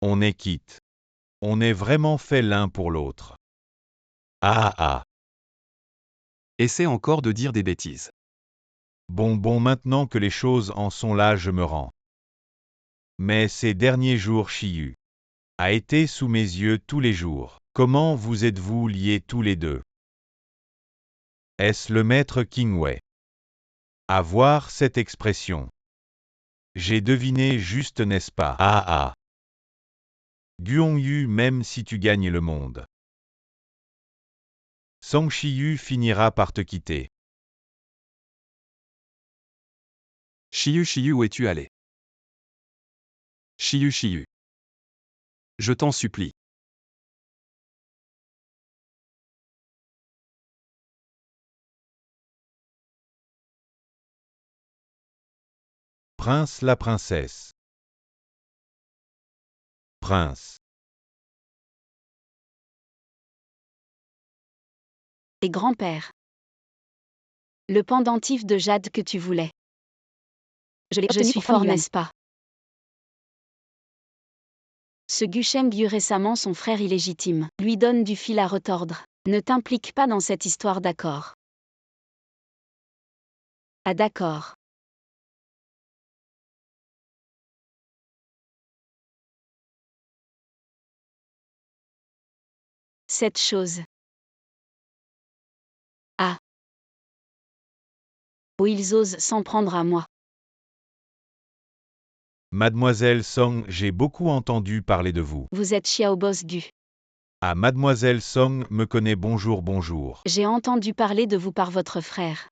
On est quitte. On est vraiment fait l'un pour l'autre. Ah ah. Essaie encore de dire des bêtises. Bon, maintenant que les choses en sont là, je me rends. Mais ces derniers jours, Chiyu a été sous mes yeux tous les jours. Comment vous êtes-vous liés tous les deux? Est-ce le maître Kingwei? À voir cette expression. J'ai deviné juste, n'est-ce pas? Ah ah. Guangyu, même si tu gagnes le monde, Song Chiyu finira par te quitter. Chiyu, où es-tu allé? Chiyu. Je t'en supplie. Prince, la princesse. Prince. Et grand-père. Le pendentif de jade que tu voulais. Je suis fort, n'est-ce pas? Ce Gusheng Yu récemment son frère illégitime, lui donne du fil à retordre. Ne t'implique pas dans cette histoire, d'accord? Ah d'accord. Cette chose. Ah. Où ils osent s'en prendre à moi. Mademoiselle Song, j'ai beaucoup entendu parler de vous. Vous êtes Xiaobos Gu. Ah, Mademoiselle Song me connaît, bonjour. J'ai entendu parler de vous par votre frère.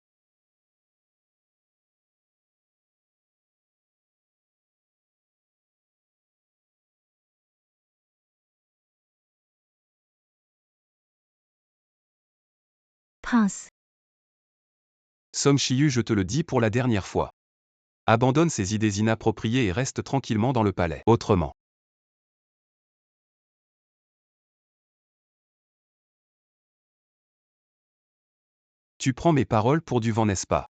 Prince. Song Chiyu, je te le dis pour la dernière fois. Abandonne ces idées inappropriées et reste tranquillement dans le palais. Autrement. Tu prends mes paroles pour du vent, n'est-ce pas?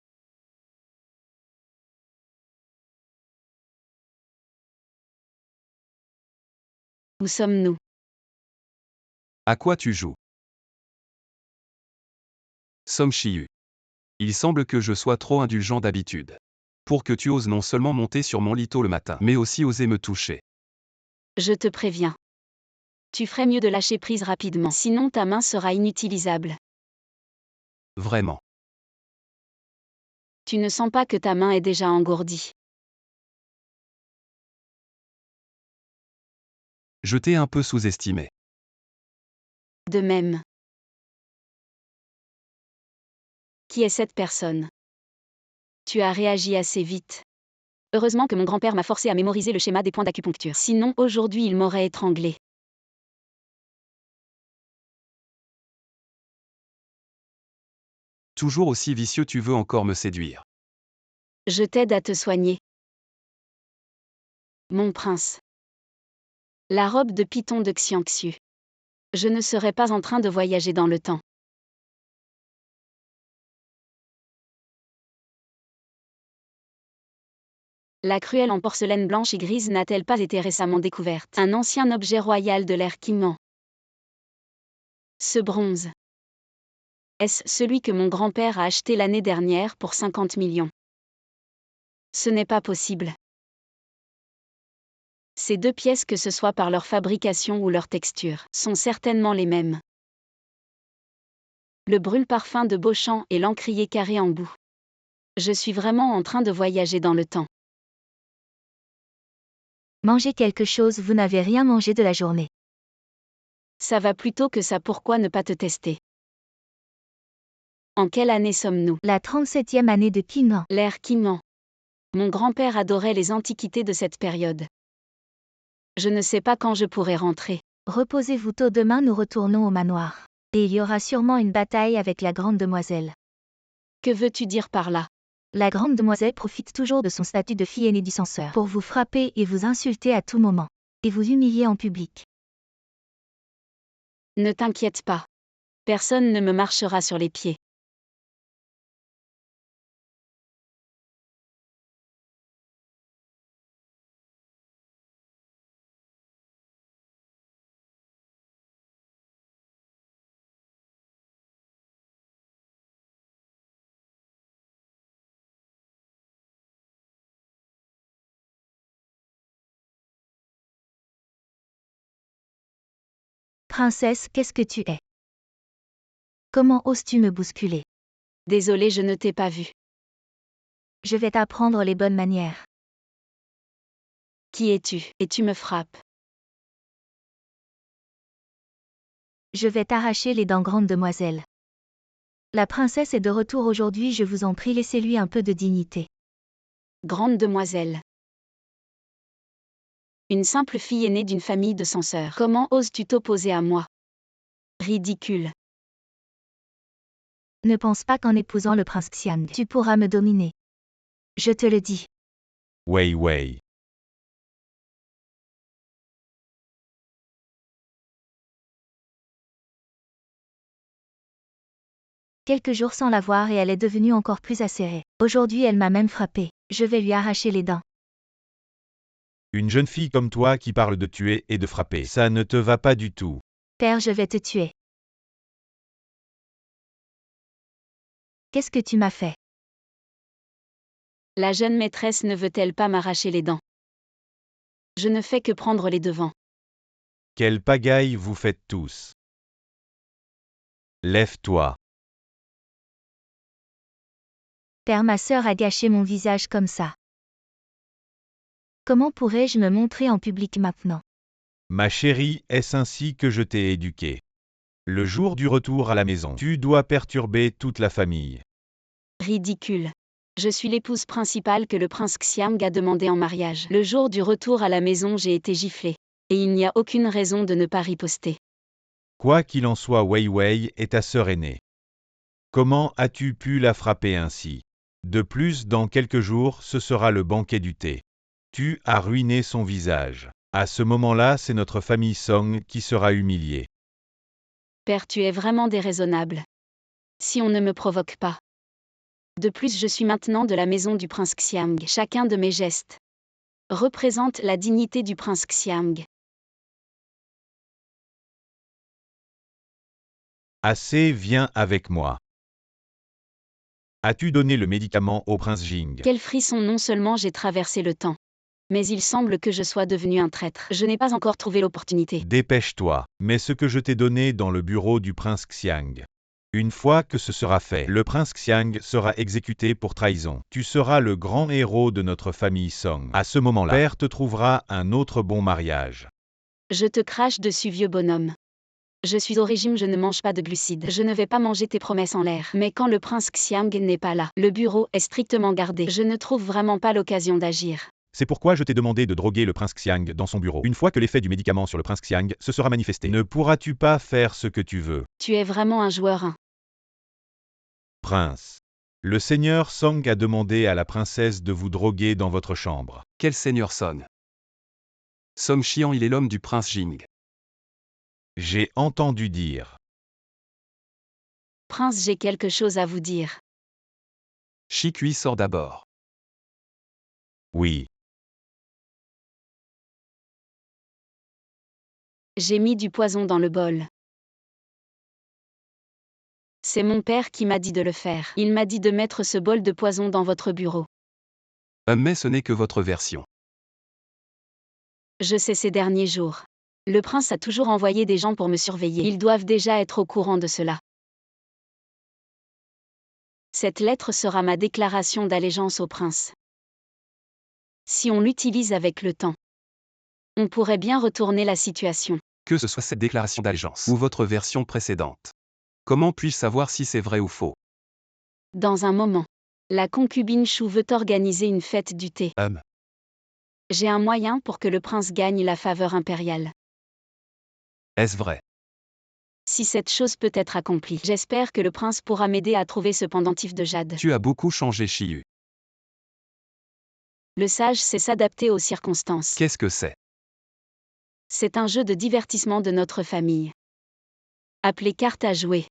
Où sommes-nous? À quoi tu joues? Song Chiyu. Il semble que je sois trop indulgent d'habitude. Pour que tu oses non seulement monter sur mon lit tôt le matin, mais aussi oser me toucher. Je te préviens. Tu ferais mieux de lâcher prise rapidement, sinon ta main sera inutilisable. Vraiment. Tu ne sens pas que ta main est déjà engourdie. Je t'ai un peu sous-estimé. De même. Qui est cette personne? Tu as réagi assez vite. Heureusement que mon grand-père m'a forcé à mémoriser le schéma des points d'acupuncture. Sinon, aujourd'hui, il m'aurait étranglé. Toujours aussi vicieux, tu veux encore me séduire. Je t'aide à te soigner. Mon prince. La robe de python de Xiangxiu. Je ne serais pas en train de voyager dans le temps. La cruelle en porcelaine blanche et grise n'a-t-elle pas été récemment découverte? Un ancien objet royal de l'ère Qingman. Ce bronze. Est-ce celui que mon grand-père a acheté l'année dernière pour 50 millions? Ce n'est pas possible. Ces deux pièces, que ce soit par leur fabrication ou leur texture, sont certainement les mêmes. Le brûle-parfum de Beauchamp et l'encrier carré en bout. Je suis vraiment en train de voyager dans le temps. Mangez quelque chose, vous n'avez rien mangé de la journée. Ça va plutôt que ça, pourquoi ne pas te tester? En quelle année sommes-nous? La 37e année de Qingman. L'ère Qingman. Mon grand-père adorait les antiquités de cette période. Je ne sais pas quand je pourrai rentrer. Reposez-vous tôt, demain nous retournons au manoir. Et il y aura sûrement une bataille avec la grande demoiselle. Que veux-tu dire par là? La grande demoiselle profite toujours de son statut de fille aînée du censeur pour vous frapper et vous insulter à tout moment. Et vous humilier en public. Ne t'inquiète pas. Personne ne me marchera sur les pieds. Princesse, qu'est-ce que tu es? Comment oses-tu me bousculer? Désolé, je ne t'ai pas vu. Je vais t'apprendre les bonnes manières. Qui es-tu? Et tu me frappes. Je vais t'arracher les dents, grande demoiselle. La princesse est de retour aujourd'hui, je vous en prie, laissez-lui un peu de dignité. Grande demoiselle. Une simple fille aînée d'une famille de censeurs. Comment oses-tu t'opposer à moi? Ridicule. Ne pense pas qu'en épousant le prince Xiang, tu pourras me dominer. Je te le dis. Wei Wei. Quelques jours sans la voir et elle est devenue encore plus acérée. Aujourd'hui elle m'a même frappée. Je vais lui arracher les dents. Une jeune fille comme toi qui parle de tuer et de frapper, ça ne te va pas du tout. Père, je vais te tuer. Qu'est-ce que tu m'as fait? La jeune maîtresse ne veut-elle pas m'arracher les dents? Je ne fais que prendre les devants. Quelle pagaille vous faites tous. Lève-toi. Père, ma sœur a gâché mon visage comme ça. Comment pourrais-je me montrer en public maintenant? Ma chérie, est-ce ainsi que je t'ai éduquée? Le jour du retour à la maison, tu dois perturber toute la famille. Ridicule. Je suis l'épouse principale que le prince Xiang a demandé en mariage. Le jour du retour à la maison, j'ai été giflée. Et il n'y a aucune raison de ne pas riposter. Quoi qu'il en soit, Wei Wei est ta sœur aînée. Comment as-tu pu la frapper ainsi? De plus, dans quelques jours, ce sera le banquet du thé. Tu as ruiné son visage. À ce moment-là, c'est notre famille Song qui sera humiliée. Père, tu es vraiment déraisonnable. Si on ne me provoque pas. De plus, je suis maintenant de la maison du prince Xiang. Chacun de mes gestes représente la dignité du prince Xiang. Assez, viens avec moi. As-tu donné le médicament au prince Jing? Quel frisson, non seulement j'ai traversé le temps, mais il semble que je sois devenu un traître. Je n'ai pas encore trouvé l'opportunité. Dépêche-toi, mets ce que je t'ai donné dans le bureau du prince Xiang. Une fois que ce sera fait, le prince Xiang sera exécuté pour trahison. Tu seras le grand héros de notre famille Song. À ce moment-là, père te trouvera un autre bon mariage. Je te crache dessus, vieux bonhomme. Je suis au régime, je ne mange pas de glucides. Je ne vais pas manger tes promesses en l'air. Mais quand le prince Xiang n'est pas là, le bureau est strictement gardé. Je ne trouve vraiment pas l'occasion d'agir. C'est pourquoi je t'ai demandé de droguer le prince Xiang dans son bureau. Une fois que l'effet du médicament sur le prince Xiang se sera manifesté, ne pourras-tu pas faire ce que tu veux? Tu es vraiment un joueur, hein. Prince. Le seigneur Song a demandé à la princesse de vous droguer dans votre chambre. Quel seigneur Song? Song Xian, il est l'homme du prince Jing. J'ai entendu dire. Prince, j'ai quelque chose à vous dire. Shi Kui sort d'abord. Oui. J'ai mis du poison dans le bol. C'est mon père qui m'a dit de le faire. Il m'a dit de mettre ce bol de poison dans votre bureau. Mais ce n'est que votre version. Je sais ces derniers jours. Le prince a toujours envoyé des gens pour me surveiller. Ils doivent déjà être au courant de cela. Cette lettre sera ma déclaration d'allégeance au prince. Si on l'utilise avec le temps, on pourrait bien retourner la situation. Que ce soit cette déclaration d'allégeance ou votre version précédente. Comment puis-je savoir si c'est vrai ou faux? Dans un moment, la concubine Chou veut organiser une fête du thé. J'ai un moyen pour que le prince gagne la faveur impériale. Est-ce vrai? Si cette chose peut être accomplie, j'espère que le prince pourra m'aider à trouver ce pendentif de jade. Tu as beaucoup changé, Shiyu. Le sage sait s'adapter aux circonstances. Qu'est-ce que c'est? C'est un jeu de divertissement de notre famille. Appelé carte à jouer.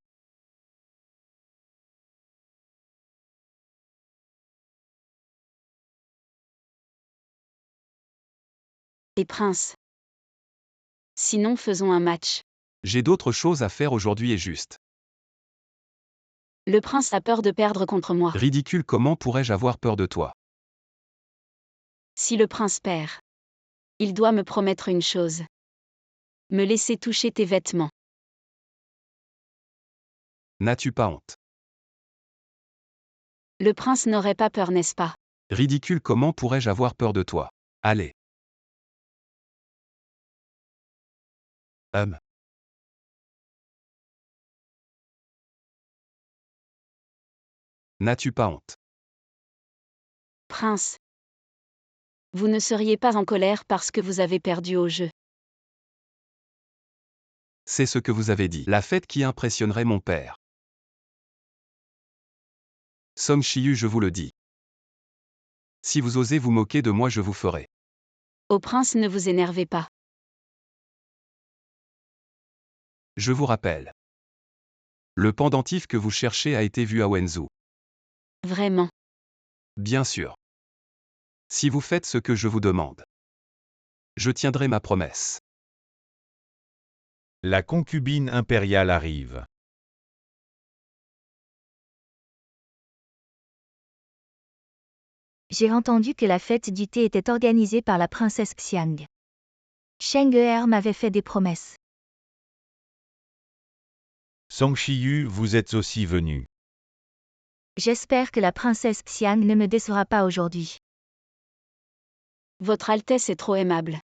Et prince. Sinon faisons un match. J'ai d'autres choses à faire aujourd'hui et juste. Le prince a peur de perdre contre moi. Ridicule, comment pourrais-je avoir peur de toi? Si le prince perd, il doit me promettre une chose. Me laisser toucher tes vêtements. N'as-tu pas honte? Le prince n'aurait pas peur, n'est-ce pas? Ridicule, comment pourrais-je avoir peur de toi? Allez. N'as-tu pas honte? Prince. Vous ne seriez pas en colère parce que vous avez perdu au jeu. C'est ce que vous avez dit. La fête qui impressionnerait mon père. Song Shiyu, je vous le dis. Si vous osez vous moquer de moi, je vous ferai. Ô prince, ne vous énervez pas. Je vous rappelle. Le pendentif que vous cherchez a été vu à Wenzhou. Vraiment. Bien sûr. Si vous faites ce que je vous demande, je tiendrai ma promesse. La concubine impériale arrive. J'ai entendu que la fête du thé était organisée par la princesse Xiang. Cheng Er m'avait fait des promesses. Song Shiyu, vous êtes aussi venu. J'espère que la princesse Xiang ne me décevra pas aujourd'hui. Votre Altesse est trop aimable.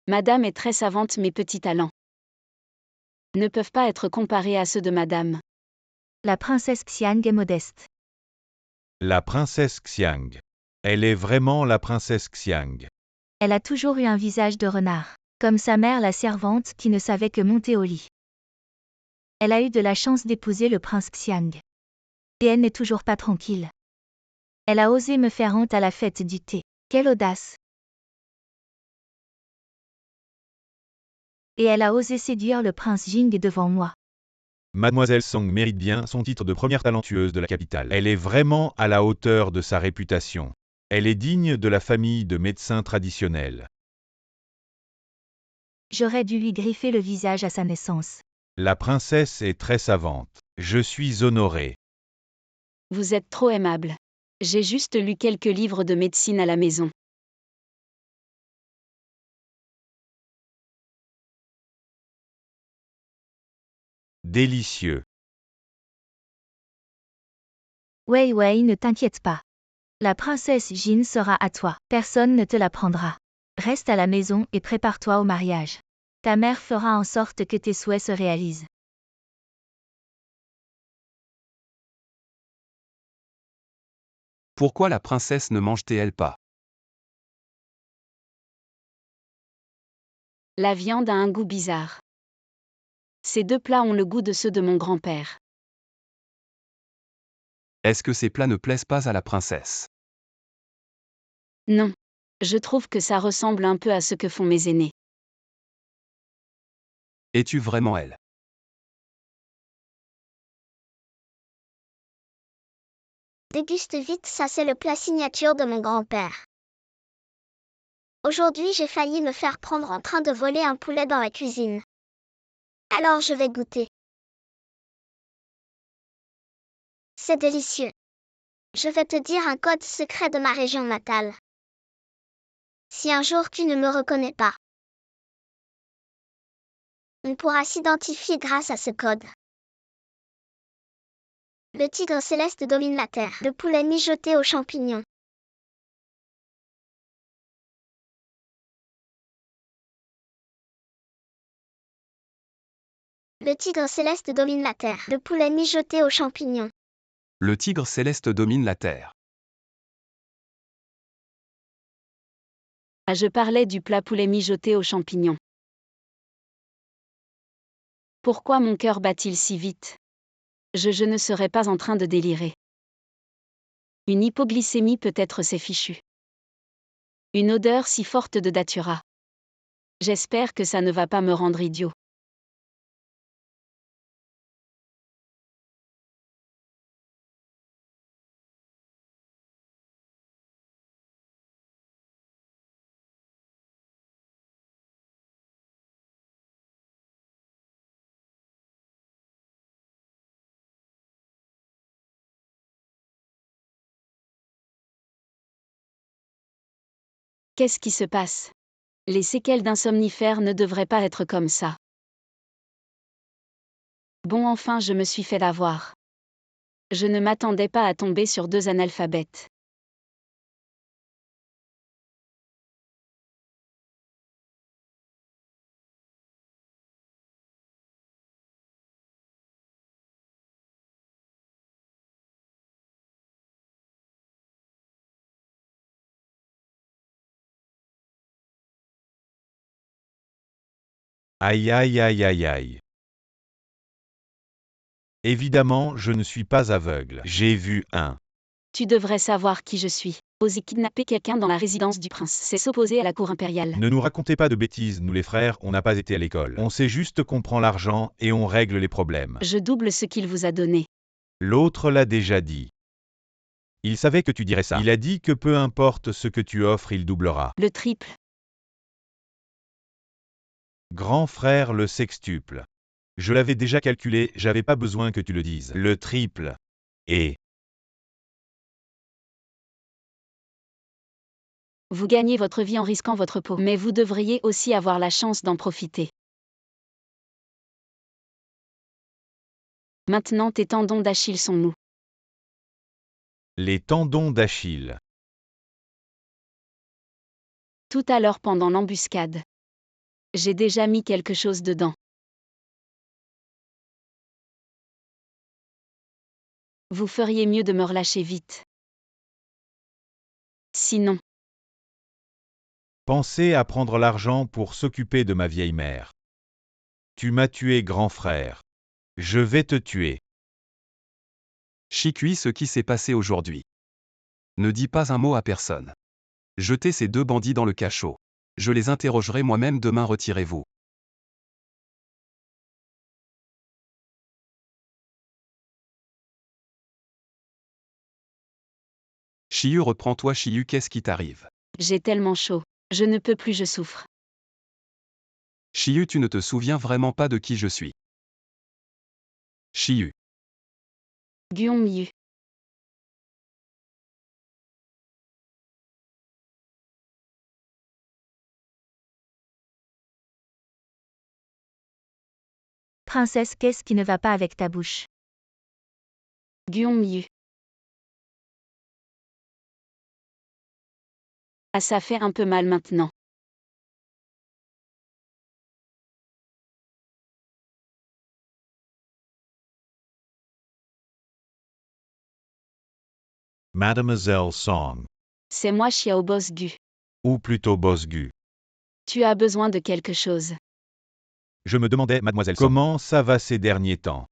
Madame est très savante, mes petits talents ne peuvent pas être comparés à ceux de Madame. La princesse Xiang est modeste. La princesse Xiang. Elle est vraiment la princesse Xiang. Elle a toujours eu un visage de renard, comme sa mère la servante qui ne savait que monter au lit. Elle a eu de la chance d'épouser le prince Xiang. Et elle n'est toujours pas tranquille. Elle a osé me faire honte à la fête du thé. Quelle audace! Et elle a osé séduire le prince Jing devant moi. Mademoiselle Song mérite bien son titre de première talentueuse de la capitale. Elle est vraiment à la hauteur de sa réputation. Elle est digne de la famille de médecins traditionnels. J'aurais dû lui griffer le visage à sa naissance. La princesse est très savante. Je suis honoré. Vous êtes trop aimable. J'ai juste lu quelques livres de médecine à la maison. Délicieux. Wei Wei, ne t'inquiète pas. La princesse Jin sera à toi. Personne ne te la prendra. Reste à la maison et prépare-toi au mariage. Ta mère fera en sorte que tes souhaits se réalisent. Pourquoi la princesse ne mange-t-elle pas? La viande a un goût bizarre. Ces deux plats ont le goût de ceux de mon grand-père. Est-ce que ces plats ne plaisent pas à la princesse? Non. Je trouve que ça ressemble un peu à ce que font mes aînés. Es-tu vraiment elle? Déguste vite, ça c'est le plat signature de mon grand-père. Aujourd'hui j'ai failli me faire prendre en train de voler un poulet dans la cuisine. Alors je vais goûter. C'est délicieux. Je vais te dire un code secret de ma région natale. Si un jour tu ne me reconnais pas, on pourra s'identifier grâce à ce code. Le tigre céleste domine la terre. Le poulet mijoté aux champignons. Le tigre céleste domine la terre. Le poulet mijoté aux champignons. Le tigre céleste domine la terre. Ah, je parlais du plat poulet mijoté aux champignons. Pourquoi mon cœur bat-il si vite? Je ne serais pas en train de délirer. Une hypoglycémie peut-être, c'est fichu. Une odeur si forte de datura. J'espère que ça ne va pas me rendre idiot. Qu'est-ce qui se passe? Les séquelles d'un somnifère ne devraient pas être comme ça. Bon, enfin, je me suis fait avoir. Je ne m'attendais pas à tomber sur 2 analphabètes. Aïe aïe aïe aïe aïe. Évidemment, je ne suis pas aveugle. J'ai vu un. Tu devrais savoir qui je suis. Oser kidnapper quelqu'un dans la résidence du prince, c'est s'opposer à la cour impériale. Ne nous racontez pas de bêtises, nous les frères, on n'a pas été à l'école. On sait juste qu'on prend l'argent et on règle les problèmes. Je double ce qu'il vous a donné. L'autre l'a déjà dit. Il savait que tu dirais ça. Il a dit que peu importe ce que tu offres, il doublera. Le triple. Grand frère le sextuple. Je l'avais déjà calculé, j'avais pas besoin que tu le dises. Le triple. Et Vous gagnez votre vie en risquant votre peau, mais vous devriez aussi avoir la chance d'en profiter. Maintenant tes tendons d'Achille sont mous. les tendons d'Achille. Tout à l'heure pendant l'embuscade. J'ai déjà mis quelque chose dedans. Vous feriez mieux de me relâcher vite. Sinon, Pensez à prendre l'argent pour s'occuper de ma vieille mère. Tu m'as tué, grand frère. Je vais te tuer. Chicui, ce qui s'est passé aujourd'hui. Ne dis pas un mot à personne. Jetez ces 2 bandits dans le cachot. Je les interrogerai moi-même demain, retirez-vous. Chiyu, reprends-toi Chiyu, qu'est-ce qui t'arrive? j'ai tellement chaud. Je ne peux plus, je souffre. Chiyu, tu ne te souviens vraiment pas de qui je suis. Chiyu. Guillaume. Princesse, qu'est-ce qui ne va pas avec ta bouche? Guillaume. Ah, ça fait un peu mal maintenant. Mademoiselle Song. C'est moi Xiao Bosgu. Ou plutôt Bosgu. Tu as besoin de quelque chose. Je me demandais, mademoiselle Song, comment ça va ces derniers temps?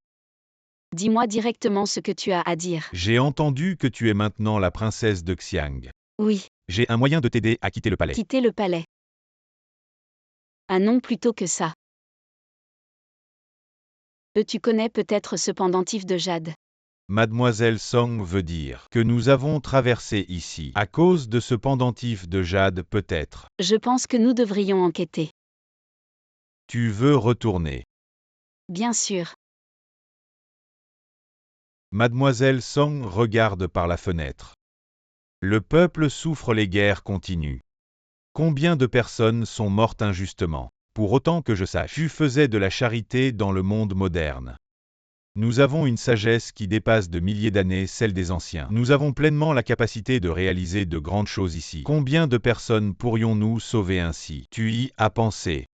Dis-moi directement ce que tu as à dire. J'ai entendu que tu es maintenant la princesse de Xiang. Oui, J'ai un moyen de t'aider à quitter le palais. quitter le palais. Ah non, plutôt que ça. Tu connais peut-être ce pendentif de jade. Mademoiselle Song veut dire que nous avons traversé ici à cause de ce pendentif de jade peut-être. Je pense que nous devrions enquêter. Tu veux retourner. Bien sûr. Mademoiselle Song regarde par la fenêtre. Le peuple souffre, les guerres continuent. Combien de personnes sont mortes injustement? Pour autant que je sache, tu faisais de la charité dans le monde moderne. Nous avons une sagesse qui dépasse de milliers d'années celle des anciens. Nous avons pleinement la capacité de réaliser de grandes choses ici. Combien de personnes pourrions-nous sauver ainsi? Tu y as pensé.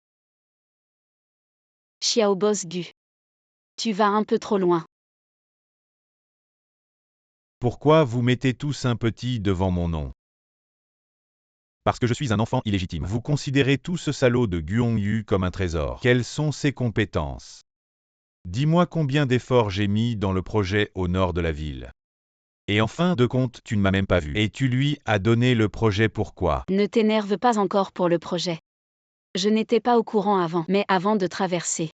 Xiao Bosgu. Tu vas un peu trop loin. Pourquoi vous mettez tous un petit devant mon nom? Parce que je suis un enfant illégitime. Vous considérez tout ce salaud de Guongyu comme un trésor. Quelles sont ses compétences? Dis-moi combien d'efforts j'ai mis dans le projet au nord de la ville. Et en fin de compte, tu ne m'as même pas vu. Et tu lui as donné le projet, pourquoi? Ne t'énerve pas encore pour le projet. Je n'étais pas au courant avant, mais avant de traverser.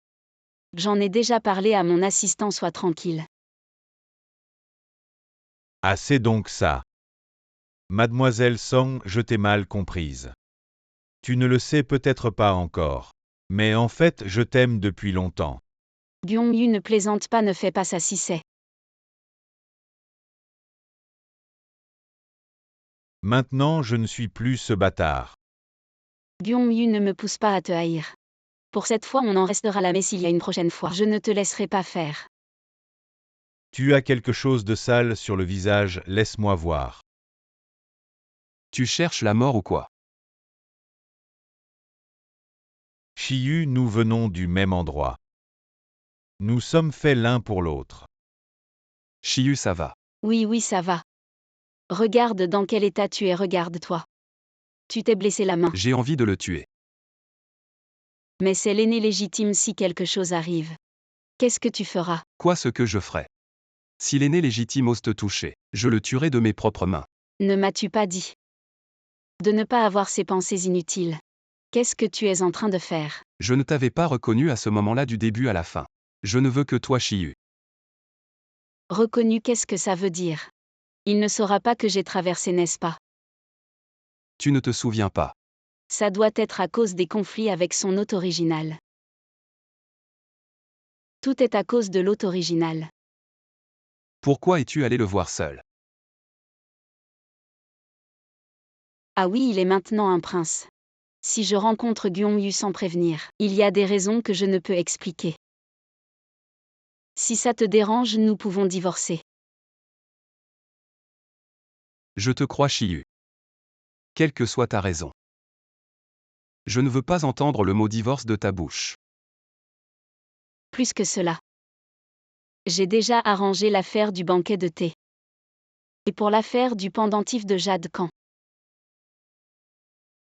J'en ai déjà parlé à mon assistant, sois tranquille. Ah, c'est donc ça. Mademoiselle Song, je t'ai mal comprise. Tu ne le sais peut-être pas encore. Mais en fait, je t'aime depuis longtemps. Guillaume ne plaisante pas, ne fais pas ça si c'est. Maintenant, je ne suis plus ce bâtard. Guillaume ne me pousse pas à te haïr. Pour cette fois, on en restera là, mais s'il y a une prochaine fois, je ne te laisserai pas faire. Tu as quelque chose de sale sur le visage, laisse-moi voir. Tu cherches la mort ou quoi? Shiyu, nous venons du même endroit. Nous sommes faits l'un pour l'autre. Shiyu, ça va. Oui, oui, ça va. Regarde dans quel état tu es, regarde-toi. Tu t'es blessé la main. J'ai envie de le tuer. Mais c'est l'aîné légitime si quelque chose arrive. Qu'est-ce que tu feras? Quoi ce que je ferais? Si l'aîné légitime ose te toucher, je le tuerai de mes propres mains. Ne m'as-tu pas dit de ne pas avoir ces pensées inutiles? Qu'est-ce que tu es en train de faire? Je ne t'avais pas reconnu à ce moment-là du début à la fin. Je ne veux que toi, Shiyu. Reconnu, qu'est-ce que ça veut dire? Il ne saura pas que j'ai traversé, n'est-ce pas? Tu ne te souviens pas. Ça doit être à cause des conflits avec son hôte original. Tout est à cause de l'hôte original. Pourquoi es-tu allé le voir seul? Ah oui, il est maintenant un prince. Si je rencontre Gyongyu sans prévenir, il y a des raisons que je ne peux expliquer. Si ça te dérange, nous pouvons divorcer. Je te crois, Shiyu. Quelle que soit ta raison. Je ne veux pas entendre le mot divorce de ta bouche. Plus que cela. J'ai déjà arrangé l'affaire du banquet de thé. Et pour l'affaire du pendentif de Jade quand?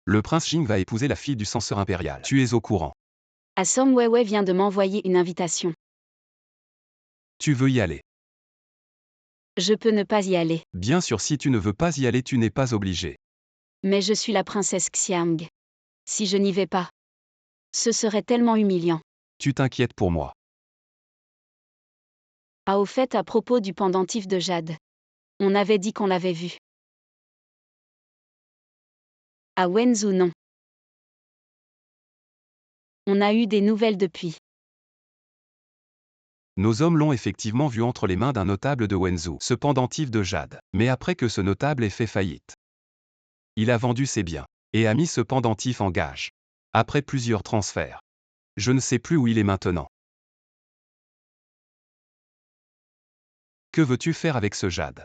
Le prince Jing va épouser la fille du censeur impérial. Tu es au courant. Ah, Song Weiwei vient de m'envoyer une invitation. Tu veux y aller. Je peux ne pas y aller. Bien sûr, si tu ne veux pas y aller, tu n'es pas obligé. Mais je suis la princesse Xiang. Si je n'y vais pas, ce serait tellement humiliant. Tu t'inquiètes pour moi. Ah, au fait, à propos du pendentif de Jade. On avait dit qu'on l'avait vu. À Wenzhou, non. On a eu des nouvelles depuis. Nos hommes l'ont effectivement vu entre les mains d'un notable de Wenzhou, ce pendentif de Jade. Mais après que ce notable ait fait faillite, il a vendu ses biens et a mis ce pendentif en gage. Après plusieurs transferts. Je ne sais plus où il est maintenant. Que veux-tu faire avec ce Jade?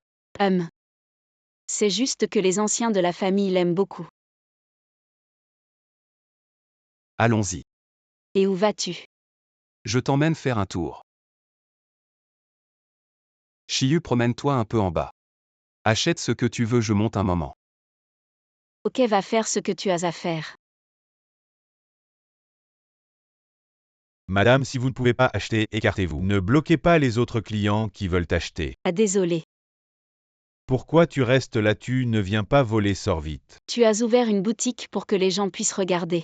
C'est juste que les anciens de la famille l'aiment beaucoup. Allons-y. Et où vas-tu? Je t'emmène faire un tour. Shiyu, promène-toi un peu en bas. Achète ce que tu veux, je monte un moment. Ok, va faire ce que tu as à faire. Madame, si vous ne pouvez pas acheter, écartez-vous. Ne bloquez pas les autres clients qui veulent acheter. Ah, désolé. Pourquoi tu restes là? Tu ne viens pas voler, sors vite. Tu as ouvert une boutique pour que les gens puissent regarder.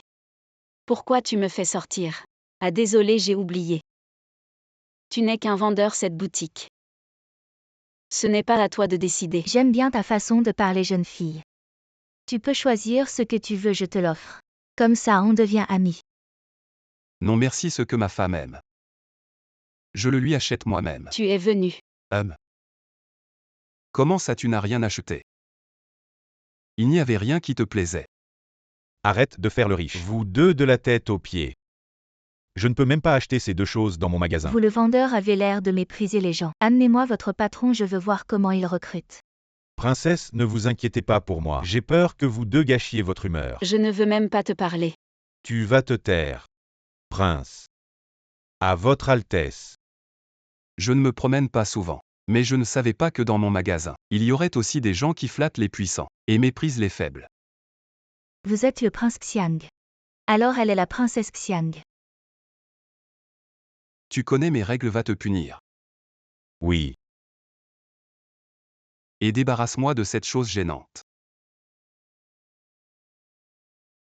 Pourquoi tu me fais sortir? Ah, désolé, j'ai oublié. Tu n'es qu'un vendeur, cette boutique. Ce n'est pas à toi de décider. J'aime bien ta façon de parler, jeune fille. Tu peux choisir ce que tu veux, je te l'offre. Comme ça, on devient amis. Non merci, ce que ma femme aime. Je le lui achète moi-même. Tu es venu. Comment ça, tu n'as rien acheté? Il n'y avait rien qui te plaisait. Arrête de faire le riche. Vous deux de la tête aux pieds. Je ne peux même pas acheter ces deux choses dans mon magasin. Vous, le vendeur, avez l'air de mépriser les gens. Amenez-moi votre patron, je veux voir comment il recrute. Princesse, ne vous inquiétez pas pour moi. J'ai peur que vous deux gâchiez votre humeur. Je ne veux même pas te parler. Tu vas te taire. Prince. À votre Altesse. Je ne me promène pas souvent. Mais je ne savais pas que dans mon magasin, il y aurait aussi des gens qui flattent les puissants et méprisent les faibles. Vous êtes le prince Xiang. Alors elle est la princesse Xiang. Tu connais mes règles, va te punir. Oui. Et débarrasse-moi de cette chose gênante.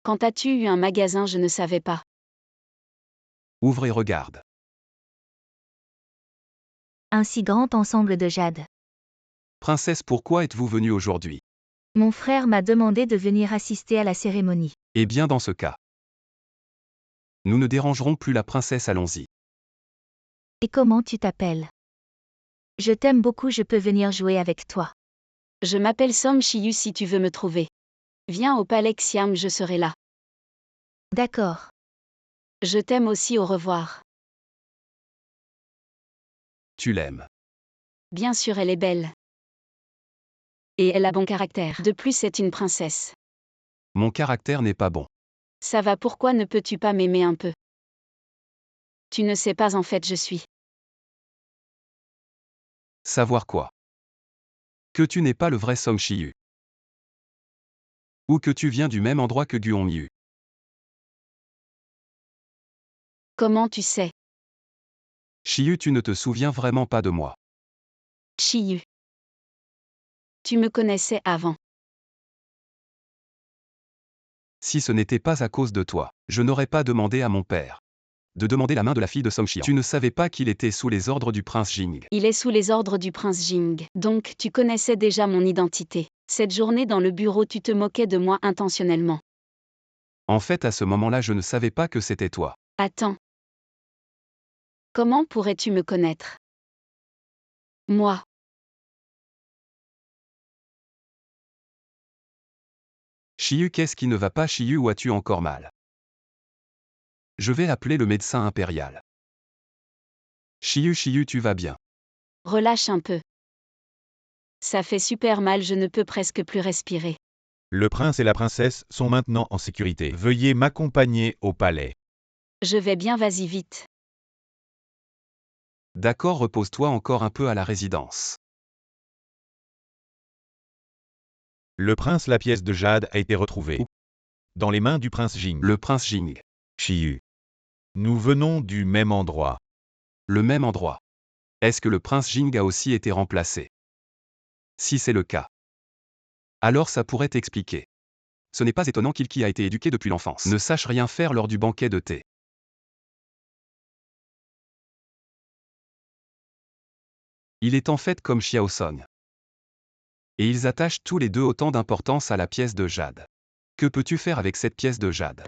Quand as-tu eu un magasin, je ne savais pas. Ouvre et regarde. Un si grand ensemble de jade. Princesse, pourquoi êtes-vous venue aujourd'hui? Mon frère m'a demandé de venir assister à la cérémonie. Eh bien, dans ce cas, nous ne dérangerons plus la princesse, allons-y. Et comment tu t'appelles? Je t'aime beaucoup, je peux venir jouer avec toi. Je m'appelle Song Shiyu si tu veux me trouver. Viens au palais Xiam, je serai là. D'accord. Je t'aime aussi, au revoir. Tu l'aimes. Bien sûr, elle est belle. Et elle a bon caractère. De plus, c'est une princesse. Mon caractère n'est pas bon. Ça va, pourquoi ne peux-tu pas m'aimer un peu? Tu ne sais pas, en fait, je suis. Savoir quoi? Que tu n'es pas le vrai Song Shiyu. Ou que tu viens du même endroit que Guon Yu. Comment tu sais? Shiyu, tu ne te souviens vraiment pas de moi. Chiyu. Tu me connaissais avant. Si ce n'était pas à cause de toi, je n'aurais pas demandé à mon père de demander la main de la fille de Song Xian. Tu ne savais pas qu'il était sous les ordres du prince Jing. Il est sous les ordres du prince Jing. Donc, tu connaissais déjà mon identité. Cette journée dans le bureau, tu te moquais de moi intentionnellement. En fait, à ce moment-là, je ne savais pas que c'était toi. Attends. Comment pourrais-tu me connaître? Moi. Shiyu, qu'est-ce qui ne va pas, Shiyu, ou as-tu encore mal? Je vais appeler le médecin impérial. Shiyu, Shiyu, tu vas bien. Relâche un peu. Ça fait super mal, je ne peux presque plus respirer. Le prince et la princesse sont maintenant en sécurité. Veuillez m'accompagner au palais. Je vais bien, vas-y vite. D'accord, repose-toi encore un peu à la résidence. Le prince, la pièce de jade a été retrouvée. Dans les mains du prince Jing. Le prince Jing. Shiyu. Nous venons du même endroit. Le même endroit. Est-ce que le prince Jing a aussi été remplacé? Si c'est le cas, alors ça pourrait expliquer. Ce n'est pas étonnant qu'il qui a été éduqué depuis l'enfance ne sache rien faire lors du banquet de thé. Il est en fait comme Xiao Song. Et ils attachent tous les deux autant d'importance à la pièce de jade. Que peux-tu faire avec cette pièce de jade?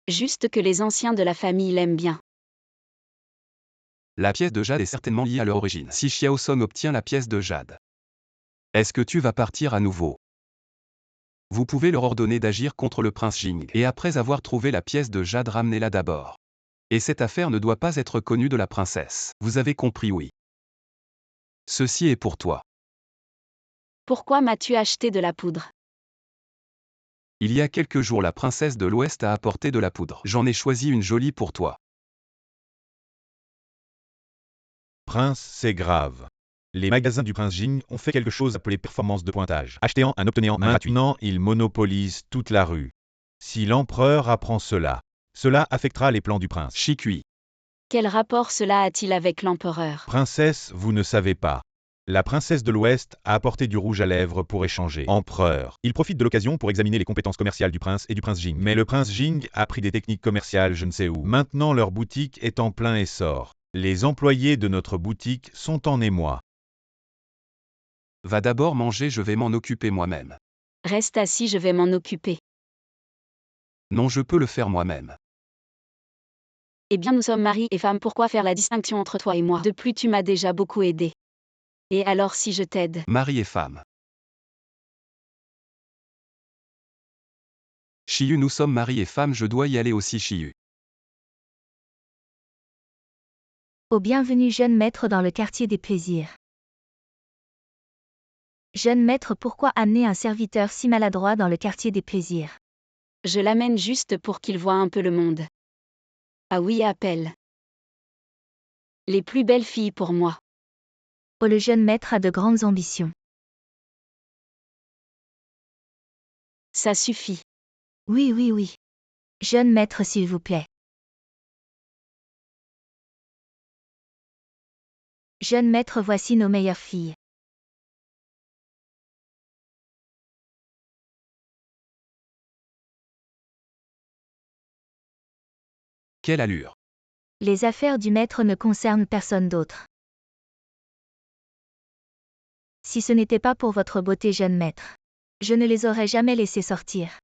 Juste que les anciens de la famille l'aiment bien. La pièce de jade est certainement liée à leur origine. Si Xiao Song obtient la pièce de jade, est-ce que tu vas partir à nouveau? Vous pouvez leur ordonner d'agir contre le prince Jing. Et après avoir trouvé la pièce de jade, ramenez-la d'abord. Et cette affaire ne doit pas être connue de la princesse. Vous avez compris, oui. Ceci est pour toi. Pourquoi m'as-tu acheté de la poudre? Il y a quelques jours, la princesse de l'Ouest a apporté de la poudre. J'en ai choisi une jolie pour toi. Prince, c'est grave. Les magasins du prince Jing ont fait quelque chose appelé performance de pointage. Acheter en obtenant un gratuit. Maintenant, ils monopolisent toute la rue. Si l'empereur apprend cela, cela affectera les plans du prince. Chikui. Quel rapport cela a-t-il avec l'empereur? Princesse, vous ne savez pas. La princesse de l'Ouest a apporté du rouge à lèvres pour échanger. Empereur. Il profite de l'occasion pour examiner les compétences commerciales du prince et du prince Jing. Mais le prince Jing a pris des techniques commerciales je ne sais où. Maintenant leur boutique est en plein essor. Les employés de notre boutique sont en émoi. Va d'abord manger, je vais m'en occuper moi-même. Reste assis, je vais m'en occuper. Non, je peux le faire moi-même. Eh bien, nous sommes mari et femme, pourquoi faire la distinction entre toi et moi? De plus, tu m'as déjà beaucoup aidé. Et alors si je t'aide? Mari et femme. Shiyu, nous sommes mari et femme, je dois y aller aussi, Shiyu. Au bienvenu, jeune maître, dans le quartier des plaisirs. Jeune maître, pourquoi amener un serviteur si maladroit dans le quartier des plaisirs? Je l'amène juste pour qu'il voie un peu le monde. Ah oui, appelle. Les plus belles filles pour moi. Oh, le jeune maître a de grandes ambitions. Ça suffit. Oui, oui, oui. Jeune maître, s'il vous plaît. Jeune maître, voici nos meilleures filles. Quelle allure. Les affaires du maître ne concernent personne d'autre. Si ce n'était pas pour votre beauté, jeune maître, je ne les aurais jamais laissés sortir.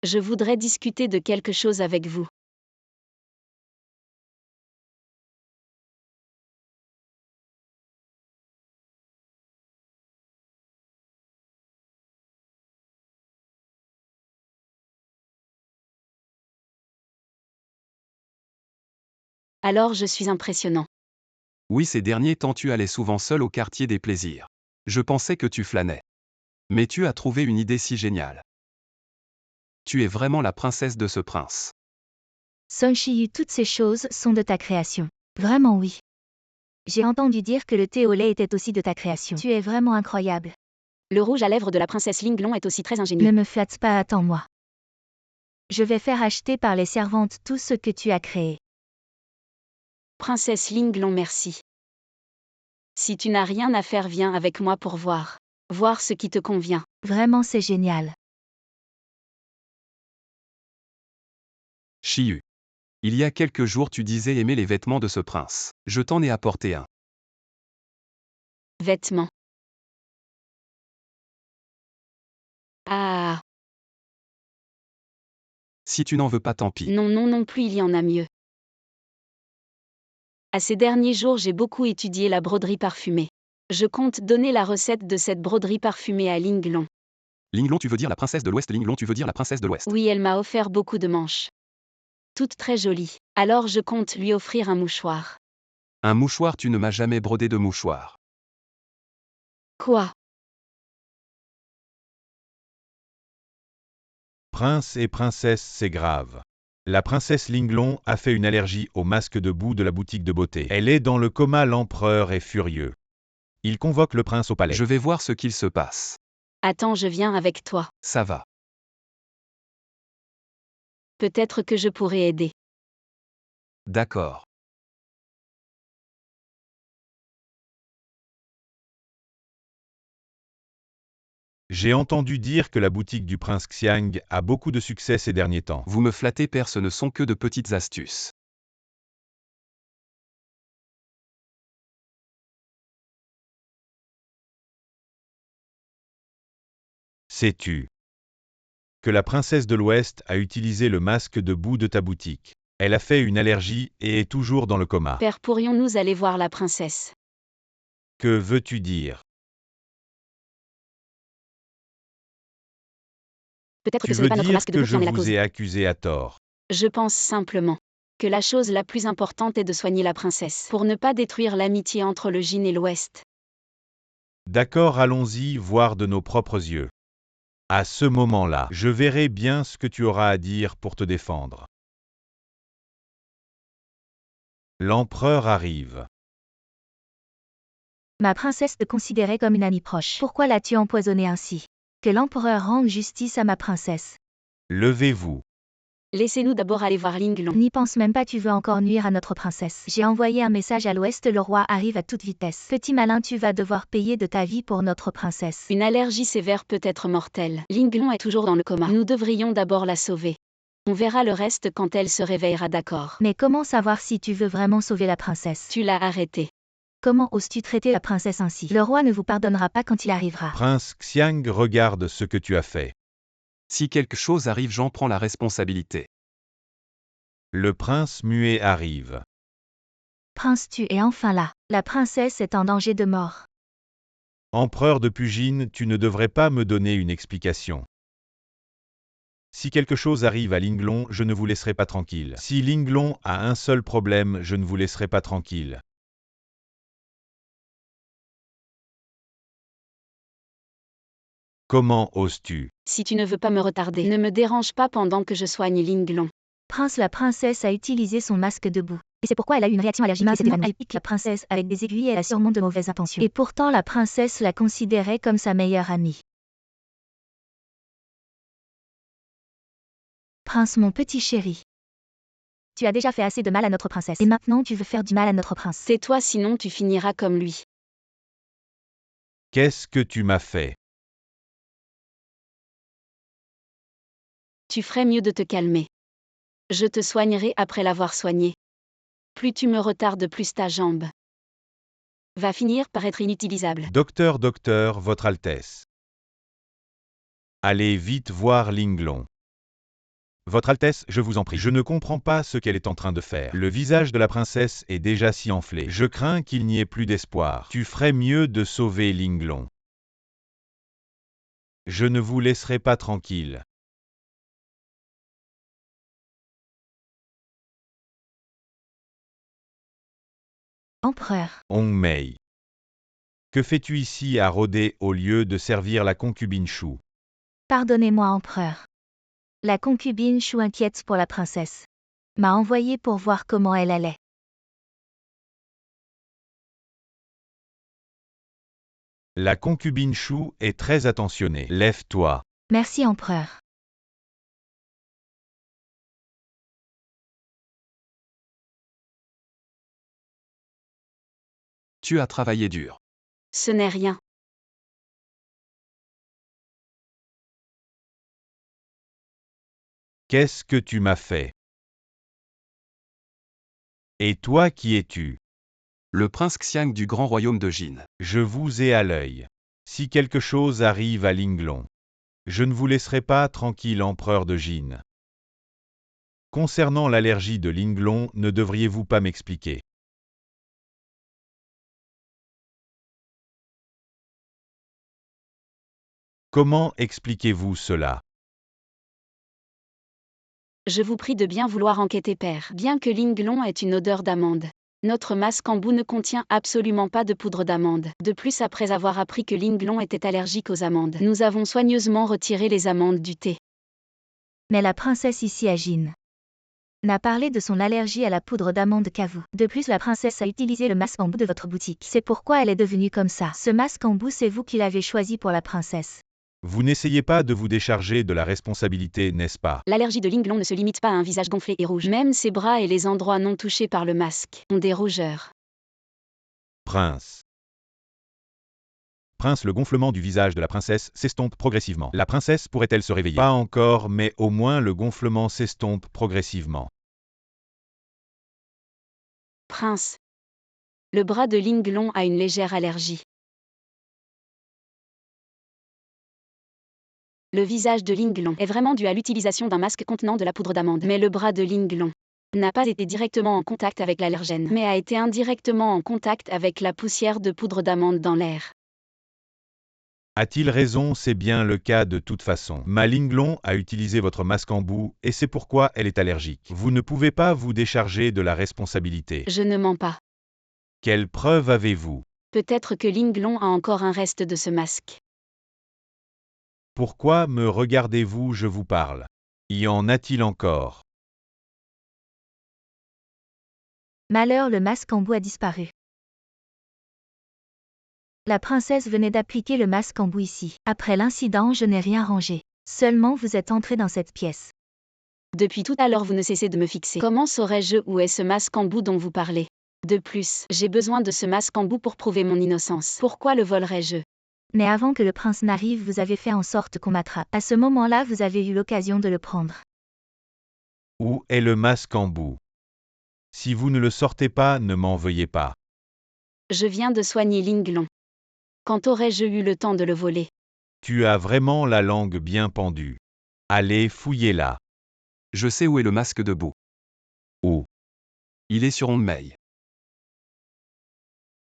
Je voudrais discuter de quelque chose avec vous. Alors je suis impressionnant. Oui, ces derniers temps tu allais souvent seul au quartier des plaisirs. Je pensais que tu flânais. Mais tu as trouvé une idée si géniale. Tu es vraiment la princesse de ce prince. Son Shiyu, toutes ces choses sont de ta création. Vraiment oui. J'ai entendu dire que le thé au lait était aussi de ta création. Tu es vraiment incroyable. Le rouge à lèvres de la princesse Linglong est aussi très ingénieux. Ne me flatte pas, attends-moi. Je vais faire acheter par les servantes tout ce que tu as créé. Princesse Linglong, merci. Si tu n'as rien à faire, viens avec moi pour voir. Voir ce qui te convient. Vraiment c'est génial. Shiyu. Il y a quelques jours tu disais aimer les vêtements de ce prince. Je t'en ai apporté un. Vêtements. Ah, Si tu n'en veux pas, tant pis. non plus, il y en a mieux. À ces derniers jours, j'ai beaucoup étudié la broderie parfumée. Je compte donner la recette de cette broderie parfumée à Linglong. Linglong, tu veux dire la princesse de l'Ouest. Linglong, tu veux dire la princesse de l'Ouest. Oui, elle m'a offert beaucoup de manches. Toutes très jolies. Alors je compte lui offrir un mouchoir. Un mouchoir, tu ne m'as jamais brodé de mouchoir. Quoi? Prince et princesse, c'est grave. La princesse Linglong a fait une allergie au masque de boue de la boutique de beauté. Elle est dans le coma, l'empereur est furieux. Il convoque le prince au palais. Je vais voir ce qu'il se passe. Attends, je viens avec toi. Ça va. Peut-être que je pourrai aider. D'accord. J'ai entendu dire que la boutique du prince Xiang a beaucoup de succès ces derniers temps. Vous me flattez, père, ce ne sont que de petites astuces. Sais-tu que la princesse de l'Ouest a utilisé le masque de boue de ta boutique? Elle a fait une allergie et est toujours dans le coma. Père, pourrions-nous aller voir la princesse? Que veux-tu dire? Peut-être Tu que ce veux n'est pas notre dire masque de que boue je qui en est la vous cause. ai accusé à tort? Je pense simplement que la chose la plus importante est de soigner la princesse, pour ne pas détruire l'amitié entre le Jin et l'Ouest. D'accord, allons-y voir de nos propres yeux. À ce moment-là, je verrai bien ce que tu auras à dire pour te défendre. L'empereur arrive. Ma princesse te considérait comme une amie proche. Pourquoi l'as-tu empoisonnée ainsi? Que l'empereur rende justice à ma princesse. Levez-vous. Laissez-nous d'abord aller voir Linglong. N'y pense même pas, tu veux encore nuire à notre princesse. J'ai envoyé un message à l'ouest, le roi arrive à toute vitesse. Petit malin, tu vas devoir payer de ta vie pour notre princesse. Une allergie sévère peut être mortelle. Linglong est toujours dans le coma. Nous devrions d'abord la sauver. On verra le reste quand elle se réveillera, d'accord? Mais comment savoir si tu veux vraiment sauver la princesse? Tu l'as arrêtée. Comment oses-tu traiter la princesse ainsi? Le roi ne vous pardonnera pas quand il arrivera. Prince Xiang, regarde ce que tu as fait. Si quelque chose arrive, j'en prends la responsabilité. Le prince muet arrive. Prince, tu es enfin là. La princesse est en danger de mort. Empereur de Pujin, tu ne devrais pas me donner une explication. Si quelque chose arrive à Linglong, je ne vous laisserai pas tranquille. Si Linglong a un seul problème, je ne vous laisserai pas tranquille. Comment oses-tu? Si tu ne veux pas me retarder, ne me dérange pas pendant que je soigne Linglong. Prince, la princesse a utilisé son masque de boue. Et c'est pourquoi elle a eu une réaction allergique à cet événement. Elle pique la princesse avec des aiguilles et elle a sûrement de mauvaises intentions. Et pourtant la princesse la considérait comme sa meilleure amie. Prince, mon petit chéri. Tu as déjà fait assez de mal à notre princesse. Et maintenant tu veux faire du mal à notre prince. Tais-toi, sinon tu finiras comme lui. Qu'est-ce que tu m'as fait? Tu ferais mieux de te calmer. Je te soignerai après l'avoir soigné. Plus tu me retardes, plus ta jambe va finir par être inutilisable. Docteur, Votre Altesse. Allez vite voir Linglong. Votre Altesse, je vous en prie, je ne comprends pas ce qu'elle est en train de faire. Le visage de la princesse est déjà si enflé. Je crains qu'il n'y ait plus d'espoir. Tu ferais mieux de sauver Linglong. Je ne vous laisserai pas tranquille. Empereur. Hongmei. Que fais-tu ici à rôder au lieu de servir la concubine Shu? Pardonnez-moi, empereur. La concubine Shu inquiète pour la princesse. M'a envoyé pour voir comment elle allait. La concubine Shu est très attentionnée. Lève-toi. Merci, empereur. Tu as travaillé dur. Ce n'est rien. Qu'est-ce que tu m'as fait? Et toi qui es-tu? Le prince Xiang du grand royaume de Jin. Je vous ai à l'œil. Si quelque chose arrive à Linglong, je ne vous laisserai pas tranquille, empereur de Jin. Concernant l'allergie de Linglong, ne devriez-vous pas m'expliquer? Comment expliquez-vous cela? Je vous prie de bien vouloir enquêter, père. Bien que Linglong ait une odeur d'amande, notre masque en bout ne contient absolument pas de poudre d'amande. De plus, après avoir appris que Linglong était allergique aux amandes, nous avons soigneusement retiré les amandes du thé. Mais la princesse ici à Jin n'a parlé de son allergie à la poudre d'amande qu'à vous. De plus, la princesse a utilisé le masque en bout de votre boutique. C'est pourquoi elle est devenue comme ça. Ce masque en bout, c'est vous qui l'avez choisi pour la princesse. Vous n'essayez pas de vous décharger de la responsabilité, n'est-ce pas? L'allergie de Linglong ne se limite pas à un visage gonflé et rouge. Même ses bras et les endroits non touchés par le masque ont des rougeurs. Prince. Prince, le gonflement du visage de la princesse s'estompe progressivement. La princesse pourrait-elle se réveiller? Pas encore, mais au moins le gonflement s'estompe progressivement. Prince. Le bras de Linglong a une légère allergie. Le visage de Linglong est vraiment dû à l'utilisation d'un masque contenant de la poudre d'amande. Mais le bras de Linglong n'a pas été directement en contact avec l'allergène, mais a été indirectement en contact avec la poussière de poudre d'amande dans l'air. A-t-il raison? C'est bien le cas de toute façon. Ma Linglong a utilisé votre masque en boue, et c'est pourquoi elle est allergique. Vous ne pouvez pas vous décharger de la responsabilité. Je ne mens pas. Quelle preuve avez-vous? Peut-être que Linglong a encore un reste de ce masque. Pourquoi me regardez-vous? Je vous parle. Y en a-t-il encore? Malheur, le masque en bout a disparu. La princesse venait d'appliquer le masque en bout ici. Après l'incident, je n'ai rien rangé. Seulement vous êtes entré dans cette pièce. Depuis tout à l'heure, vous ne cessez de me fixer. Comment saurais-je où est ce masque en bout dont vous parlez? De plus, j'ai besoin de ce masque en bout pour prouver mon innocence. Pourquoi le volerais-je? Mais avant que le prince n'arrive, vous avez fait en sorte qu'on m'attrape. À ce moment-là, vous avez eu l'occasion de le prendre. Où est le masque en boue? Si vous ne le sortez pas, ne m'en veuillez pas. Je viens de soigner Linglong. Quand aurais-je eu le temps de le voler? Tu as vraiment la langue bien pendue. Allez, fouillez-la. Je sais où est le masque de boue. Où? Il est sur Hongmei.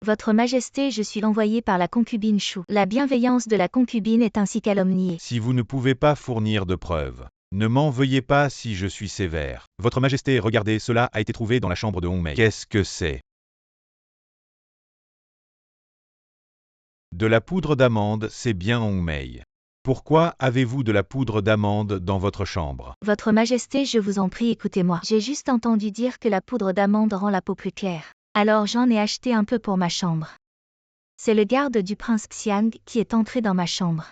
Votre Majesté, je suis l'envoyé par la concubine Shu. La bienveillance de la concubine est ainsi calomniée. Si vous ne pouvez pas fournir de preuves, ne m'en veuillez pas si je suis sévère. Votre Majesté, regardez, cela a été trouvé dans la chambre de Hongmei. Qu'est-ce que c'est? De la poudre d'amande, c'est bien Hongmei. Pourquoi avez-vous de la poudre d'amande dans votre chambre? Votre Majesté, je vous en prie, écoutez-moi. J'ai juste entendu dire que la poudre d'amande rend la peau plus claire. Alors j'en ai acheté un peu pour ma chambre. C'est le garde du prince Xiang qui est entré dans ma chambre.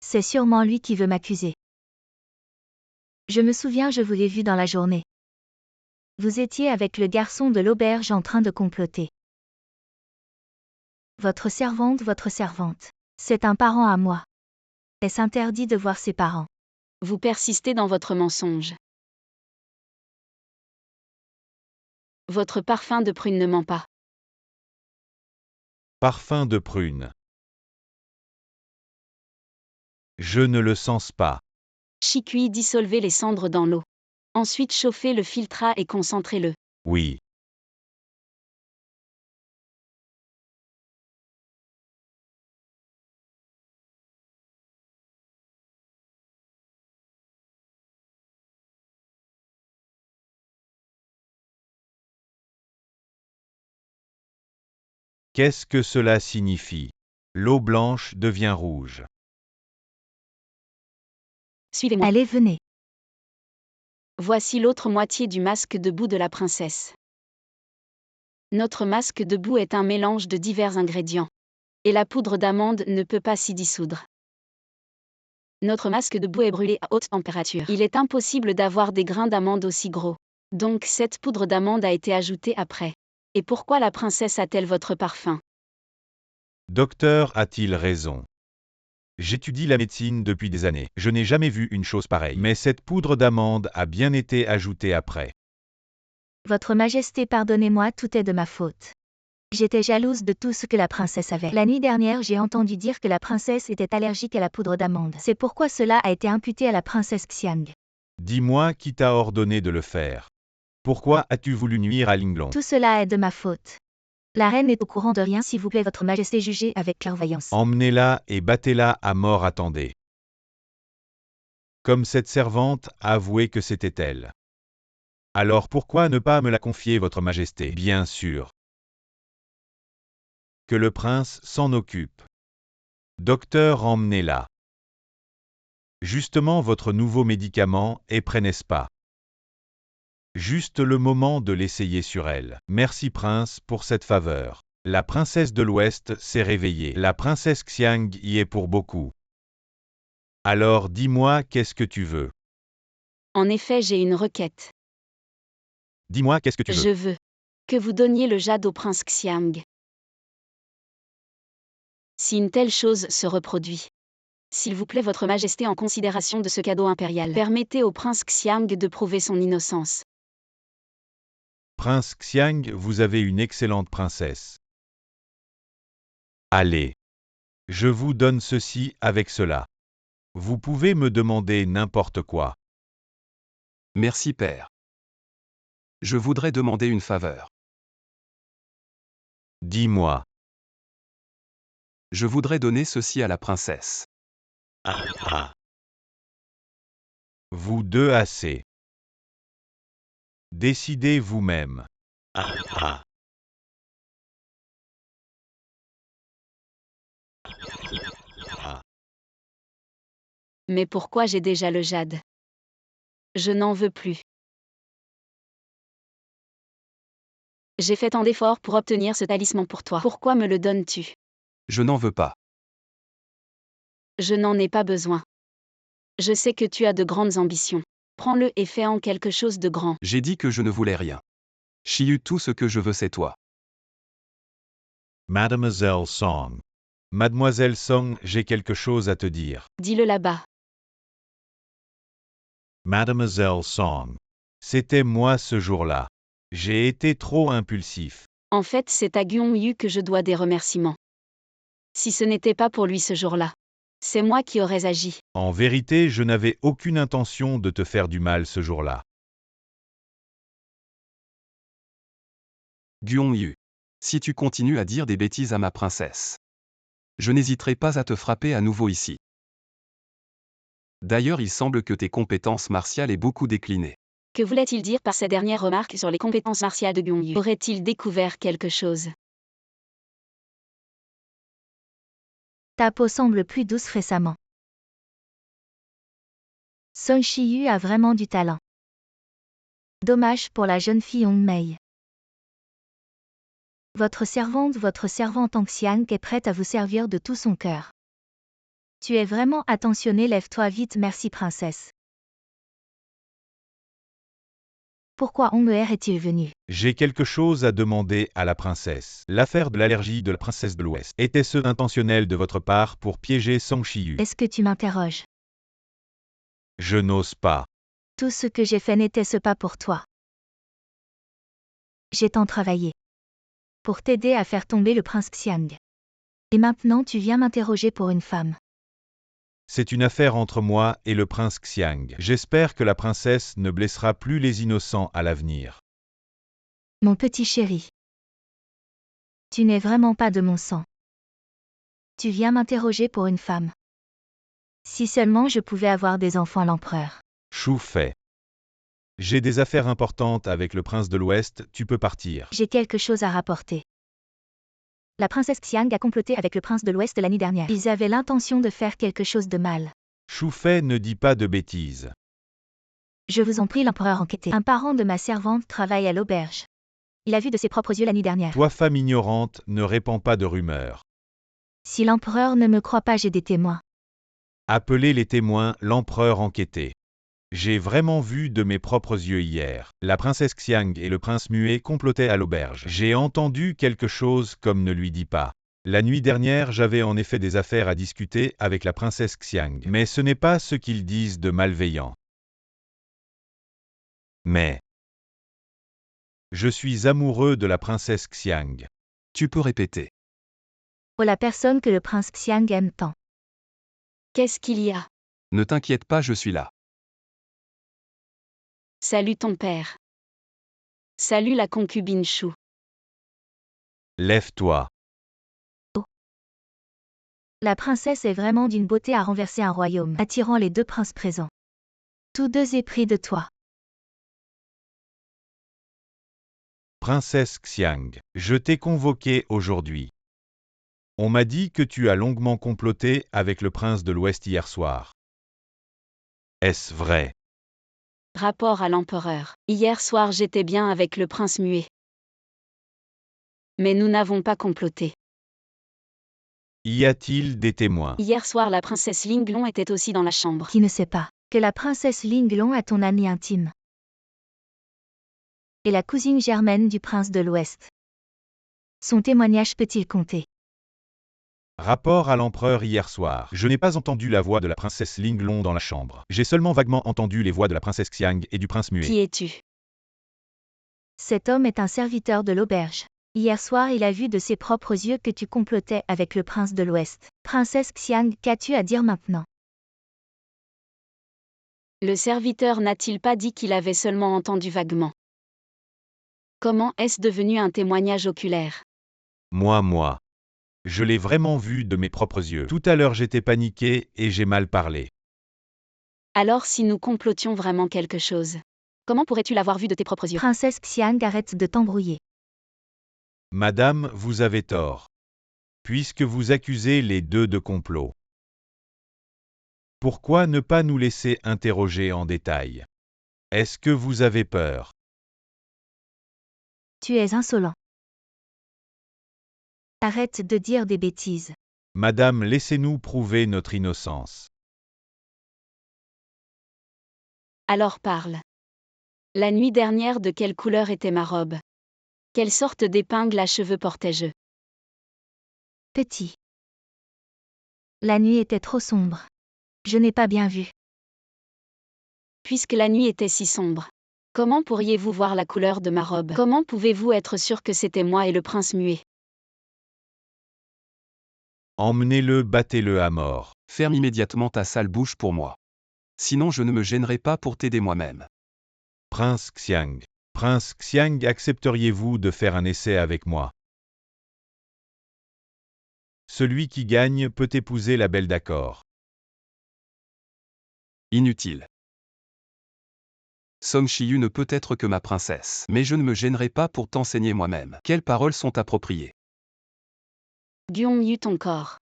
C'est sûrement lui qui veut m'accuser. Je me souviens, je vous l'ai vu dans la journée. Vous étiez avec le garçon de l'auberge en train de comploter. Votre servante. C'est un parent à moi. Est-ce interdit de voir ses parents? Vous persistez dans votre mensonge. Votre parfum de prune ne ment pas. Parfum de prune. Je ne le sens pas. Chiqui, dissolvez les cendres dans l'eau. Ensuite chauffez le filtrat et concentrez-le. Oui. Qu'est-ce que cela signifie? L'eau blanche devient rouge. Suivez-moi. Allez, venez. Voici l'autre moitié du masque de boue de la princesse. Notre masque de boue est un mélange de divers ingrédients. Et la poudre d'amande ne peut pas s'y dissoudre. Notre masque de boue est brûlé à haute température. Il est impossible d'avoir des grains d'amande aussi gros. Donc cette poudre d'amande a été ajoutée après. Et pourquoi la princesse a-t-elle votre parfum? Docteur a-t-il raison? J'étudie la médecine depuis des années. Je n'ai jamais vu une chose pareille. Mais cette poudre d'amande a bien été ajoutée après. Votre Majesté, pardonnez-moi, tout est de ma faute. J'étais jalouse de tout ce que la princesse avait. La nuit dernière, j'ai entendu dire que la princesse était allergique à la poudre d'amande. C'est pourquoi cela a été imputé à la princesse Xiang. Dis-moi qui t'a ordonné de le faire. Pourquoi as-tu voulu nuire à Linglong? Tout cela est de ma faute. La reine est au courant de rien, s'il vous plaît, votre Majesté, jugez avec clairvoyance. Emmenez-la et battez-la à mort, attendez. Comme cette servante a avoué que c'était elle. Alors pourquoi ne pas me la confier, votre Majesté? Bien sûr. Que le prince s'en occupe. Docteur, emmenez-la. Justement, votre nouveau médicament est prêt, n'est-ce pas? Juste le moment de l'essayer sur elle. Merci prince pour cette faveur. La princesse de l'Ouest s'est réveillée. La princesse Xiang y est pour beaucoup. Alors dis-moi, qu'est-ce que tu veux? En effet, j'ai une requête. Dis-moi, qu'est-ce que tu veux? Je veux que vous donniez le jade au prince Xiang. Si une telle chose se reproduit, s'il vous plaît, votre Majesté, en considération de ce cadeau impérial, permettez au prince Xiang de prouver son innocence. Prince Xiang, vous avez une excellente princesse. Allez. Je vous donne ceci avec cela. Vous pouvez me demander n'importe quoi. Merci père. Je voudrais demander une faveur. Dis-moi. Je voudrais donner ceci à la princesse. Vous deux assez. Décidez vous-même. Mais pourquoi j'ai déjà le jade? Je n'en veux plus. J'ai fait tant d'efforts pour obtenir ce talisman pour toi. Pourquoi me le donnes-tu? Je n'en veux pas. Je n'en ai pas besoin. Je sais que tu as de grandes ambitions. Prends-le et fais-en quelque chose de grand. J'ai dit que je ne voulais rien. Shiyu, tout ce que je veux c'est toi. Mademoiselle Song. Mademoiselle Song, j'ai quelque chose à te dire. Dis-le là-bas. Mademoiselle Song. C'était moi ce jour-là. J'ai été trop impulsif. En fait, c'est à Guan Yu que je dois des remerciements. Si ce n'était pas pour lui ce jour-là, c'est moi qui aurais agi. En vérité, je n'avais aucune intention de te faire du mal ce jour-là. Guan Yu. Si tu continues à dire des bêtises à ma princesse, je n'hésiterai pas à te frapper à nouveau ici. D'ailleurs, il semble que tes compétences martiales aient beaucoup décliné. Que voulait-il dire par ces dernières remarques sur les compétences martiales de Guan Yu? Aurait-il découvert quelque chose? Ta peau semble plus douce récemment. Song Shiyu a vraiment du talent. Dommage pour la jeune fille Hong Mei. Votre servante Hong Xiang est prête à vous servir de tout son cœur. Tu es vraiment attentionné, lève-toi vite, merci princesse. Pourquoi Hong Mei est-il venu? J'ai quelque chose à demander à la princesse. L'affaire de l'allergie de la princesse de l'Ouest. Était-ce intentionnel de votre part pour piéger Song Shiyu? Est-ce que tu m'interroges? Je n'ose pas. Tout ce que j'ai fait n'était-ce pas pour toi? J'ai tant travaillé pour t'aider à faire tomber le prince Xiang. Et maintenant tu viens m'interroger pour une femme. C'est une affaire entre moi et le prince Xiang. J'espère que la princesse ne blessera plus les innocents à l'avenir. Mon petit chéri. Tu n'es vraiment pas de mon sang. Tu viens m'interroger pour une femme. Si seulement je pouvais avoir des enfants, l'empereur. Chou fait. J'ai des affaires importantes avec le prince de l'Ouest, tu peux partir. J'ai quelque chose à rapporter. La princesse Xiang a comploté avec le prince de l'Ouest l'année dernière. Ils avaient l'intention de faire quelque chose de mal. Shu Fei ne dit pas de bêtises. Je vous en prie, l'empereur enquêté. Un parent de ma servante travaille à l'auberge. Il a vu de ses propres yeux l'année dernière. Toi, femme ignorante, ne répands pas de rumeurs. Si l'empereur ne me croit pas, j'ai des témoins. Appelez les témoins, l'empereur enquêté. J'ai vraiment vu de mes propres yeux hier. La princesse Xiang et le prince muet complotaient à l'auberge. J'ai entendu quelque chose comme ne lui dis pas. La nuit dernière, j'avais en effet des affaires à discuter avec la princesse Xiang. Mais ce n'est pas ce qu'ils disent de malveillant. Mais je suis amoureux de la princesse Xiang. Tu peux répéter. Oh, la personne que le prince Xiang aime tant. Qu'est-ce qu'il y a? Ne t'inquiète pas, je suis là. Salut ton père. Salut la concubine Shu. Lève-toi. La princesse est vraiment d'une beauté à renverser un royaume, attirant les deux princes présents. Tous deux épris de toi. Princesse Xiang, je t'ai convoquée aujourd'hui. On m'a dit que tu as longuement comploté avec le prince de l'Ouest hier soir. Est-ce vrai? Rapport à l'empereur. Hier soir j'étais bien avec le prince muet. Mais nous n'avons pas comploté. Y a-t-il des témoins? Hier soir la princesse Linglong était aussi dans la chambre. Qui ne sait pas que la princesse Linglong est ton amie intime. Et la cousine germaine du prince de l'Ouest. Son témoignage peut-il compter? Rapport à l'empereur hier soir. Je n'ai pas entendu la voix de la princesse Linglong dans la chambre. J'ai seulement vaguement entendu les voix de la princesse Xiang et du prince muet. Qui es-tu? Cet homme est un serviteur de l'auberge. Hier soir, il a vu de ses propres yeux que tu complotais avec le prince de l'Ouest. Princesse Xiang, qu'as-tu à dire maintenant? Le serviteur n'a-t-il pas dit qu'il avait seulement entendu vaguement? Comment est-ce devenu un témoignage oculaire? Moi. Je l'ai vraiment vu de mes propres yeux. Tout à l'heure j'étais paniqué et j'ai mal parlé. Alors si nous complotions vraiment quelque chose, comment pourrais-tu l'avoir vu de tes propres yeux? Princesse Xiang, arrête de t'embrouiller. Madame, vous avez tort. Puisque vous accusez les deux de complot. Pourquoi ne pas nous laisser interroger en détail? Est-ce que vous avez peur? Tu es insolent. Arrête de dire des bêtises. Madame, laissez-nous prouver notre innocence. Alors parle. La nuit dernière, de quelle couleur était ma robe? Quelle sorte d'épingle à cheveux portais-je? Petit. La nuit était trop sombre. Je n'ai pas bien vu. Puisque la nuit était si sombre, comment pourriez-vous voir la couleur de ma robe? Comment pouvez-vous être sûr que c'était moi et le prince muet? Emmenez-le, battez-le à mort. Ferme immédiatement ta sale bouche pour moi. Sinon je ne me gênerai pas pour t'aider moi-même. Prince Xiang. Prince Xiang, accepteriez-vous de faire un essai avec moi? Celui qui gagne peut épouser la belle d'accord. Inutile. Song Shiyu ne peut être que ma princesse. Mais je ne me gênerai pas pour t'enseigner moi-même. Quelles paroles sont appropriées? Guon ton corps.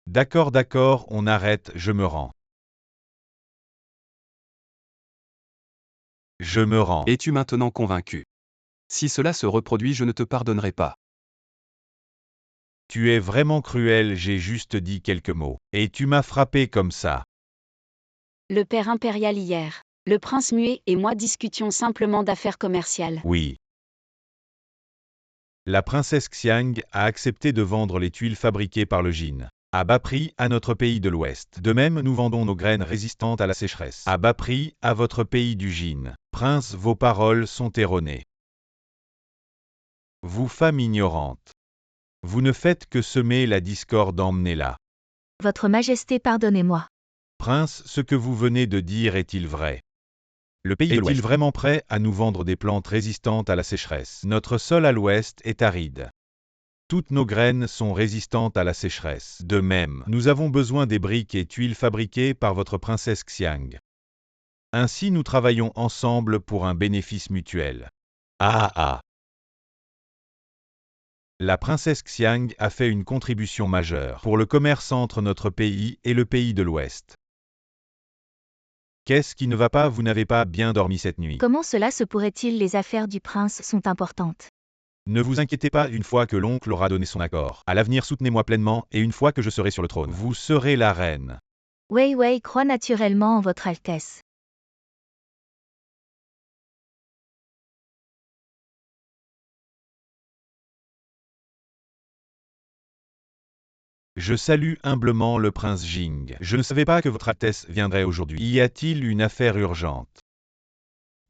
D'accord, on arrête, je me rends. Je me rends. Es-tu maintenant convaincu? Si cela se reproduit, je ne te pardonnerai pas. Tu es vraiment cruel, j'ai juste dit quelques mots. Et tu m'as frappé comme ça. Le père impérial hier. Le prince muet et moi discutions simplement d'affaires commerciales. Oui. La princesse Xiang a accepté de vendre les tuiles fabriquées par le Jin à bas prix à notre pays de l'Ouest. De même, nous vendons nos graines résistantes à la sécheresse à bas prix à votre pays du Jin. Prince, vos paroles sont erronées. Vous, femme ignorante. Vous ne faites que semer la discorde, emmenez-la. Votre Majesté, pardonnez-moi. Prince, ce que vous venez de dire est-il vrai? Le pays est-il vraiment prêt à nous vendre des plantes résistantes à la sécheresse? Notre sol à l'ouest est aride. Toutes nos graines sont résistantes à la sécheresse. De même, nous avons besoin des briques et tuiles fabriquées par votre princesse Xiang. Ainsi nous travaillons ensemble pour un bénéfice mutuel. La princesse Xiang a fait une contribution majeure pour le commerce entre notre pays et le pays de l'Ouest. Qu'est-ce qui ne va pas? Vous n'avez pas bien dormi cette nuit. Comment cela se pourrait-il? Les affaires du prince sont importantes. Ne vous inquiétez pas, une fois que l'oncle aura donné son accord. À l'avenir, soutenez-moi pleinement, et une fois que je serai sur le trône, vous serez la reine. Wei Wei croit naturellement en votre Altesse. Je salue humblement le prince Jing. Je ne savais pas que votre Altesse viendrait aujourd'hui. Y a-t-il une affaire urgente?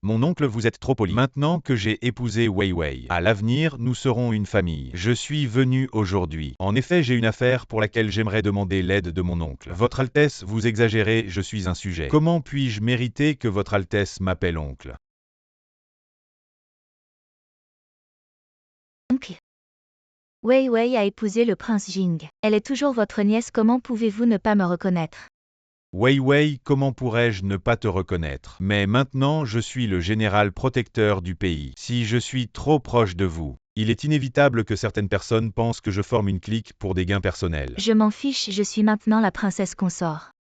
Mon oncle, vous êtes trop poli. Maintenant que j'ai épousé Wei Wei, à l'avenir, nous serons une famille. Je suis venu aujourd'hui. En effet, j'ai une affaire pour laquelle j'aimerais demander l'aide de mon oncle. Votre Altesse, vous exagérez, je suis un sujet. Comment puis-je mériter que votre Altesse m'appelle oncle? Oncle. Wei Wei a épousé le prince Jing. Elle est toujours votre nièce, comment pouvez-vous ne pas me reconnaître? Wei Wei, comment pourrais-je ne pas te reconnaître? Mais maintenant, je suis le général protecteur du pays. Si je suis trop proche de vous, il est inévitable que certaines personnes pensent que je forme une clique pour des gains personnels. Je m'en fiche, je suis maintenant la princesse consort.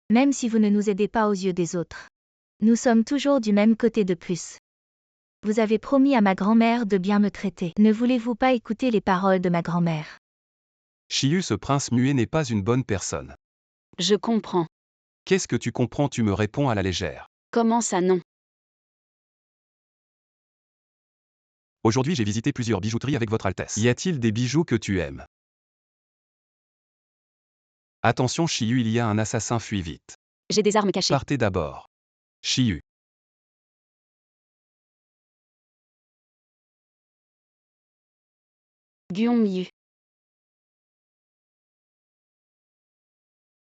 Même si vous ne nous aidez pas aux yeux des autres. Nous sommes toujours du même côté de plus. Vous avez promis à ma grand-mère de bien me traiter. Ne voulez-vous pas écouter les paroles de ma grand-mère? Shiyu, ce prince muet n'est pas une bonne personne. Je comprends. Qu'est-ce que tu comprends? Tu me réponds à la légère. Comment ça non? Aujourd'hui, j'ai visité plusieurs bijouteries avec votre Altesse. Y a-t-il des bijoux que tu aimes? Attention Shiyu, il y a un assassin, fuis vite. J'ai des armes cachées. Partez d'abord. Shiyu. Guionyu.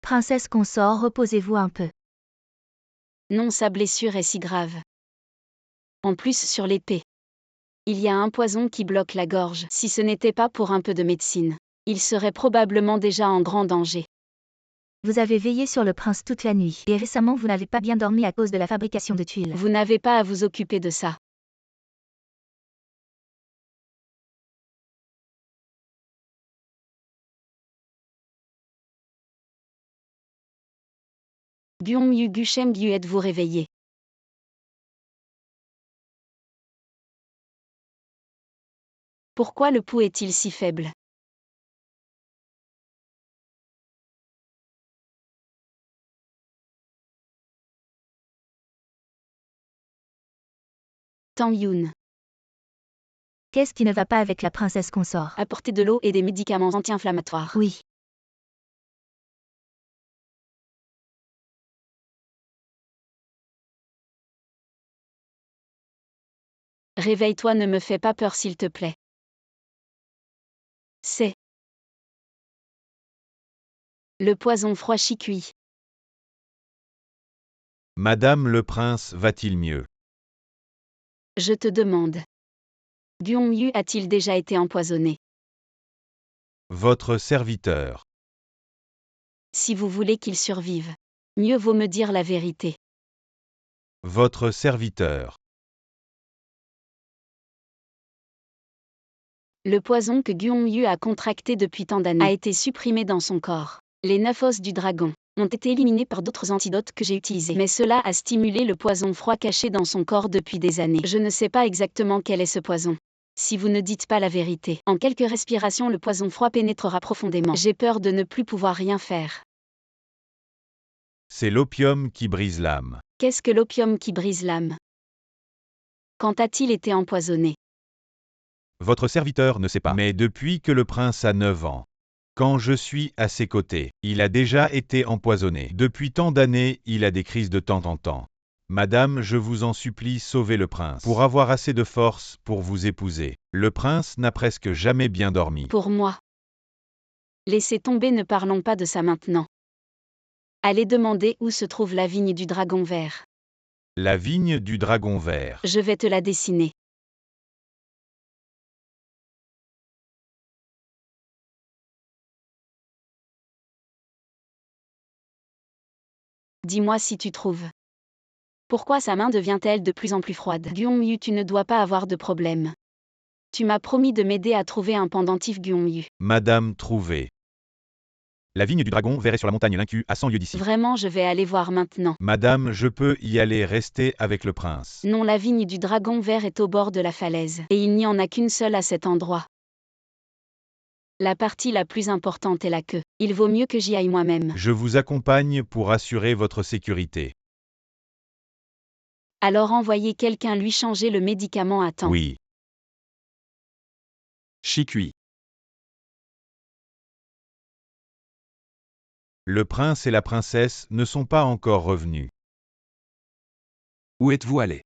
Princesse consort, reposez-vous un peu. Non, sa blessure est si grave. En plus sur l'épée. Il y a un poison qui bloque la gorge. Si ce n'était pas pour un peu de médecine, il serait probablement déjà en grand danger. Vous avez veillé sur le prince toute la nuit, et récemment vous n'avez pas bien dormi à cause de la fabrication de tuiles. Vous n'avez pas à vous occuper de ça. Guionyu Gushengyu, êtes-vous réveillé? Pourquoi le pouls est-il si faible? Tang Yun. Qu'est-ce qui ne va pas avec la princesse consort? Apportez de l'eau et des médicaments anti-inflammatoires. Oui. Réveille-toi, ne me fais pas peur s'il te plaît. C'est le poison froid Shikui. Madame le prince, va-t-il mieux? Je te demande. Guionyu a-t-il déjà été empoisonné? Votre serviteur. Si vous voulez qu'il survive, mieux vaut me dire la vérité. Votre serviteur. Le poison que Guionyu a contracté depuis tant d'années a été supprimé dans son corps. Les 9 os du dragon ont été éliminés par d'autres antidotes que j'ai utilisés. Mais cela a stimulé le poison froid caché dans son corps depuis des années. Je ne sais pas exactement quel est ce poison. Si vous ne dites pas la vérité, en quelques respirations le poison froid pénétrera profondément. J'ai peur de ne plus pouvoir rien faire. C'est l'opium qui brise l'âme. Qu'est-ce que l'opium qui brise l'âme? Quand a-t-il été empoisonné? Votre serviteur ne sait pas. Mais depuis que le prince a 9 ans, quand je suis à ses côtés, il a déjà été empoisonné. Depuis tant d'années, il a des crises de temps en temps. Madame, je vous en supplie, sauvez le prince. Pour avoir assez de force pour vous épouser. Le prince n'a presque jamais bien dormi. Pour moi. Laissez tomber, ne parlons pas de ça maintenant. Allez demander où se trouve la vigne du dragon vert. La vigne du dragon vert. Je vais te la dessiner. Dis-moi si tu trouves. Pourquoi sa main devient-elle de plus en plus froide? Gyongyu, tu ne dois pas avoir de problème. Tu m'as promis de m'aider à trouver un pendentif Gyongyu. Madame, trouvez. La vigne du dragon vert est sur la montagne Linku, à 100 lieues d'ici. Vraiment, je vais aller voir maintenant. Madame, je peux y aller rester avec le prince. Non, la vigne du dragon vert est au bord de la falaise, et il n'y en a qu'une seule à cet endroit. La partie la plus importante est la queue. Il vaut mieux que j'y aille moi-même. Je vous accompagne pour assurer votre sécurité. Alors envoyez quelqu'un lui changer le médicament à temps. Oui. Shikui. Le prince et la princesse ne sont pas encore revenus. Où êtes-vous allé?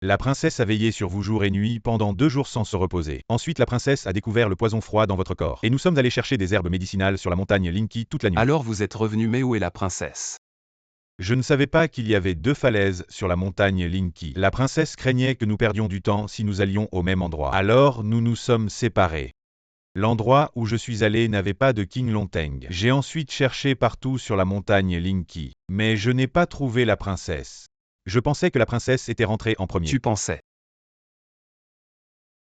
La princesse a veillé sur vous jour et nuit pendant 2 jours sans se reposer. Ensuite, la princesse a découvert le poison froid dans votre corps. Et nous sommes allés chercher des herbes médicinales sur la montagne Linky toute la nuit. Alors vous êtes revenu, mais où est la princesse? Je ne savais pas qu'il y avait 2 falaises sur la montagne Linky. La princesse craignait que nous perdions du temps si nous allions au même endroit. Alors nous nous sommes séparés. L'endroit où je suis allé n'avait pas de King Lonteng. J'ai ensuite cherché partout sur la montagne Linky, mais je n'ai pas trouvé la princesse. Je pensais que la princesse était rentrée en premier. Tu pensais.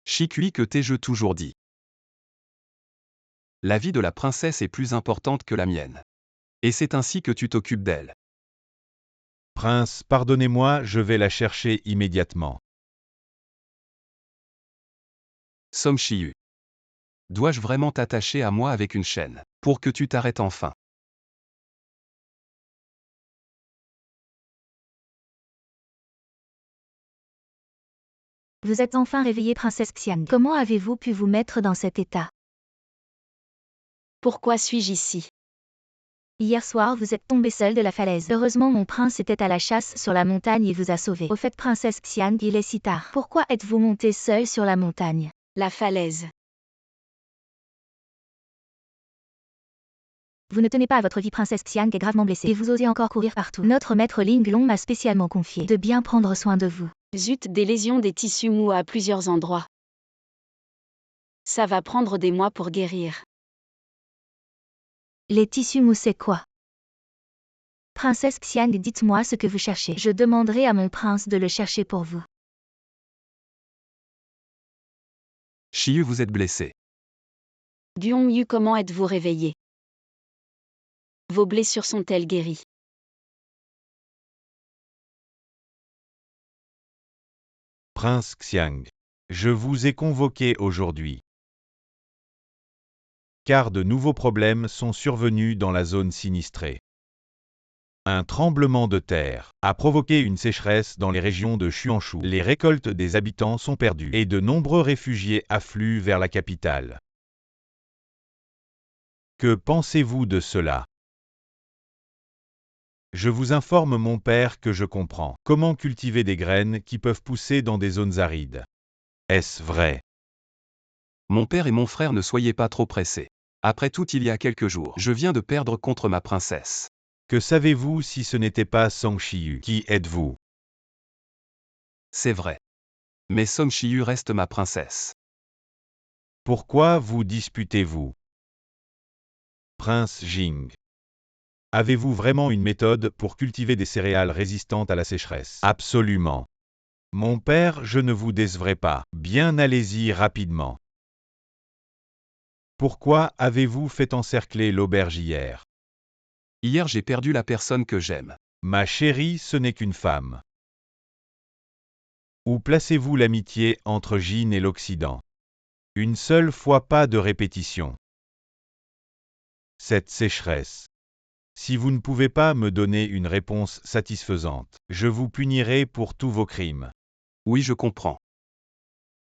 Shikui, que t'ai-je toujours dit? La vie de la princesse est plus importante que la mienne. Et c'est ainsi que tu t'occupes d'elle. Prince, pardonnez-moi, je vais la chercher immédiatement. Som Shiyu. Dois-je vraiment t'attacher à moi avec une chaîne, pour que tu t'arrêtes enfin? Vous êtes enfin réveillée, princesse Xiang. Comment avez-vous pu vous mettre dans cet état? Pourquoi suis-je ici? Hier soir, vous êtes tombée seule de la falaise. Heureusement, mon prince était à la chasse sur la montagne et vous a sauvée. Au fait, princesse Xiang, il est si tard. Pourquoi êtes-vous montée seule sur la montagne? La falaise. Vous ne tenez pas à votre vie, princesse Xiang est gravement blessée et vous osez encore courir partout. Notre maître Ling Long m'a spécialement confié de bien prendre soin de vous. Zut, des lésions des tissus mous à plusieurs endroits. Ça va prendre des mois pour guérir. Les tissus mous, c'est quoi? Princesse Xiang, dites-moi ce que vous cherchez. Je demanderai à mon prince de le chercher pour vous. Shiyu, vous êtes blessé. Gyongyu, comment êtes-vous réveillé? Vos blessures sont-elles guéries? Prince Xiang, je vous ai convoqué aujourd'hui, car de nouveaux problèmes sont survenus dans la zone sinistrée. Un tremblement de terre a provoqué une sécheresse dans les régions de Xuanshu. Les récoltes des habitants sont perdues et de nombreux réfugiés affluent vers la capitale. Que pensez-vous de cela? Je vous informe, mon père, que je comprends. Comment cultiver des graines qui peuvent pousser dans des zones arides? Est-ce vrai? Mon père et mon frère, ne soyez pas trop pressés. Après tout, il y a quelques jours, je viens de perdre contre ma princesse. Que savez-vous si ce n'était pas Som Shiyu? Qui êtes-vous? C'est vrai. Mais Som Shiyu reste ma princesse. Pourquoi vous disputez-vous? Prince Jing. Avez-vous vraiment une méthode pour cultiver des céréales résistantes à la sécheresse? Absolument. Mon père, je ne vous décevrai pas. Bien, allez-y rapidement. Pourquoi avez-vous fait encercler l'auberge hier? Hier, j'ai perdu la personne que j'aime. Ma chérie, ce n'est qu'une femme. Où placez-vous l'amitié entre Jin et l'Occident? Une seule fois, pas de répétition. Cette sécheresse. Si vous ne pouvez pas me donner une réponse satisfaisante, je vous punirai pour tous vos crimes. Oui, je comprends.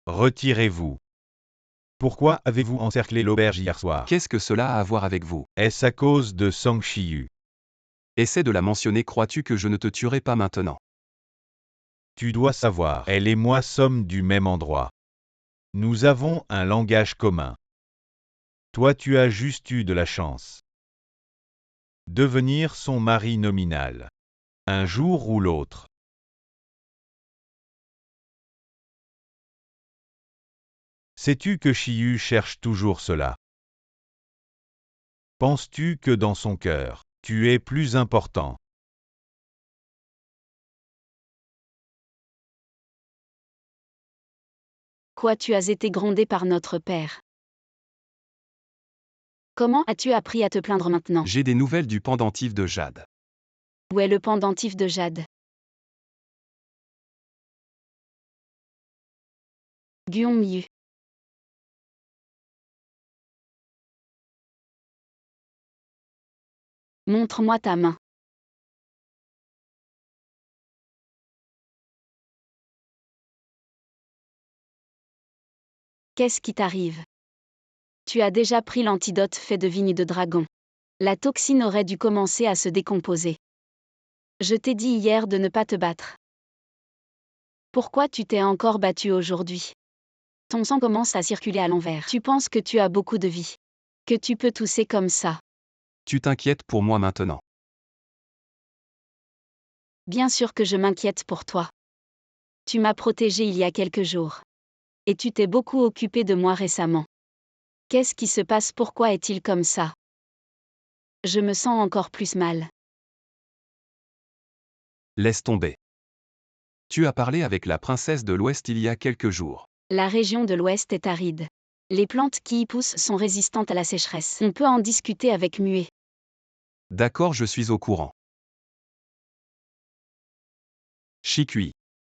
Retirez-vous. Pourquoi avez-vous encerclé l'auberge hier soir? Qu'est-ce que cela a à voir avec vous? Est-ce à cause de Som Shiyu? Essaie de la mentionner, crois-tu que je ne te tuerai pas maintenant? Tu dois savoir, elle et moi sommes du même endroit. Nous avons un langage commun. Toi, tu as juste eu de la chance. Devenir son mari nominal. Un jour ou l'autre. Sais-tu que Shiyu cherche toujours cela? Penses-tu que dans son cœur, tu es plus important? pourquoi tu as été grondé par notre père. Comment as-tu appris à te plaindre maintenant? J'ai des nouvelles du pendentif de Jade. Où est le pendentif de Jade? Gyongyu. Montre-moi ta main. Qu'est-ce qui t'arrive? Tu as déjà pris l'antidote fait de vigne de dragon. La toxine aurait dû commencer à se décomposer. Je t'ai dit hier de ne pas te battre. Pourquoi tu t'es encore battu aujourd'hui? Ton sang commence à circuler à l'envers. Tu penses que tu as beaucoup de vie. Que tu peux tousser comme ça. Tu t'inquiètes pour moi maintenant. Bien sûr que je m'inquiète pour toi. Tu m'as protégé il y a quelques jours. Et tu t'es beaucoup occupé de moi récemment. Qu'est-ce qui se passe? Pourquoi est-il comme ça? Je me sens encore plus mal. Laisse tomber. Tu as parlé avec la princesse de l'Ouest il y a quelques jours. La région de l'Ouest est aride. Les plantes qui y poussent sont résistantes à la sécheresse. On peut en discuter avec Muet. D'accord, je suis au courant. Shikui.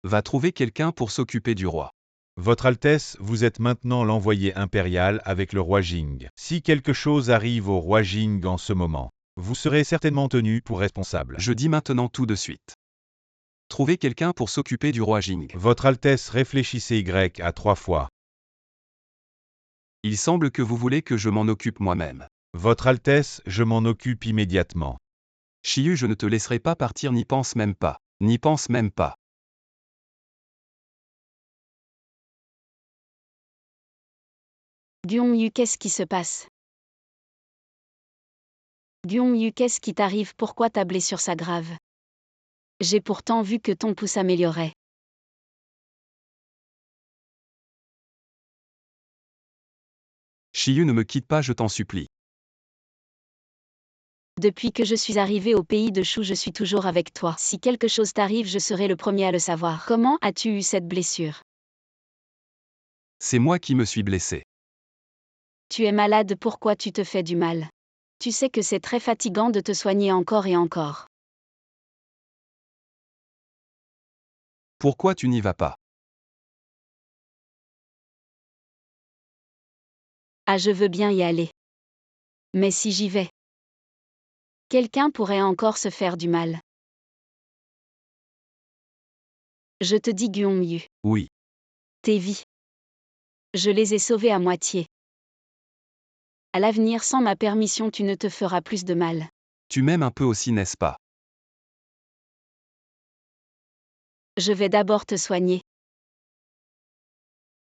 Va trouver quelqu'un pour s'occuper du roi. Votre Altesse, vous êtes maintenant l'envoyé impérial avec le roi Jing. Si quelque chose arrive au roi Jing en ce moment, vous serez certainement tenu pour responsable. Je dis maintenant tout de suite. Trouver quelqu'un pour s'occuper du roi Jing. Votre Altesse, réfléchissez Y à 3 fois. Il semble que vous voulez que je m'en occupe moi-même. Votre Altesse, je m'en occupe immédiatement. Shiyu, je ne te laisserai pas partir, n'y pense même pas. N'y pense même pas. Gyongyu, qu'est-ce qui se passe? Gyongyu, qu'est-ce qui t'arrive? Pourquoi ta blessure s'aggrave? J'ai pourtant vu que ton pouls s'améliorait. Shiyu, ne me quitte pas, je t'en supplie. Depuis que je suis arrivé au pays de Shu, je suis toujours avec toi. Si quelque chose t'arrive, je serai le premier à le savoir. Comment as-tu eu cette blessure? C'est moi qui me suis blessé. Tu es malade, pourquoi tu te fais du mal? Tu sais que c'est très fatigant de te soigner encore et encore. Pourquoi tu n'y vas pas? Ah, je veux bien y aller. Mais si j'y vais, quelqu'un pourrait encore se faire du mal. Je te dis, Gyongyu, Oui. tes vies. Je les ai sauvées à moitié. À l'avenir, sans ma permission, tu ne te feras plus de mal. Tu m'aimes un peu aussi, n'est-ce pas? Je vais d'abord te soigner.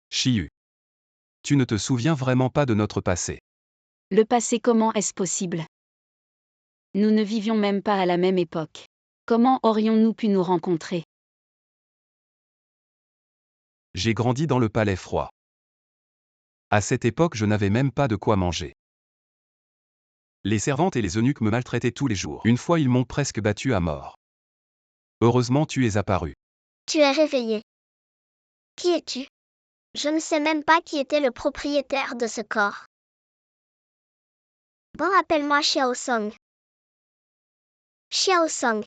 Shiyu. Tu ne te souviens vraiment pas de notre passé. Le passé, comment est-ce possible? Nous ne vivions même pas à la même époque. Comment aurions-nous pu nous rencontrer? J'ai grandi dans le palais froid. À cette époque, je n'avais même pas de quoi manger. Les servantes et les eunuques me maltraitaient tous les jours. Une fois, ils m'ont presque battu à mort. Heureusement, tu es apparu. Tu es réveillé. Qui es-tu? Je ne sais même pas qui était le propriétaire de ce corps. Bon, appelle-moi Xiao Song. Xiao Song.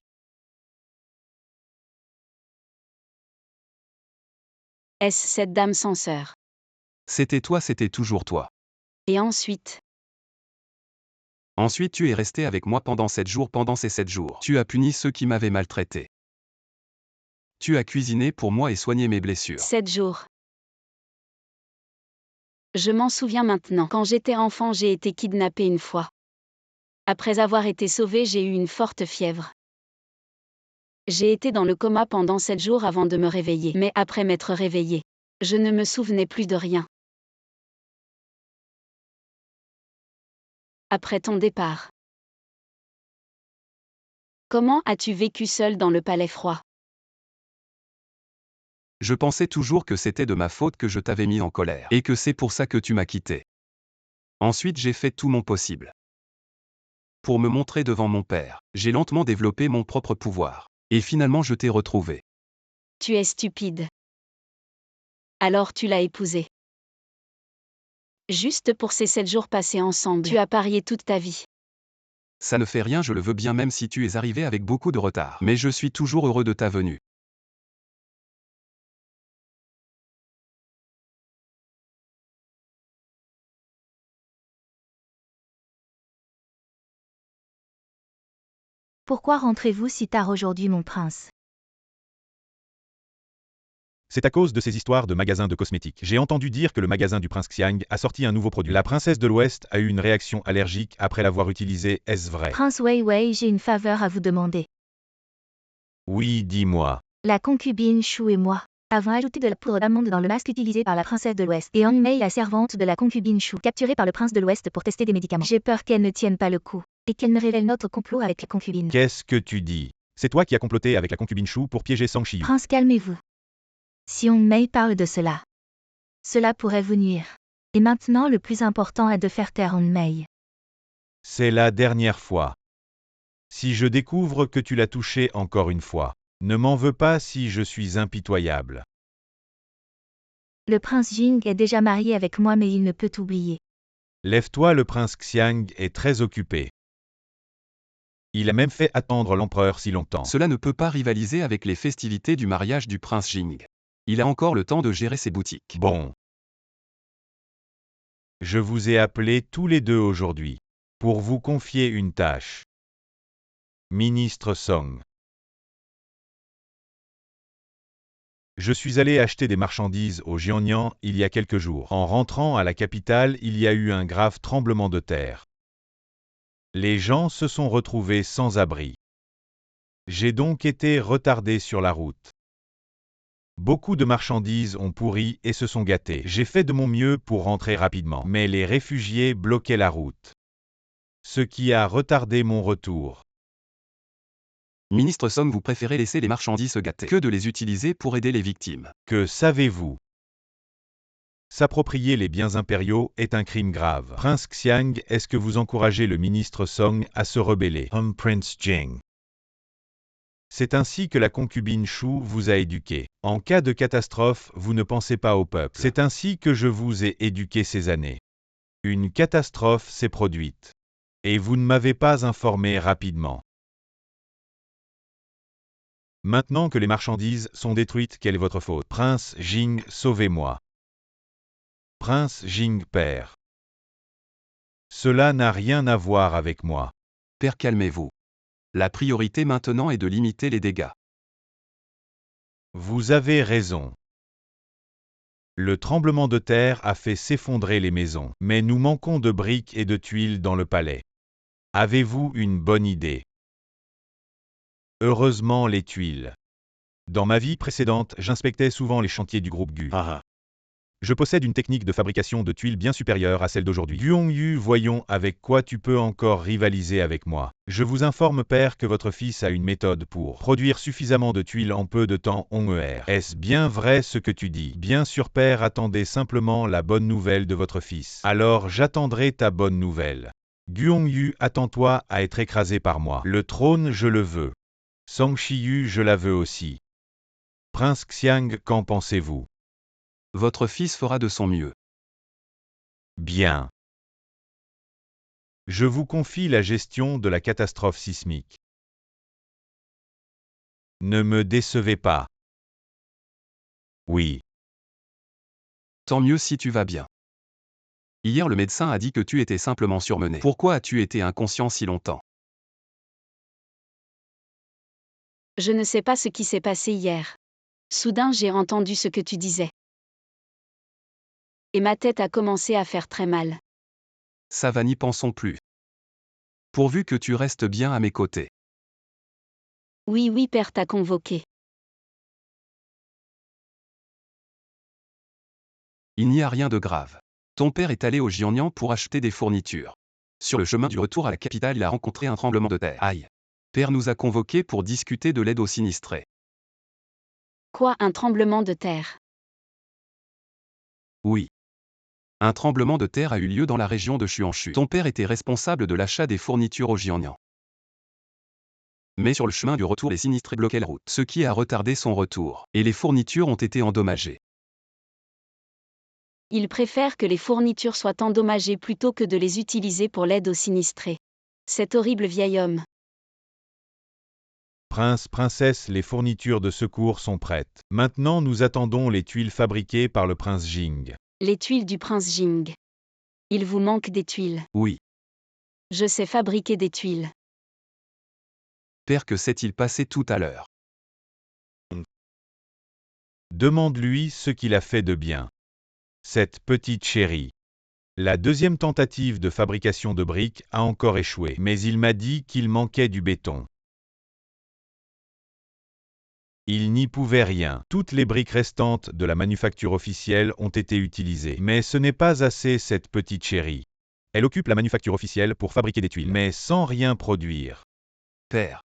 Est-ce cette dame sans sœur? C'était toi, c'était toujours toi. Et ensuite, Ensuite, tu es resté avec moi pendant 7 jours. Pendant ces 7 jours, tu as puni ceux qui m'avaient maltraité. Tu as cuisiné pour moi et soigné mes blessures. 7 jours. Je m'en souviens maintenant. Quand j'étais enfant, j'ai été kidnappée une fois. Après avoir été sauvée, j'ai eu une forte fièvre. J'ai été dans le coma pendant 7 jours avant de me réveiller. Mais après m'être réveillée, je ne me souvenais plus de rien. Après ton départ, comment as-tu vécu seul dans le palais froid? Je pensais toujours que c'était de ma faute que je t'avais mis en colère. Et que c'est pour ça que tu m'as quitté. Ensuite, j'ai fait tout mon possible. Pour me montrer devant mon père, j'ai lentement développé mon propre pouvoir. Et finalement, je t'ai retrouvé. Tu es stupide. Alors tu l'as épousé. Juste pour ces 7 jours passés ensemble, tu as parié toute ta vie. Ça ne fait rien, je le veux bien même si tu es arrivé avec beaucoup de retard. Mais je suis toujours heureux de ta venue. Pourquoi rentrez-vous si tard aujourd'hui, mon prince? C'est à cause de ces histoires de magasins de cosmétiques. J'ai entendu dire que le magasin du prince Xiang a sorti un nouveau produit. La princesse de l'Ouest a eu une réaction allergique après l'avoir utilisé, est-ce vrai? Prince Wei, j'ai une faveur à vous demander. Oui, dis-moi. La concubine Shu et moi avons ajouté de la poudre d'amande dans le masque utilisé par la princesse de l'Ouest. Et Hong Mei, la servante de la concubine Shu, capturée par le prince de l'Ouest pour tester des médicaments. J'ai peur qu'elle ne tienne pas le coup, et qu'elle ne révèle notre complot avec la concubine. Qu'est-ce que tu dis? C'est toi qui as comploté avec la concubine Shu pour piéger Song Shiyu. Prince, calmez-vous. Si Hong Mei parle de cela, cela pourrait vous nuire. Et maintenant, le plus important est de faire taire Hong Mei. C'est la dernière fois. Si je découvre que tu l'as touché encore une fois, ne m'en veux pas si je suis impitoyable. Le prince Jing est déjà marié avec moi, mais il ne peut oublier. Lève-toi, le prince Xiang est très occupé. Il a même fait attendre l'empereur si longtemps. Cela ne peut pas rivaliser avec les festivités du mariage du prince Jing. Il a encore le temps de gérer ses boutiques. Bon. Je vous ai appelés tous les deux aujourd'hui pour vous confier une tâche. Ministre Song. Je suis allé acheter des marchandises au Jiangnan il y a quelques jours. En rentrant à la capitale, il y a eu un grave tremblement de terre. Les gens se sont retrouvés sans abri. J'ai donc été retardé sur la route. Beaucoup de marchandises ont pourri et se sont gâtées. J'ai fait de mon mieux pour rentrer rapidement, mais les réfugiés bloquaient la route. Ce qui a retardé mon retour. Ministre Song, vous préférez laisser les marchandises se gâter que de les utiliser pour aider les victimes. Que savez-vous? S'approprier les biens impériaux est un crime grave. Prince Xiang, est-ce que vous encouragez le ministre Song à se rebeller? Prince Jing. C'est ainsi que la concubine Shu vous a éduqué. En cas de catastrophe, vous ne pensez pas au peuple. C'est ainsi que je vous ai éduqué ces années. Une catastrophe s'est produite. Et vous ne m'avez pas informé rapidement. Maintenant que les marchandises sont détruites, quelle est votre faute? Prince Jing, sauvez-moi. Prince Jing, père. Cela n'a rien à voir avec moi. Père, calmez-vous. La priorité maintenant est de limiter les dégâts. Vous avez raison. Le tremblement de terre a fait s'effondrer les maisons, mais nous manquons de briques et de tuiles dans le palais. Avez-vous une bonne idée? Heureusement les tuiles. Dans ma vie précédente, j'inspectais souvent les chantiers du groupe Gu. Je possède une technique de fabrication de tuiles bien supérieure à celle d'aujourd'hui. Guongyu, voyons avec quoi tu peux encore rivaliser avec moi. Je vous informe, père, que votre fils a une méthode pour produire suffisamment de tuiles en peu de temps. Est-ce bien vrai ce que tu dis? Bien sûr, père, attendez simplement la bonne nouvelle de votre fils. Alors j'attendrai ta bonne nouvelle. Guongyu, attends-toi à être écrasé par moi. Le trône, je le veux. Song Shiyu, je la veux aussi. Prince Xiang, qu'en pensez-vous? Votre fils fera de son mieux. Bien. Je vous confie la gestion de la catastrophe sismique. Ne me décevez pas. Oui. Tant mieux si tu vas bien. Hier, le médecin a dit que tu étais simplement surmené. Pourquoi as-tu été inconscient si longtemps? Je ne sais pas ce qui s'est passé hier. Soudain, j'ai entendu ce que tu disais. Et ma tête a commencé à faire très mal. Ça va, n'y pensons plus. Pourvu que tu restes bien à mes côtés. Oui, père t'a convoqué. Il n'y a rien de grave. Ton père est allé au Jiangnan pour acheter des fournitures. Sur le chemin du retour à la capitale, il a rencontré un tremblement de terre. Aïe. Père nous a convoqués pour discuter de l'aide aux sinistrés. Quoi, un tremblement de terre? Oui. Un tremblement de terre a eu lieu dans la région de Xuanshu. Ton père était responsable de l'achat des fournitures au Jiangnan. Mais sur le chemin du retour, les sinistrés bloquaient la route, ce qui a retardé son retour, et les fournitures ont été endommagées. Ils préfèrent que les fournitures soient endommagées plutôt que de les utiliser pour l'aide aux sinistrés. Cet horrible vieil homme. Prince, princesse, les fournitures de secours sont prêtes. Maintenant nous attendons les tuiles fabriquées par le prince Jing. Les tuiles du prince Jing. Il vous manque des tuiles. Oui. Je sais fabriquer des tuiles. Père, que s'est-il passé tout à l'heure? Demande-lui ce qu'il a fait de bien. Cette petite chérie. La deuxième tentative de fabrication de briques a encore échoué, mais il m'a dit qu'il manquait du béton. Il n'y pouvait rien. Toutes les briques restantes de la manufacture officielle ont été utilisées. Mais ce n'est pas assez, cette petite chérie. Elle occupe la manufacture officielle pour fabriquer des tuiles, mais sans rien produire. Père.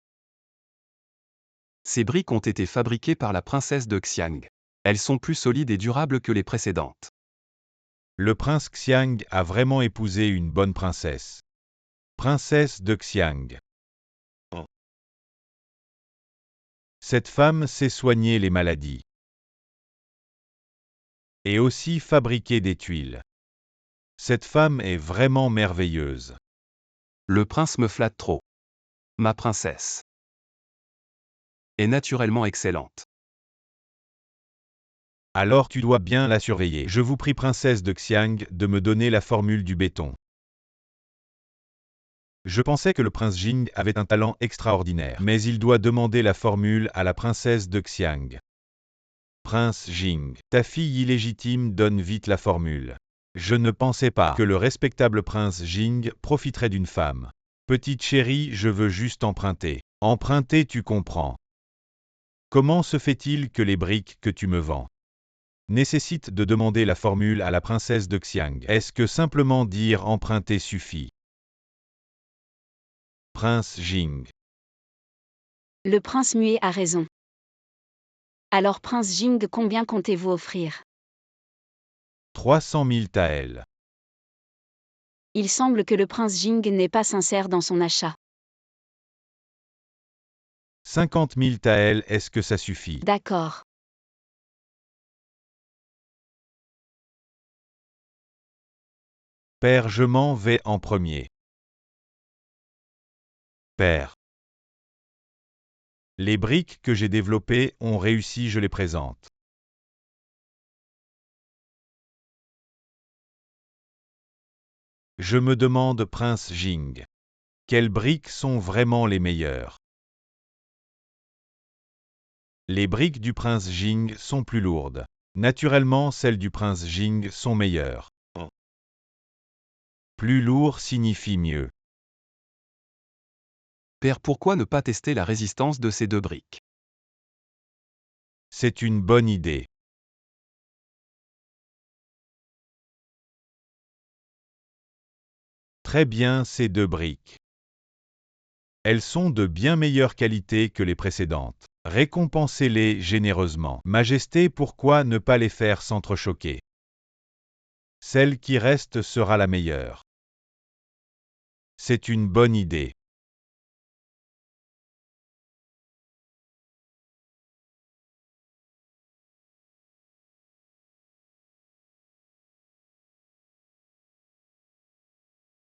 Ces briques ont été fabriquées par la princesse de Xiang. Elles sont plus solides et durables que les précédentes. Le prince Xiang a vraiment épousé une bonne princesse. Princesse de Xiang. Cette femme sait soigner les maladies. Et aussi fabriquer des tuiles. Cette femme est vraiment merveilleuse. Le prince me flatte trop. Ma princesse est naturellement excellente. Alors tu dois bien la surveiller. Je vous prie, princesse de Xiang, de me donner la formule du béton. Je pensais que le prince Jing avait un talent extraordinaire, mais il doit demander la formule à la princesse de Xiang. Prince Jing, ta fille illégitime donne vite la formule. Je ne pensais pas que le respectable prince Jing profiterait d'une femme. Petite chérie, je veux juste emprunter. Emprunter, tu comprends. Comment se fait-il que les briques que tu me vends nécessitent de demander la formule à la princesse de Xiang? Est-ce que simplement dire emprunter suffit? Prince Jing. Le prince muet a raison. Alors prince Jing, combien comptez-vous offrir? 300 000 taels. Il semble que le prince Jing n'est pas sincère dans son achat. 50 000 taels, est-ce que ça suffit? D'accord. Père, je m'en vais en premier. Père. Les briques que j'ai développées ont réussi, je les présente. Je me demande, prince Jing, quelles briques sont vraiment les meilleures? Les briques du prince Jing sont plus lourdes. Naturellement, celles du prince Jing sont meilleures. Plus lourd signifie mieux. Père, pourquoi ne pas tester la résistance de ces deux briques? C'est une bonne idée. Très bien, ces deux briques. Elles sont de bien meilleure qualité que les précédentes. Récompensez-les généreusement. Majesté, pourquoi ne pas les faire s'entrechoquer? Celle qui reste sera la meilleure. C'est une bonne idée.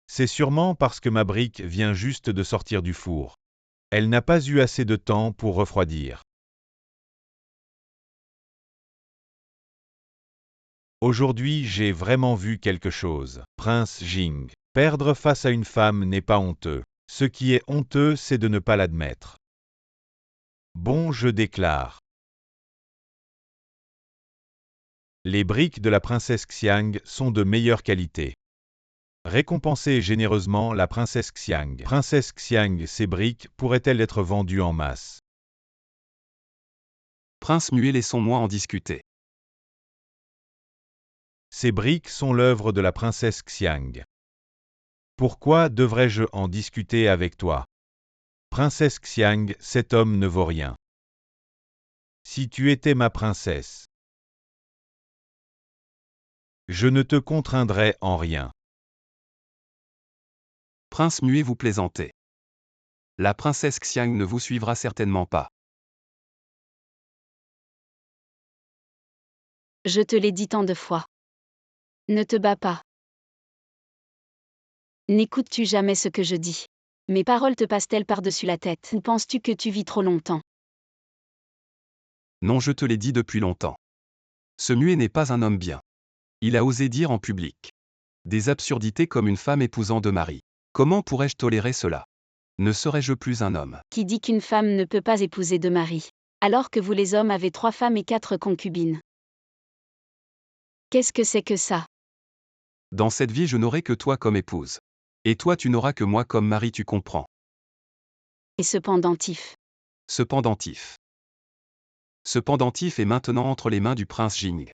C'est sûrement parce que ma brique vient juste de sortir du four. Elle n'a pas eu assez de temps pour refroidir. Aujourd'hui, j'ai vraiment vu quelque chose. Prince Jing. Perdre face à une femme n'est pas honteux. Ce qui est honteux, c'est de ne pas l'admettre. Bon, je déclare. Les briques de la princesse Xiang sont de meilleure qualité. Récompensez généreusement la princesse Xiang. Princesse Xiang, ces briques pourraient-elles être vendues en masse? Prince muet, laissons-moi en discuter. Ces briques sont l'œuvre de la princesse Xiang. Pourquoi devrais-je en discuter avec toi? Princesse Xiang, cet homme ne vaut rien. Si tu étais ma princesse, je ne te contraindrais en rien. Prince muet, vous plaisantez. La princesse Xiang ne vous suivra certainement pas. Je te l'ai dit tant de fois. Ne te bats pas. N'écoutes-tu jamais ce que je dis? Mes paroles te passent-elles par-dessus la tête? Ou penses-tu que tu vis trop longtemps? Non, je te l'ai dit depuis longtemps. Ce muet n'est pas un homme bien. Il a osé dire en public des absurdités comme une femme épousant deux maris. Comment pourrais-je tolérer cela? Ne serais-je plus un homme? Qui dit qu'une femme ne peut pas épouser deux maris, alors que vous les hommes avez 3 femmes et 4 concubines? Qu'est-ce que c'est que ça? Dans cette vie, je n'aurai que toi comme épouse. Et toi, tu n'auras que moi comme mari, tu comprends. Et ce pendentif? Ce pendentif. Ce pendentif est maintenant entre les mains du prince Jing.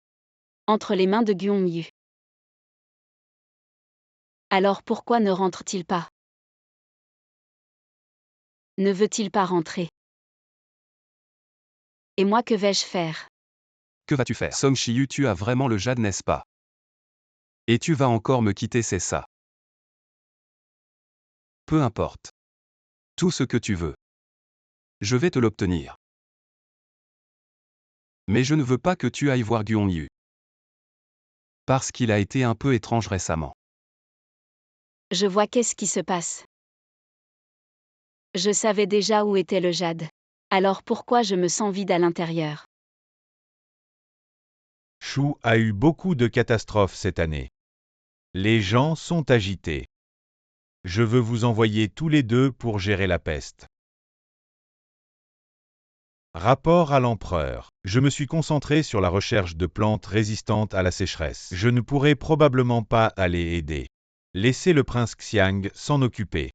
Entre les mains de Gyongyu. Alors pourquoi ne rentre-t-il pas? Ne veut-il pas rentrer? Et moi, que vais-je faire? Que vas-tu faire? Song Shiyu, tu as vraiment le jade, n'est-ce pas? Et tu vas encore me quitter, c'est ça? Peu importe. Tout ce que tu veux. Je vais te l'obtenir. Mais je ne veux pas que tu ailles voir Gyongyu. Parce qu'il a été un peu étrange récemment. Je vois qu'est-ce qui se passe. Je savais déjà où était le jade. Alors pourquoi je me sens vide à l'intérieur? Shu a eu beaucoup de catastrophes cette année. Les gens sont agités. Je veux vous envoyer tous les deux pour gérer la peste. Rapport à l'empereur. Je me suis concentré sur la recherche de plantes résistantes à la sécheresse. Je ne pourrai probablement pas aller aider. Laissez le prince Xiang s'en occuper.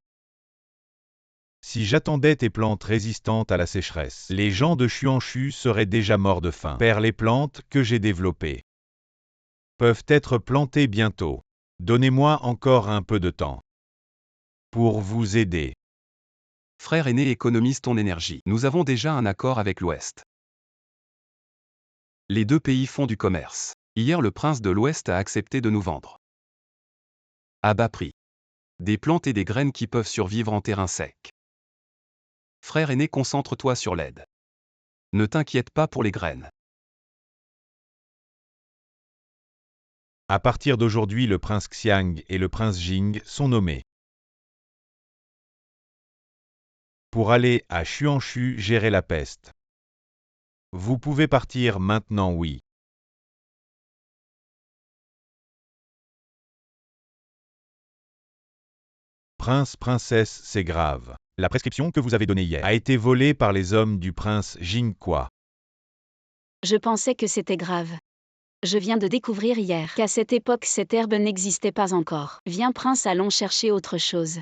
Si j'attendais tes plantes résistantes à la sécheresse, les gens de Xuanshu seraient déjà morts de faim. Père, les plantes que j'ai développées peuvent être plantées bientôt. Donnez-moi encore un peu de temps pour vous aider. Frère aîné, économise ton énergie. Nous avons déjà un accord avec l'Ouest. Les deux pays font du commerce. Hier, le prince de l'Ouest a accepté de nous vendre à bas prix des plantes et des graines qui peuvent survivre en terrain sec. Frère aîné, concentre-toi sur l'aide. Ne t'inquiète pas pour les graines. À partir d'aujourd'hui, le prince Xiang et le prince Jing sont nommés pour aller à Xuanshu gérer la peste. Vous pouvez partir maintenant, oui. Prince, princesse, c'est grave. La prescription que vous avez donnée hier a été volée par les hommes du prince Jing quoi. Je pensais que c'était grave. Je viens de découvrir hier qu'à cette époque cette herbe n'existait pas encore. Viens prince, allons chercher autre chose.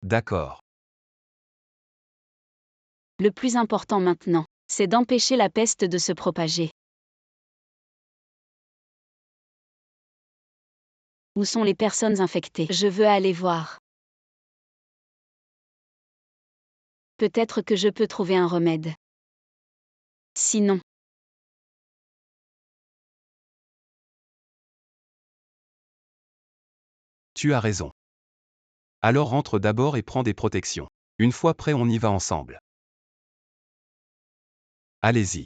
D'accord. Le plus important maintenant, c'est d'empêcher la peste de se propager. Où sont les personnes infectées? Je veux aller voir. Peut-être que je peux trouver un remède. Sinon, Tu as raison. Alors rentre d'abord et prends des protections. Une fois prêt, on y va ensemble. Allez-y.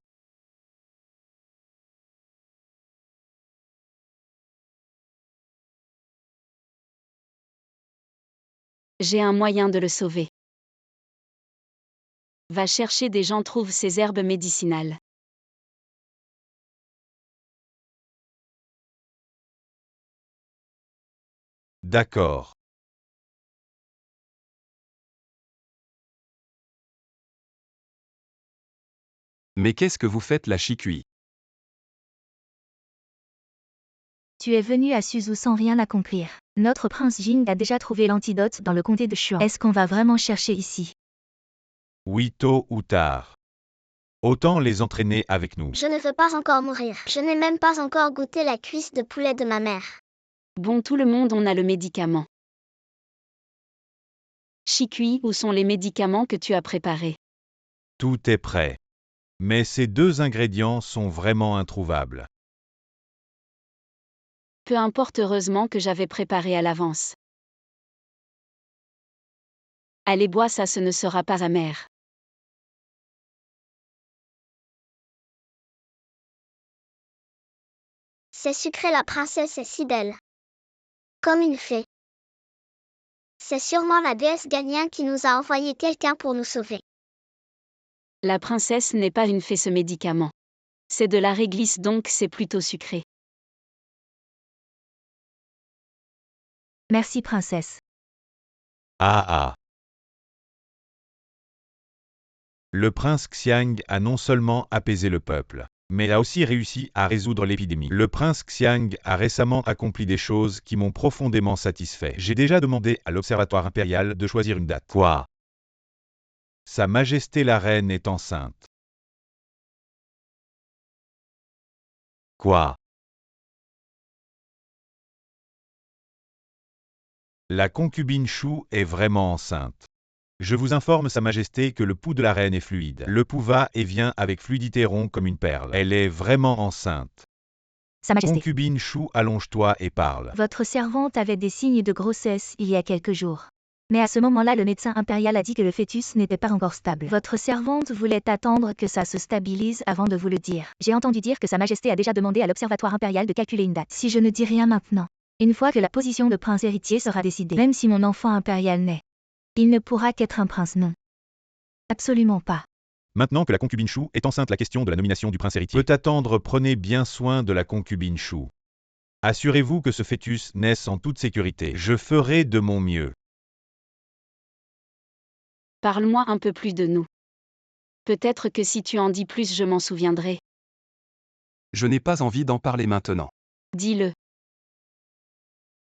j'ai un moyen de le sauver. Va chercher des gens, trouvent ces herbes médicinales. D'accord. Mais qu'est-ce que vous faites là, Shikui? Tu es venu à Suzu sans rien accomplir. Notre prince Jing a déjà trouvé l'antidote dans le comté de Xuan. Est-ce qu'on va vraiment chercher ici? Oui, tôt ou tard. Autant les entraîner avec nous. Je ne veux pas encore mourir. Je n'ai même pas encore goûté la cuisse de poulet de ma mère. Bon, tout le monde, on a le médicament. Shikui, où sont les médicaments que tu as préparés? Tout est prêt. Mais ces deux ingrédients sont vraiment introuvables. Peu importe, heureusement que j'avais préparé à l'avance. Allez, bois ça, ce ne sera pas amer. C'est sucré, la princesse est si belle. Comme une fée. C'est sûrement la déesse Galien qui nous a envoyé quelqu'un pour nous sauver. La princesse n'est pas une fée, ce médicament. C'est de la réglisse, donc c'est plutôt sucré. Merci princesse. Ah ah. Le prince Xiang a non seulement apaisé le peuple, mais a aussi réussi à résoudre l'épidémie. Le prince Xiang a récemment accompli des choses qui m'ont profondément satisfait. J'ai déjà demandé à l'Observatoire impérial de choisir une date. Quoi? Sa Majesté la Reine est enceinte. Quoi? La concubine Shu est vraiment enceinte. Je vous informe, Sa Majesté, que le pouls de la reine est fluide. Le pouls va et vient avec fluidité, rond comme une perle. Elle est vraiment enceinte. Sa Majesté. Concubine Shu, allonge-toi et parle. Votre servante avait des signes de grossesse il y a quelques jours. Mais à ce moment-là, le médecin impérial a dit que le fœtus n'était pas encore stable. Votre servante voulait attendre que ça se stabilise avant de vous le dire. J'ai entendu dire que Sa Majesté a déjà demandé à l'Observatoire impérial de calculer une date. Si je ne dis rien maintenant, une fois que la position de prince héritier sera décidée, même si mon enfant impérial naît, il ne pourra qu'être un prince, non. Absolument pas. Maintenant que la concubine Shu est enceinte, la question de la nomination du prince héritier peut attendre. Prenez bien soin de la concubine Shu. Assurez-vous que ce fœtus naisse en toute sécurité. Je ferai de mon mieux. Parle-moi un peu plus de nous. Peut-être que si tu en dis plus, je m'en souviendrai. Je n'ai pas envie d'en parler maintenant. Dis-le.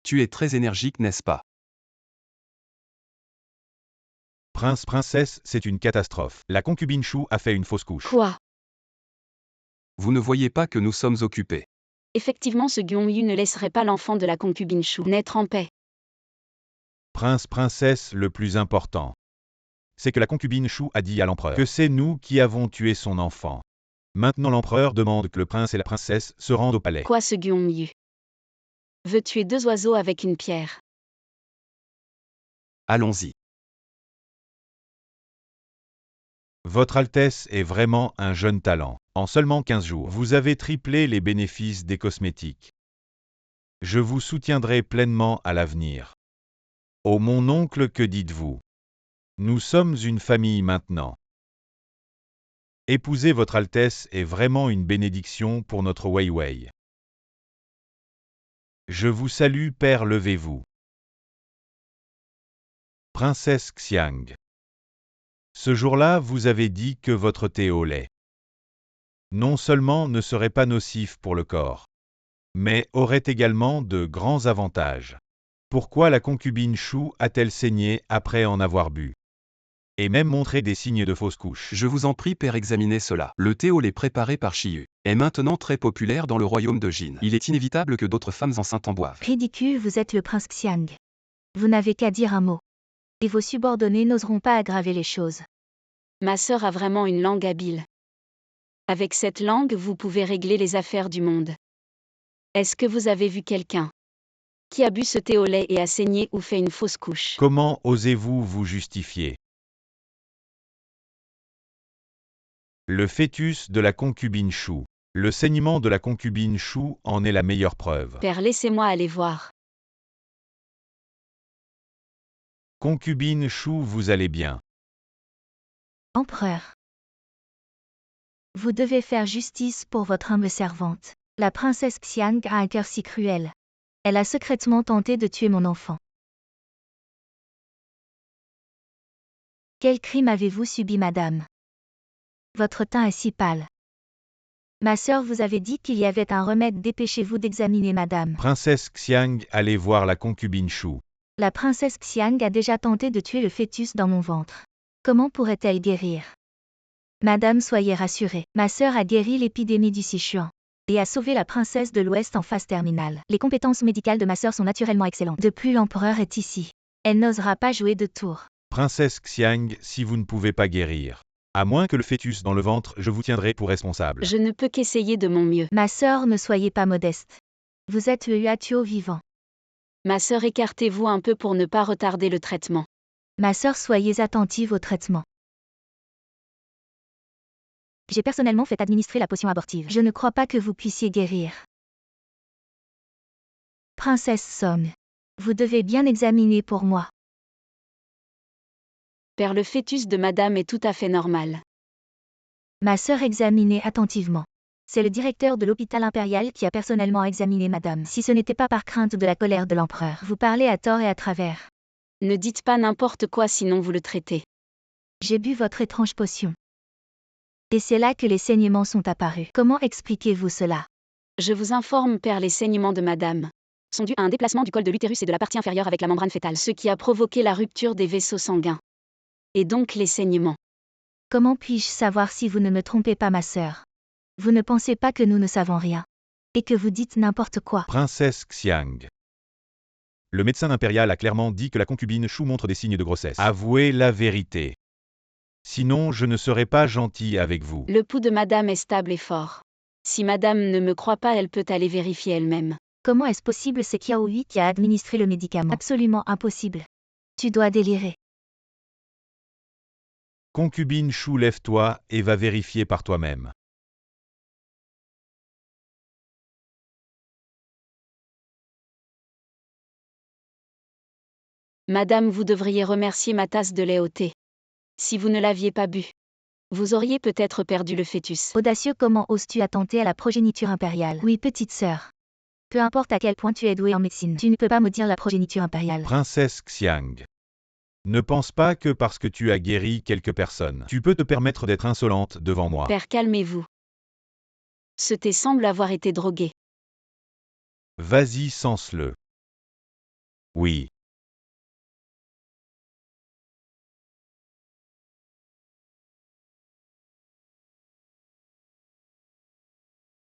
Tu es très énergique, n'est-ce pas? Princesse, c'est une catastrophe. La concubine Shu a fait une fausse couche. Quoi? Vous ne voyez pas que nous sommes occupés. Effectivement, ce Gyeongyu ne laisserait pas l'enfant de la concubine Shu naître en paix. Princesse, le plus important, c'est que la concubine Shu a dit à l'empereur que c'est nous qui avons tué son enfant. Maintenant l'empereur demande que le prince et la princesse se rendent au palais. Quoi, ce Gyeongyu veut tuer 2 oiseaux avec une pierre? Allons-y. Votre Altesse est vraiment un jeune talent. En seulement 15 jours, vous avez triplé les bénéfices des cosmétiques. Je vous soutiendrai pleinement à l'avenir. Oh mon oncle, que dites-vous? Nous sommes une famille maintenant. Épouser votre Altesse est vraiment une bénédiction pour notre Weiwei. Je vous salue, père, levez-vous. Princesse Xiang. Ce jour-là, vous avez dit que votre thé au lait non seulement ne serait pas nocif pour le corps, mais aurait également de grands avantages. Pourquoi la concubine Shu a-t-elle saigné après en avoir bu? Et même montré des signes de fausse couche. Je vous en prie, père, examinez cela. Le thé au lait préparé par Shiyu est maintenant très populaire dans le royaume de Jin. Il est inévitable que d'autres femmes enceintes en boivent. Ridicule, vous êtes le prince Xiang. Vous n'avez qu'à dire un mot. Et vos subordonnés n'oseront pas aggraver les choses. Ma sœur a vraiment une langue habile. Avec cette langue, vous pouvez régler les affaires du monde. Est-ce que vous avez vu quelqu'un qui a bu ce thé au lait et a saigné ou fait une fausse couche? Comment osez-vous vous justifier? Le fœtus de la concubine Shu. Le saignement de la concubine Shu en est la meilleure preuve. Père, laissez-moi aller voir. Concubine Shu, vous allez bien. Empereur. Vous devez faire justice pour votre humble servante. La princesse Xiang a un cœur si cruel. Elle a secrètement tenté de tuer mon enfant. Quel crime avez-vous subi, madame? Votre teint est si pâle. Ma sœur vous avait dit qu'il y avait un remède, dépêchez-vous d'examiner, madame. Princesse Xiang, allez voir la concubine Shu. La princesse Xiang a déjà tenté de tuer le fœtus dans mon ventre. Comment pourrait-elle guérir? Madame, soyez rassurée. Ma sœur a guéri l'épidémie du Sichuan et a sauvé la princesse de l'Ouest en phase terminale. Les compétences médicales de ma sœur sont naturellement excellentes. De plus, l'empereur est ici. Elle n'osera pas jouer de tour. Princesse Xiang, si vous ne pouvez pas guérir, à moins que le fœtus dans le ventre, je vous tiendrai pour responsable. Je ne peux qu'essayer de mon mieux. Ma sœur, ne soyez pas modeste. Vous êtes le Huatuo vivant. Ma sœur, écartez-vous un peu pour ne pas retarder le traitement. Ma sœur, soyez attentive au traitement. J'ai personnellement fait administrer la potion abortive. Je ne crois pas que vous puissiez guérir. Princesse Song. Vous devez bien examiner pour moi. Père, le fœtus de madame est tout à fait normal. Ma sœur examinez attentivement. C'est le directeur de l'hôpital impérial qui a personnellement examiné madame. Si ce n'était pas par crainte de la colère de l'empereur, vous parlez à tort et à travers. Ne dites pas n'importe quoi sinon vous le traitez. J'ai bu votre étrange potion. Et c'est là que les saignements sont apparus. Comment expliquez-vous cela? Je vous informe, Père, les saignements de madame sont dus à un déplacement du col de l'utérus et de la partie inférieure avec la membrane fœtale, ce qui a provoqué la rupture des vaisseaux sanguins. Et donc les saignements. Comment puis-je savoir si vous ne me trompez pas, ma sœur? Vous ne pensez pas que nous ne savons rien? Et que vous dites n'importe quoi? Princesse Xiang. Le médecin impérial a clairement dit que la concubine Shu montre des signes de grossesse. Avouez la vérité. Sinon, je ne serai pas gentil avec vous. Le pouls de madame est stable et fort. Si madame ne me croit pas, elle peut aller vérifier elle-même. Comment est-ce possible? C'est Qiaohui qui a administré le médicament. Absolument impossible. Tu dois délirer. Concubine Shu, lève-toi et va vérifier par toi-même. Madame, vous devriez remercier ma tasse de lait au thé. Si vous ne l'aviez pas bu, vous auriez peut-être perdu le fœtus. Audacieux, comment oses-tu attenter à la progéniture impériale? Oui, petite sœur. Peu importe à quel point tu es douée en médecine, tu ne peux pas maudire la progéniture impériale. Princesse Xiang. Ne pense pas que parce que tu as guéri quelques personnes, tu peux te permettre d'être insolente devant moi. Père, calmez-vous. Ce thé semble avoir été drogué. Vas-y, sens-le. Oui.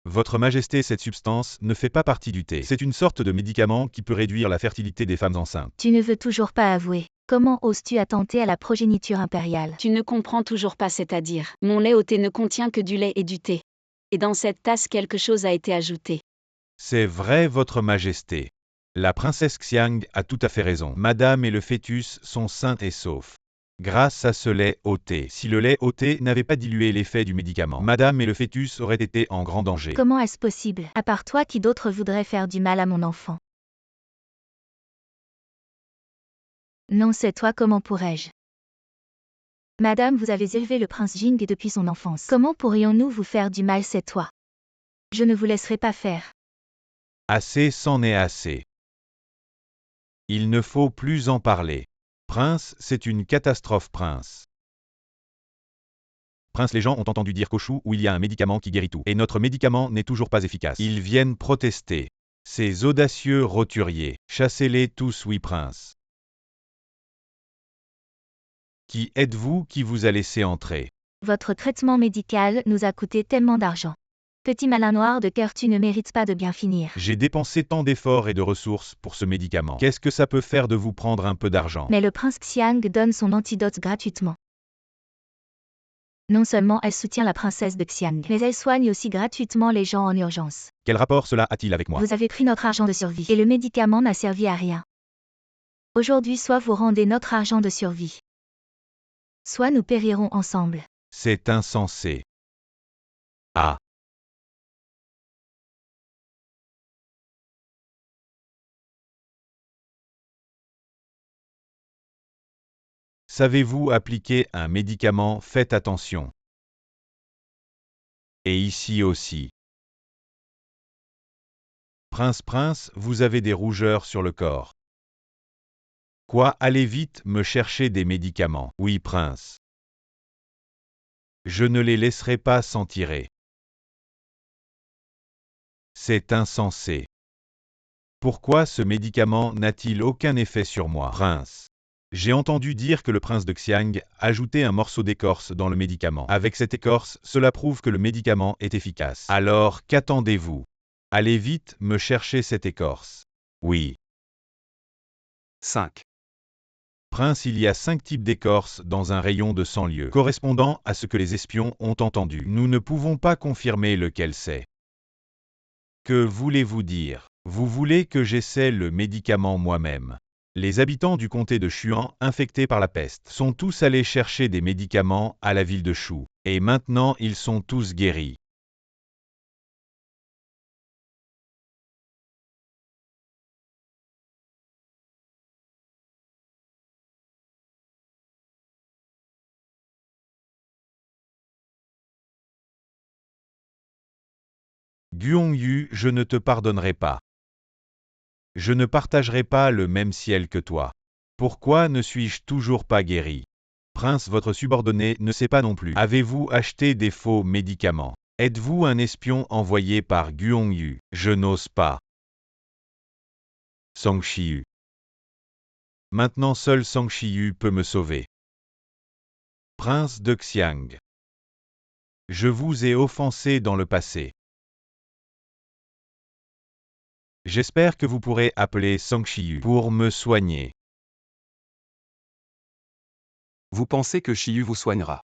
Votre Majesté, cette substance ne fait pas partie du thé. C'est une sorte de médicament qui peut réduire la fertilité des femmes enceintes. Tu ne veux toujours pas avouer. Comment oses-tu attenter à la progéniture impériale? Tu ne comprends toujours pas, c'est-à-dire, mon lait au thé ne contient que du lait et du thé. Et dans cette tasse, quelque chose a été ajouté. C'est vrai, Votre Majesté. La princesse Xiang a tout à fait raison. Madame et le fœtus sont sains et saufs. Grâce à ce lait au thé. Si le lait au thé n'avait pas dilué l'effet du médicament, Madame et le fœtus auraient été en grand danger. Comment est-ce possible? À part toi, qui d'autre voudrait faire du mal à mon enfant? Non, c'est toi, comment pourrais-je? Madame, vous avez élevé le prince Jing depuis son enfance. Comment pourrions-nous vous faire du mal? C'est toi. Je ne vous laisserai pas faire. Assez, c'en est assez. Il ne faut plus en parler. Prince, c'est une catastrophe, Prince. Prince, les gens ont entendu dire qu'au Shu, où il y a un médicament qui guérit tout. Et notre médicament n'est toujours pas efficace. Ils viennent protester. Ces audacieux roturiers. Chassez-les tous, oui, Prince. Qui êtes-vous qui vous a laissé entrer? Votre traitement médical nous a coûté tellement d'argent. Petit malin noir de cœur, tu ne mérites pas de bien finir. J'ai dépensé tant d'efforts et de ressources pour ce médicament. Qu'est-ce que ça peut faire de vous prendre un peu d'argent? Mais le prince Xiang donne son antidote gratuitement. Non seulement elle soutient la princesse de Xiang, mais elle soigne aussi gratuitement les gens en urgence. Quel rapport cela a-t-il avec moi? Vous avez pris notre argent de survie, et le médicament n'a servi à rien. Aujourd'hui, soit vous rendez notre argent de survie, soit nous périrons ensemble. C'est insensé. Ah. Savez-vous appliquer un médicament? Faites attention. Et ici aussi. Prince, vous avez des rougeurs sur le corps. Quoi? Allez vite me chercher des médicaments. Oui, Prince. Je ne les laisserai pas s'en tirer. C'est insensé. Pourquoi ce médicament n'a-t-il aucun effet sur moi? Prince. J'ai entendu dire que le prince de Xiang ajoutait un morceau d'écorce dans le médicament. Avec cette écorce, cela prouve que le médicament est efficace. Alors, qu'attendez-vous? Allez vite me chercher cette écorce. Oui. 5. Prince, il y a 5 types d'écorce dans un rayon de 100 lieues, correspondant à ce que les espions ont entendu. Nous ne pouvons pas confirmer lequel c'est. Que voulez-vous dire? Vous voulez que j'essaie le médicament moi-même? Les habitants du comté de Xuan, infectés par la peste, sont tous allés chercher des médicaments à la ville de Shu. Et maintenant ils sont tous guéris. Guongyu, je ne te pardonnerai pas. Je ne partagerai pas le même ciel que toi. Pourquoi ne suis-je toujours pas guéri? Prince, votre subordonné ne sait pas non plus. Avez-vous acheté des faux médicaments? Êtes-vous un espion envoyé par Guongyu? Je n'ose pas. Zhang Xiyu. Maintenant seul Zhang Xiyu peut me sauver. Prince de Xiang. Je vous ai offensé dans le passé. J'espère que vous pourrez appeler Zhang Xiyu pour me soigner. Vous pensez que Xiyu vous soignera?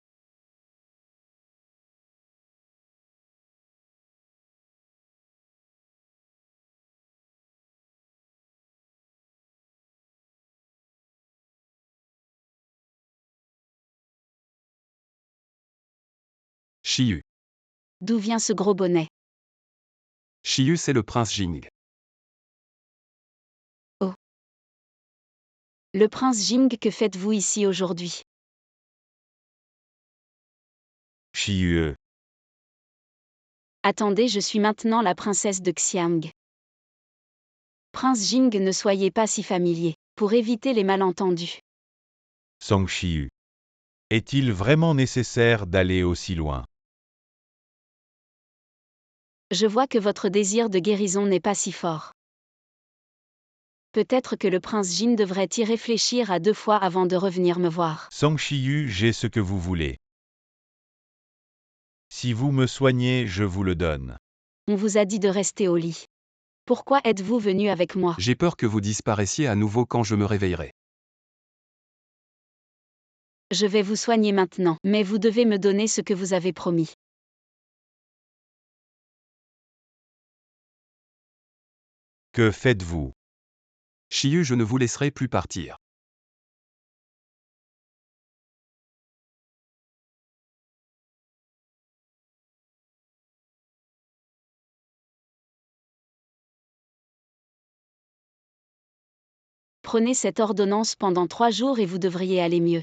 Xiyu. D'où vient ce gros bonnet? Xiyu, c'est le prince Jing. Le prince Jing, que faites-vous ici aujourd'hui? Xiyu. Attendez, je suis maintenant la princesse de Xiang. Prince Jing, ne soyez pas si familier, pour éviter les malentendus. Zhang Xiyu. Est-il vraiment nécessaire d'aller aussi loin? Je vois que votre désir de guérison n'est pas si fort. Peut-être que le prince Jin devrait y réfléchir à 2 fois avant de revenir me voir. Zhang Xiyu, j'ai ce que vous voulez. Si vous me soignez, je vous le donne. On vous a dit de rester au lit. Pourquoi êtes-vous venu avec moi? J'ai peur que vous disparaissiez à nouveau quand je me réveillerai. Je vais vous soigner maintenant, mais vous devez me donner ce que vous avez promis. Que faites-vous? Xiyu, je ne vous laisserai plus partir. Prenez cette ordonnance pendant 3 jours et vous devriez aller mieux.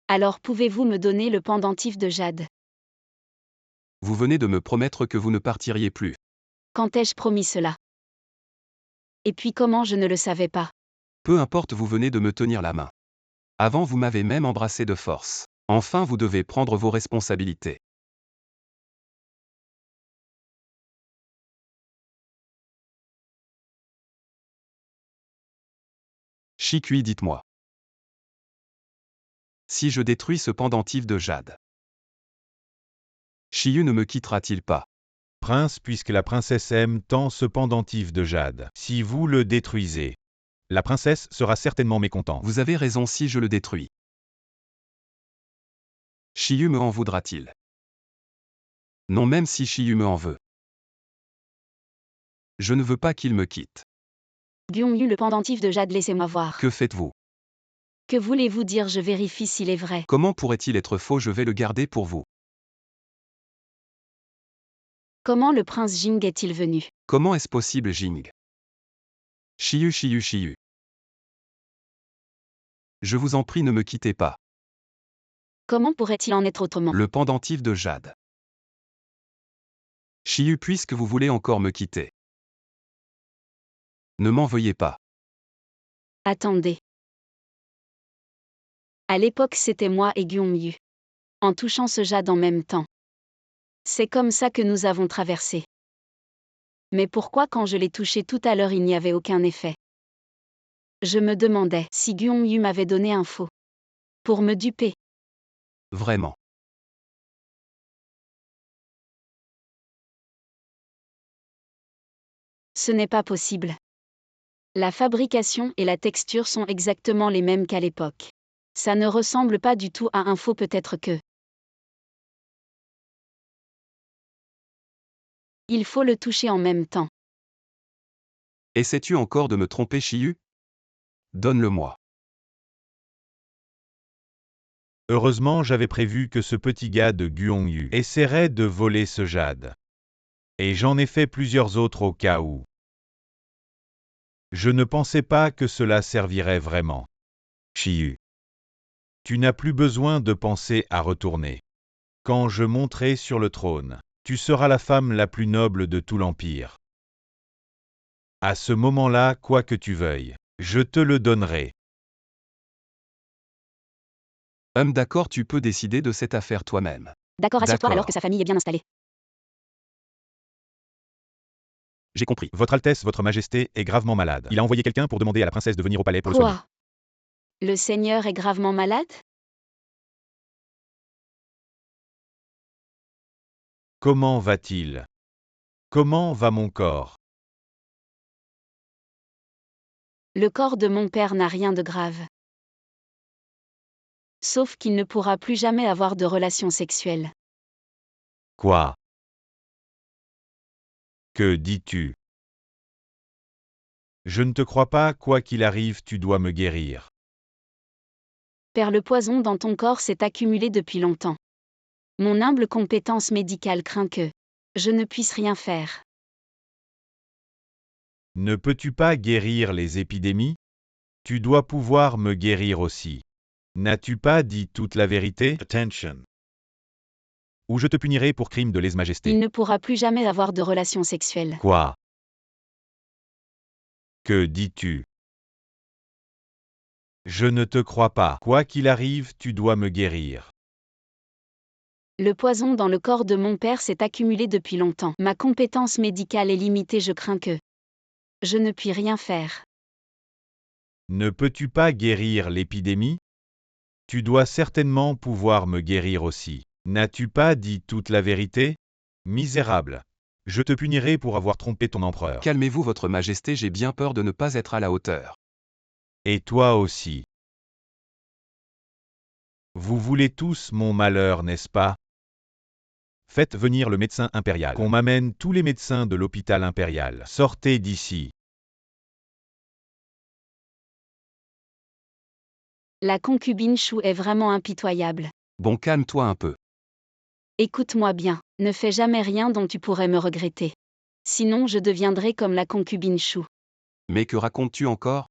Alors pouvez-vous me donner le pendentif de jade? Vous venez de me promettre que vous ne partiriez plus. Quand ai-je promis cela? Et puis comment je ne le savais pas? Peu importe, vous venez de me tenir la main. Avant, vous m'avez même embrassé de force. Enfin, vous devez prendre vos responsabilités. Shikui, dites-moi. Si je détruis ce pendentif de jade, Xiyu ne me quittera-t-il pas? Prince, puisque la princesse aime tant ce pendentif de jade, si vous le détruisez, la princesse sera certainement mécontente. Vous avez raison, si je le détruis. Xiyu me en voudra-t-il? Non, même si Xiyu me en veut. Je ne veux pas qu'il me quitte. Guongyu, le pendentif de jade, laissez-moi voir. Que faites-vous? Que voulez-vous dire? Je vérifie s'il est vrai. Comment pourrait-il être faux? Je vais le garder pour vous. Comment le prince Jing est-il venu? Comment est-ce possible, Jing? Xiyu, Xiyu, Xiyu. Je vous en prie, ne me quittez pas. Comment pourrait-il en être autrement? Le pendentif de jade. Xiyu, puisque vous voulez encore me quitter, ne m'en veuillez pas. Attendez. À l'époque, c'était moi et Guongyu. En touchant ce jade en même temps. C'est comme ça que nous avons traversé. Mais pourquoi quand je l'ai touché tout à l'heure il n'y avait aucun effet? Je me demandais si Guongyu m'avait donné un faux. Pour me duper. Vraiment. Ce n'est pas possible. La fabrication et la texture sont exactement les mêmes qu'à l'époque. Ça ne ressemble pas du tout à un faux, peut-être que. Il faut le toucher en même temps. Essaies-tu encore de me tromper, Xiyu? Donne-le-moi. Heureusement, j'avais prévu que ce petit gars de Guongyu essaierait de voler ce jade. Et j'en ai fait plusieurs autres au cas où. Je ne pensais pas que cela servirait vraiment. Xiyu. Tu n'as plus besoin de penser à retourner. Quand je monterai sur le trône, tu seras la femme la plus noble de tout l'Empire. À ce moment-là, quoi que tu veuilles, je te le donnerai. D'accord, tu peux décider de cette affaire toi-même. D'accord, assure-toi D'accord. alors que sa famille est bien installée. J'ai compris. Votre Altesse, Votre Majesté, est gravement malade. Il a envoyé quelqu'un pour demander à la princesse de venir au palais pour le soigner. Quoi? Le Seigneur est gravement malade? Comment va-t-il? Comment va mon corps? Le corps de mon père n'a rien de grave. Sauf qu'il ne pourra plus jamais avoir de relations sexuelles. Quoi? Que dis-tu? Je ne te crois pas, quoi qu'il arrive, tu dois me guérir. Père, le poison dans ton corps s'est accumulé depuis longtemps. Mon humble compétence médicale craint que je ne puisse rien faire. Ne peux-tu pas guérir les épidémies? Tu dois pouvoir me guérir aussi. N'as-tu pas dit toute la vérité? Attention. Ou je te punirai pour crime de lèse-majesté. Il ne pourra plus jamais avoir de relations sexuelles. Quoi? Que dis-tu? Je ne te crois pas. Quoi qu'il arrive, tu dois me guérir. Le poison dans le corps de mon père s'est accumulé depuis longtemps. Ma compétence médicale est limitée, je crains que je ne puis rien faire. Ne peux-tu pas guérir l'épidémie? Tu dois certainement pouvoir me guérir aussi. N'as-tu pas dit toute la vérité? Misérable. Je te punirai pour avoir trompé ton empereur. Calmez-vous, Votre Majesté, j'ai bien peur de ne pas être à la hauteur. Et toi aussi. Vous voulez tous mon malheur, n'est-ce pas? Faites venir le médecin impérial. Qu'on m'amène tous les médecins de l'hôpital impérial. Sortez d'ici. La concubine Chou est vraiment impitoyable. Bon, calme-toi un peu. Écoute-moi bien, ne fais jamais rien dont tu pourrais me regretter. Sinon je deviendrai comme la concubine Chou. Mais que racontes-tu encore?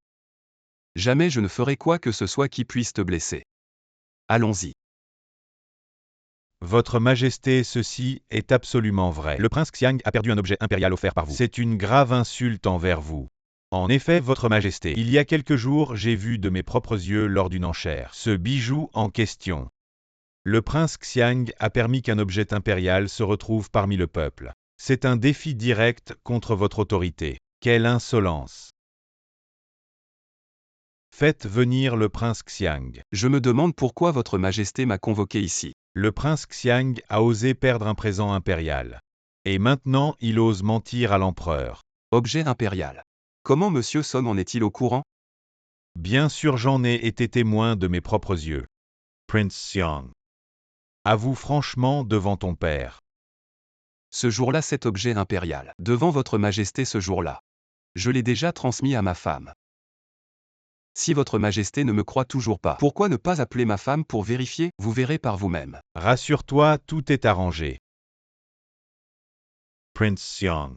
Jamais je ne ferai quoi que ce soit qui puisse te blesser. Allons-y. Votre Majesté, ceci est absolument vrai. Le prince Xiang a perdu un objet impérial offert par vous. C'est une grave insulte envers vous. En effet, Votre Majesté, il y a quelques jours, j'ai vu de mes propres yeux lors d'une enchère ce bijou en question. Le prince Xiang a permis qu'un objet impérial se retrouve parmi le peuple. C'est un défi direct contre votre autorité. Quelle insolence! Faites venir le prince Xiang. Je me demande pourquoi Votre Majesté m'a convoqué ici. Le prince Xiang a osé perdre un présent impérial. Et maintenant, il ose mentir à l'empereur. Objet impérial. Comment Monsieur Song en est-il au courant? Bien sûr, j'en ai été témoin de mes propres yeux. Prince Xiang. Avoue franchement devant ton père. Ce jour-là, cet objet impérial, devant Votre Majesté ce jour-là. Je l'ai déjà transmis à ma femme. Si Votre Majesté ne me croit toujours pas, pourquoi ne pas appeler ma femme pour vérifier? Vous verrez par vous-même. Rassure-toi, tout est arrangé. Prince Xiang.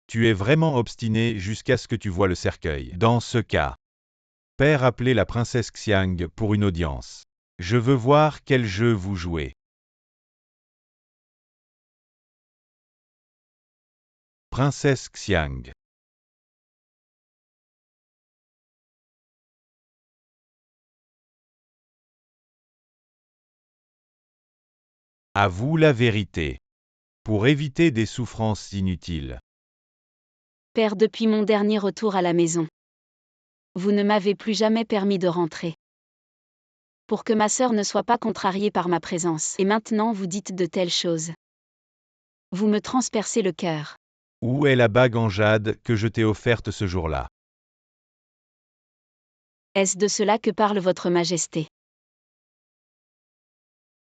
Tu es vraiment obstiné jusqu'à ce que tu vois le cercueil. Dans ce cas, père, appelez la princesse Xiang pour une audience. Je veux voir quel jeu vous jouez. Princesse Xiang. Avoue la vérité. Pour éviter des souffrances inutiles. Père, depuis mon dernier retour à la maison, vous ne m'avez plus jamais permis de rentrer. Pour que ma sœur ne soit pas contrariée par ma présence. Et maintenant vous dites de telles choses. Vous me transpercez le cœur. Où est la bague en jade que je t'ai offerte ce jour-là? Est-ce de cela que parle votre Majesté?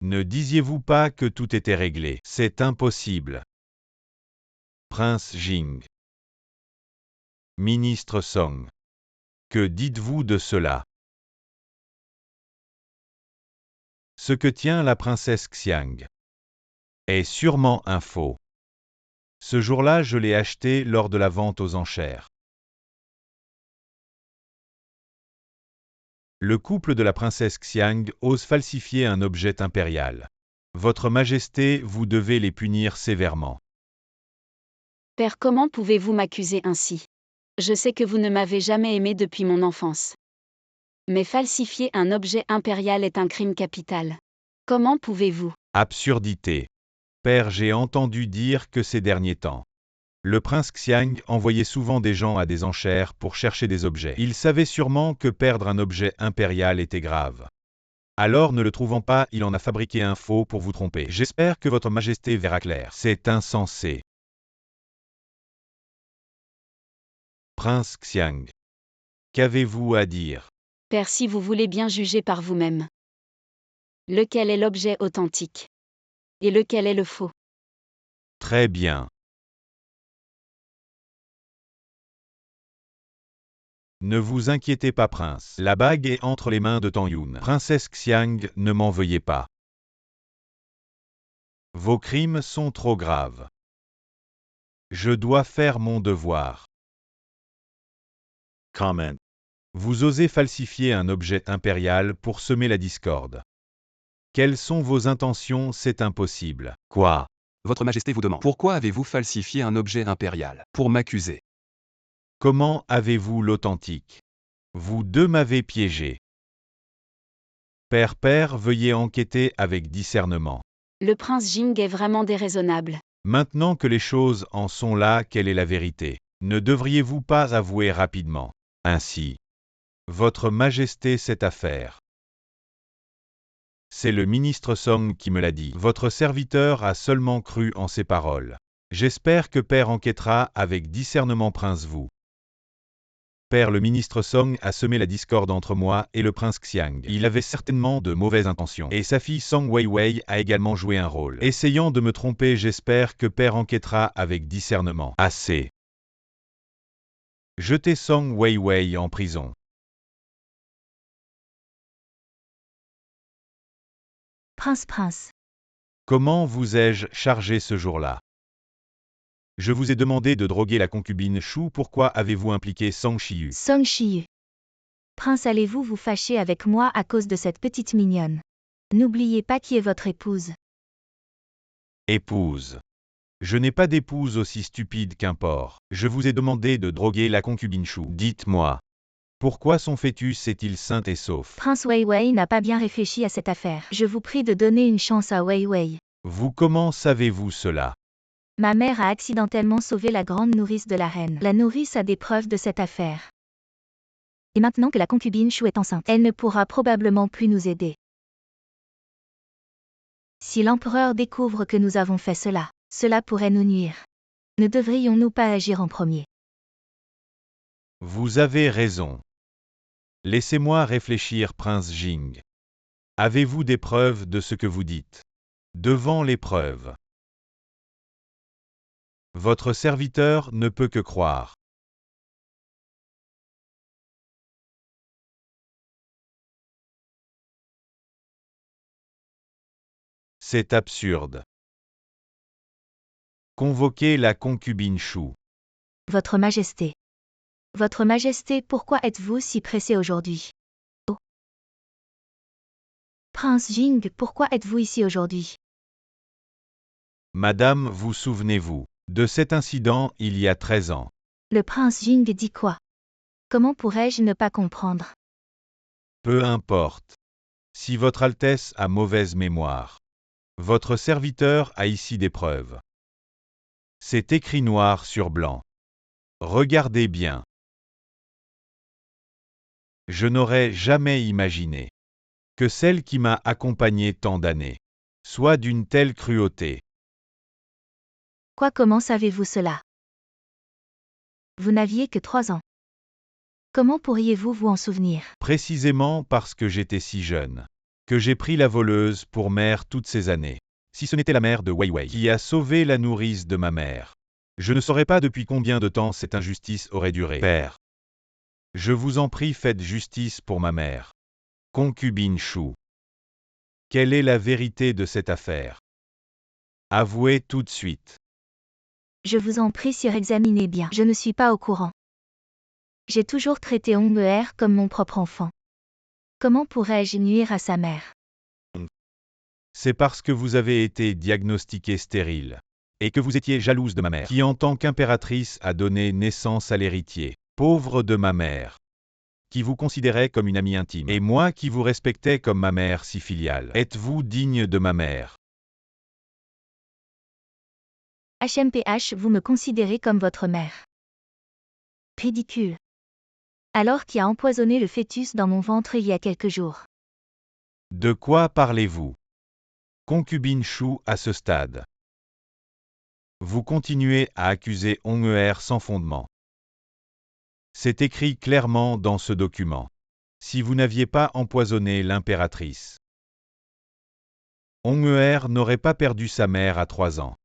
Ne disiez-vous pas que tout était réglé? C'est impossible. Prince Jing. Ministre Song. Que dites-vous de cela? Ce que tient la princesse Xiang est sûrement un faux. Ce jour-là, je l'ai acheté lors de la vente aux enchères. Le couple de la princesse Xiang ose falsifier un objet impérial. Votre Majesté, vous devez les punir sévèrement. Père, comment pouvez-vous m'accuser ainsi? Je sais que vous ne m'avez jamais aimé depuis mon enfance. Mais falsifier un objet impérial est un crime capital. Comment pouvez-vous? Absurdité. Père, j'ai entendu dire que ces derniers temps, le prince Xiang envoyait souvent des gens à des enchères pour chercher des objets. Il savait sûrement que perdre un objet impérial était grave. Alors, ne le trouvant pas, il en a fabriqué un faux pour vous tromper. J'espère que votre Majesté verra clair. C'est insensé. Prince Xiang. Qu'avez-vous à dire? Père, si vous voulez bien juger par vous-même. Lequel est l'objet authentique? Et lequel est le faux? Très bien. Ne vous inquiétez pas, prince. La bague est entre les mains de Tang Yun. Princesse Xiang, ne m'en veuillez pas. Vos crimes sont trop graves. Je dois faire mon devoir. Comment? Vous osez falsifier un objet impérial pour semer la discorde. Quelles sont vos intentions? C'est impossible. Quoi? Votre Majesté vous demande. Pourquoi avez-vous falsifié un objet impérial? Pour m'accuser. Comment avez-vous l'authentique? Vous deux m'avez piégé. Père, veuillez enquêter avec discernement. Le prince Jing est vraiment déraisonnable. Maintenant que les choses en sont là, quelle est la vérité? Ne devriez-vous pas avouer rapidement? Ainsi. Votre Majesté, cette affaire. C'est le ministre Song qui me l'a dit. Votre serviteur a seulement cru en ses paroles. J'espère que Père enquêtera avec discernement, prince vous. Père, le ministre Song a semé la discorde entre moi et le prince Xiang. Il avait certainement de mauvaises intentions. Et sa fille Song Weiwei a également joué un rôle. Essayant de me tromper, j'espère que Père enquêtera avec discernement. Assez. Jetez Song Weiwei en prison. Prince. Comment vous ai-je chargé ce jour-là? Je vous ai demandé de droguer la concubine Shu, pourquoi avez-vous impliqué Song Shiyu? Song Shiyu. Prince, allez-vous vous fâcher avec moi à cause de cette petite mignonne? N'oubliez pas qui est votre épouse. Épouse. Je n'ai pas d'épouse aussi stupide qu'un porc. Je vous ai demandé de droguer la concubine Shu. Dites-moi. Pourquoi son fœtus est-il sain et sauf? Prince Weiwei n'a pas bien réfléchi à cette affaire. Je vous prie de donner une chance à Weiwei. Vous, comment savez-vous cela? Ma mère a accidentellement sauvé la grande nourrice de la reine. La nourrice a des preuves de cette affaire. Et maintenant que la concubine Shu est enceinte, elle ne pourra probablement plus nous aider. Si l'empereur découvre que nous avons fait cela, cela pourrait nous nuire. Ne devrions-nous pas agir en premier? Vous avez raison. Laissez-moi réfléchir, prince Jing. Avez-vous des preuves de ce que vous dites? Devant les preuves. Votre serviteur ne peut que croire. C'est absurde. Convoquez la concubine Shu. Votre Majesté. Votre Majesté, pourquoi êtes-vous si pressé aujourd'hui? Oh. Prince Jing, pourquoi êtes-vous ici aujourd'hui? Madame, vous souvenez-vous de cet incident il y a 13 ans? Le prince Jing dit quoi? Comment pourrais-je ne pas comprendre? Peu importe. Si votre Altesse a mauvaise mémoire. Votre serviteur a ici des preuves. C'est écrit noir sur blanc. Regardez bien. Je n'aurais jamais imaginé que celle qui m'a accompagné tant d'années soit d'une telle cruauté. Quoi, comment savez-vous cela? Vous n'aviez que 3 ans. Comment pourriez-vous vous en souvenir? Précisément parce que j'étais si jeune, que j'ai pris la voleuse pour mère toutes ces années. Si ce n'était la mère de Weiwei qui a sauvé la nourrice de ma mère, je ne saurais pas depuis combien de temps cette injustice aurait duré. Père, je vous en prie, faites justice pour ma mère. Concubine Shu. Quelle est la vérité de cette affaire? Avouez tout de suite. Je vous en prie, sire, examinez bien. Je ne suis pas au courant. J'ai toujours traité Hongmeer comme mon propre enfant. Comment pourrais-je nuire à sa mère? C'est parce que vous avez été diagnostiquée stérile. Et que vous étiez jalouse de ma mère, qui en tant qu'impératrice a donné naissance à l'héritier. Pauvre de ma mère. Qui vous considérait comme une amie intime. Et moi qui vous respectais comme ma mère si filiale. Êtes-vous digne de ma mère? HMPH, vous me considérez comme votre mère. Ridicule. Alors qui a empoisonné le fœtus dans mon ventre il y a quelques jours. De quoi parlez-vous? Concubine Chou à ce stade. Vous continuez à accuser Ongeer sans fondement. C'est écrit clairement dans ce document. Si vous n'aviez pas empoisonné l'impératrice. Ongeer n'aurait pas perdu sa mère à 3 ans.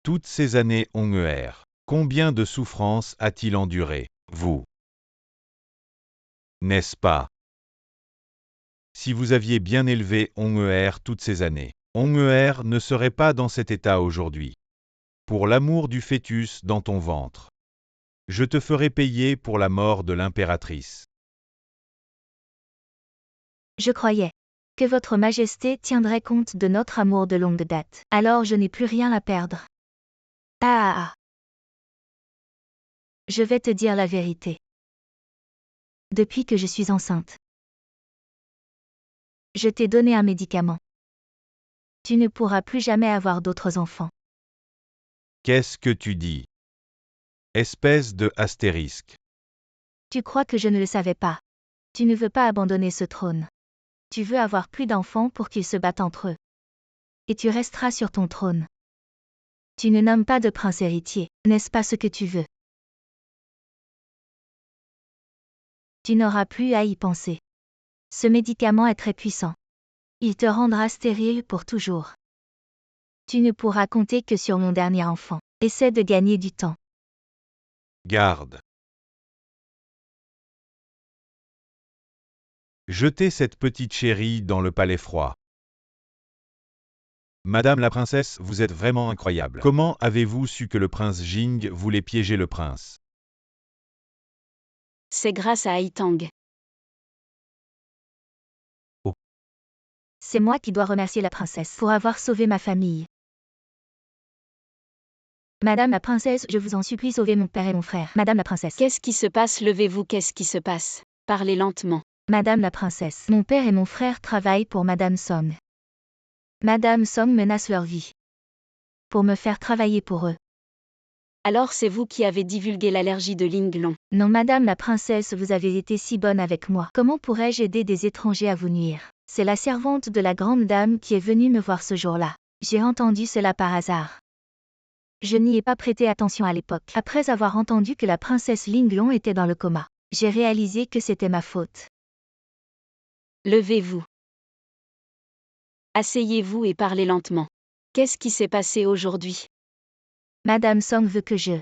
Toutes ces années Ongeer. Combien de souffrances a-t-il enduré, vous? N'est-ce pas? Si vous aviez bien élevé Ongeer toutes ces années, Ongeer ne serait pas dans cet état aujourd'hui. Pour l'amour du fœtus dans ton ventre. Je te ferai payer pour la mort de l'impératrice. Je croyais que votre majesté tiendrait compte de notre amour de longue date. Alors je n'ai plus rien à perdre. Ah. Je vais te dire la vérité. Depuis que je suis enceinte, je t'ai donné un médicament. Tu ne pourras plus jamais avoir d'autres enfants. Qu'est-ce que tu dis? Espèce de astérisque. Tu crois que je ne le savais pas. Tu ne veux pas abandonner ce trône. Tu veux avoir plus d'enfants pour qu'ils se battent entre eux. Et tu resteras sur ton trône. Tu ne nommes pas de prince héritier, n'est-ce pas ce que tu veux? Tu n'auras plus à y penser. Ce médicament est très puissant. Il te rendra stérile pour toujours. Tu ne pourras compter que sur mon dernier enfant. Essaie de gagner du temps. Garde. Jetez cette petite chérie dans le palais froid. Madame la princesse, vous êtes vraiment incroyable. Comment avez-vous su que le prince Jing voulait piéger le prince? C'est grâce à Haitang. C'est moi qui dois remercier la princesse pour avoir sauvé ma famille. Madame la princesse, je vous en supplie, sauvez mon père et mon frère. Madame la princesse. Qu'est-ce qui se passe? Levez-vous, qu'est-ce qui se passe? Parlez lentement. Madame la princesse. Mon père et mon frère travaillent pour Madame Song. Madame Song menace leur vie. Pour me faire travailler pour eux. Alors c'est vous qui avez divulgué l'allergie de Linglong. Non, Madame la princesse, vous avez été si bonne avec moi. Comment pourrais-je aider des étrangers à vous nuire? C'est la servante de la grande dame qui est venue me voir ce jour-là. J'ai entendu cela par hasard. Je n'y ai pas prêté attention à l'époque. Après avoir entendu que la princesse Linglong était dans le coma, j'ai réalisé que c'était ma faute. Levez-vous. Asseyez-vous et parlez lentement. Qu'est-ce qui s'est passé aujourd'hui? Madame Song veut que je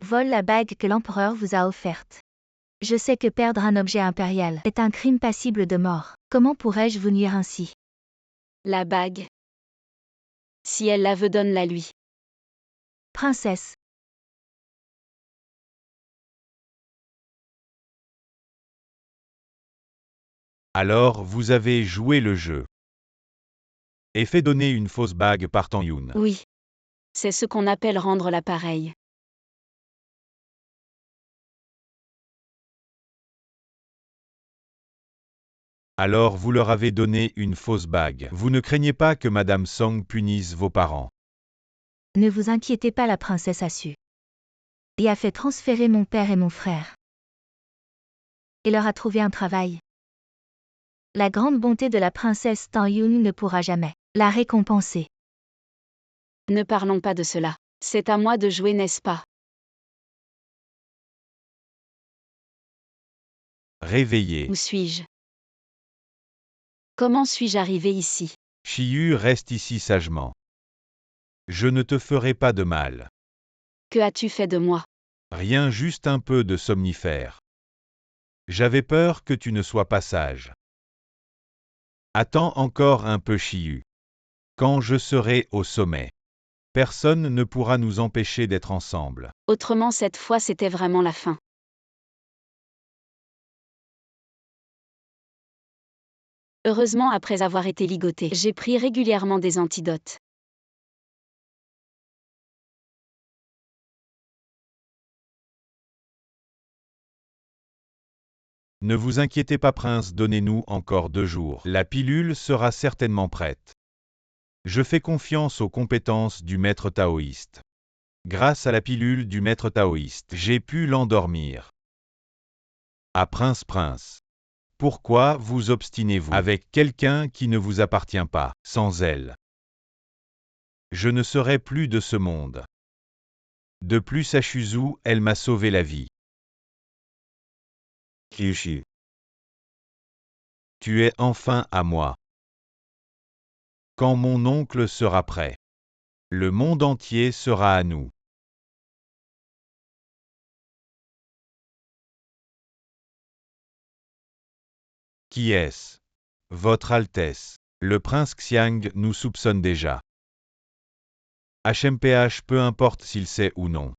vole la bague que l'empereur vous a offerte. Je sais que perdre un objet impérial est un crime passible de mort. Comment pourrais-je vous nuire ainsi? La bague. Si elle la veut, donne-la lui. Princesse. Alors vous avez joué le jeu. Et fait donner une fausse bague par Tang Yun. Oui. C'est ce qu'on appelle rendre l'appareil. Alors vous leur avez donné une fausse bague. Vous ne craignez pas que Madame Song punisse vos parents. Ne vous inquiétez pas, la princesse a su. Et a fait transférer mon père et mon frère. Et leur a trouvé un travail. La grande bonté de la princesse Tang Yun ne pourra jamais la récompenser. Ne parlons pas de cela. C'est à moi de jouer, n'est-ce pas? Réveillez. Où suis-je? Comment suis-je arrivé ici? Shiyu reste ici sagement. Je ne te ferai pas de mal. Que as-tu fait de moi? Rien, juste un peu de somnifère. J'avais peur que tu ne sois pas sage. Attends encore un peu, Shiyu. Quand je serai au sommet, personne ne pourra nous empêcher d'être ensemble. Autrement, cette fois, c'était vraiment la fin. Heureusement, après avoir été ligoté, j'ai pris régulièrement des antidotes. Ne vous inquiétez pas, prince, donnez-nous encore 2 jours. La pilule sera certainement prête. Je fais confiance aux compétences du maître taoïste. Grâce à la pilule du maître taoïste, j'ai pu l'endormir. Ah prince, pourquoi vous obstinez-vous avec quelqu'un qui ne vous appartient pas, sans elle? Je ne serai plus de ce monde. De plus, à Shuzu, elle m'a sauvé la vie. Kyushu. Tu es enfin à moi. Quand mon oncle sera prêt, le monde entier sera à nous. Qui est-ce? Votre Altesse. Le prince Xiang nous soupçonne déjà. HMPH, peu importe s'il sait ou non.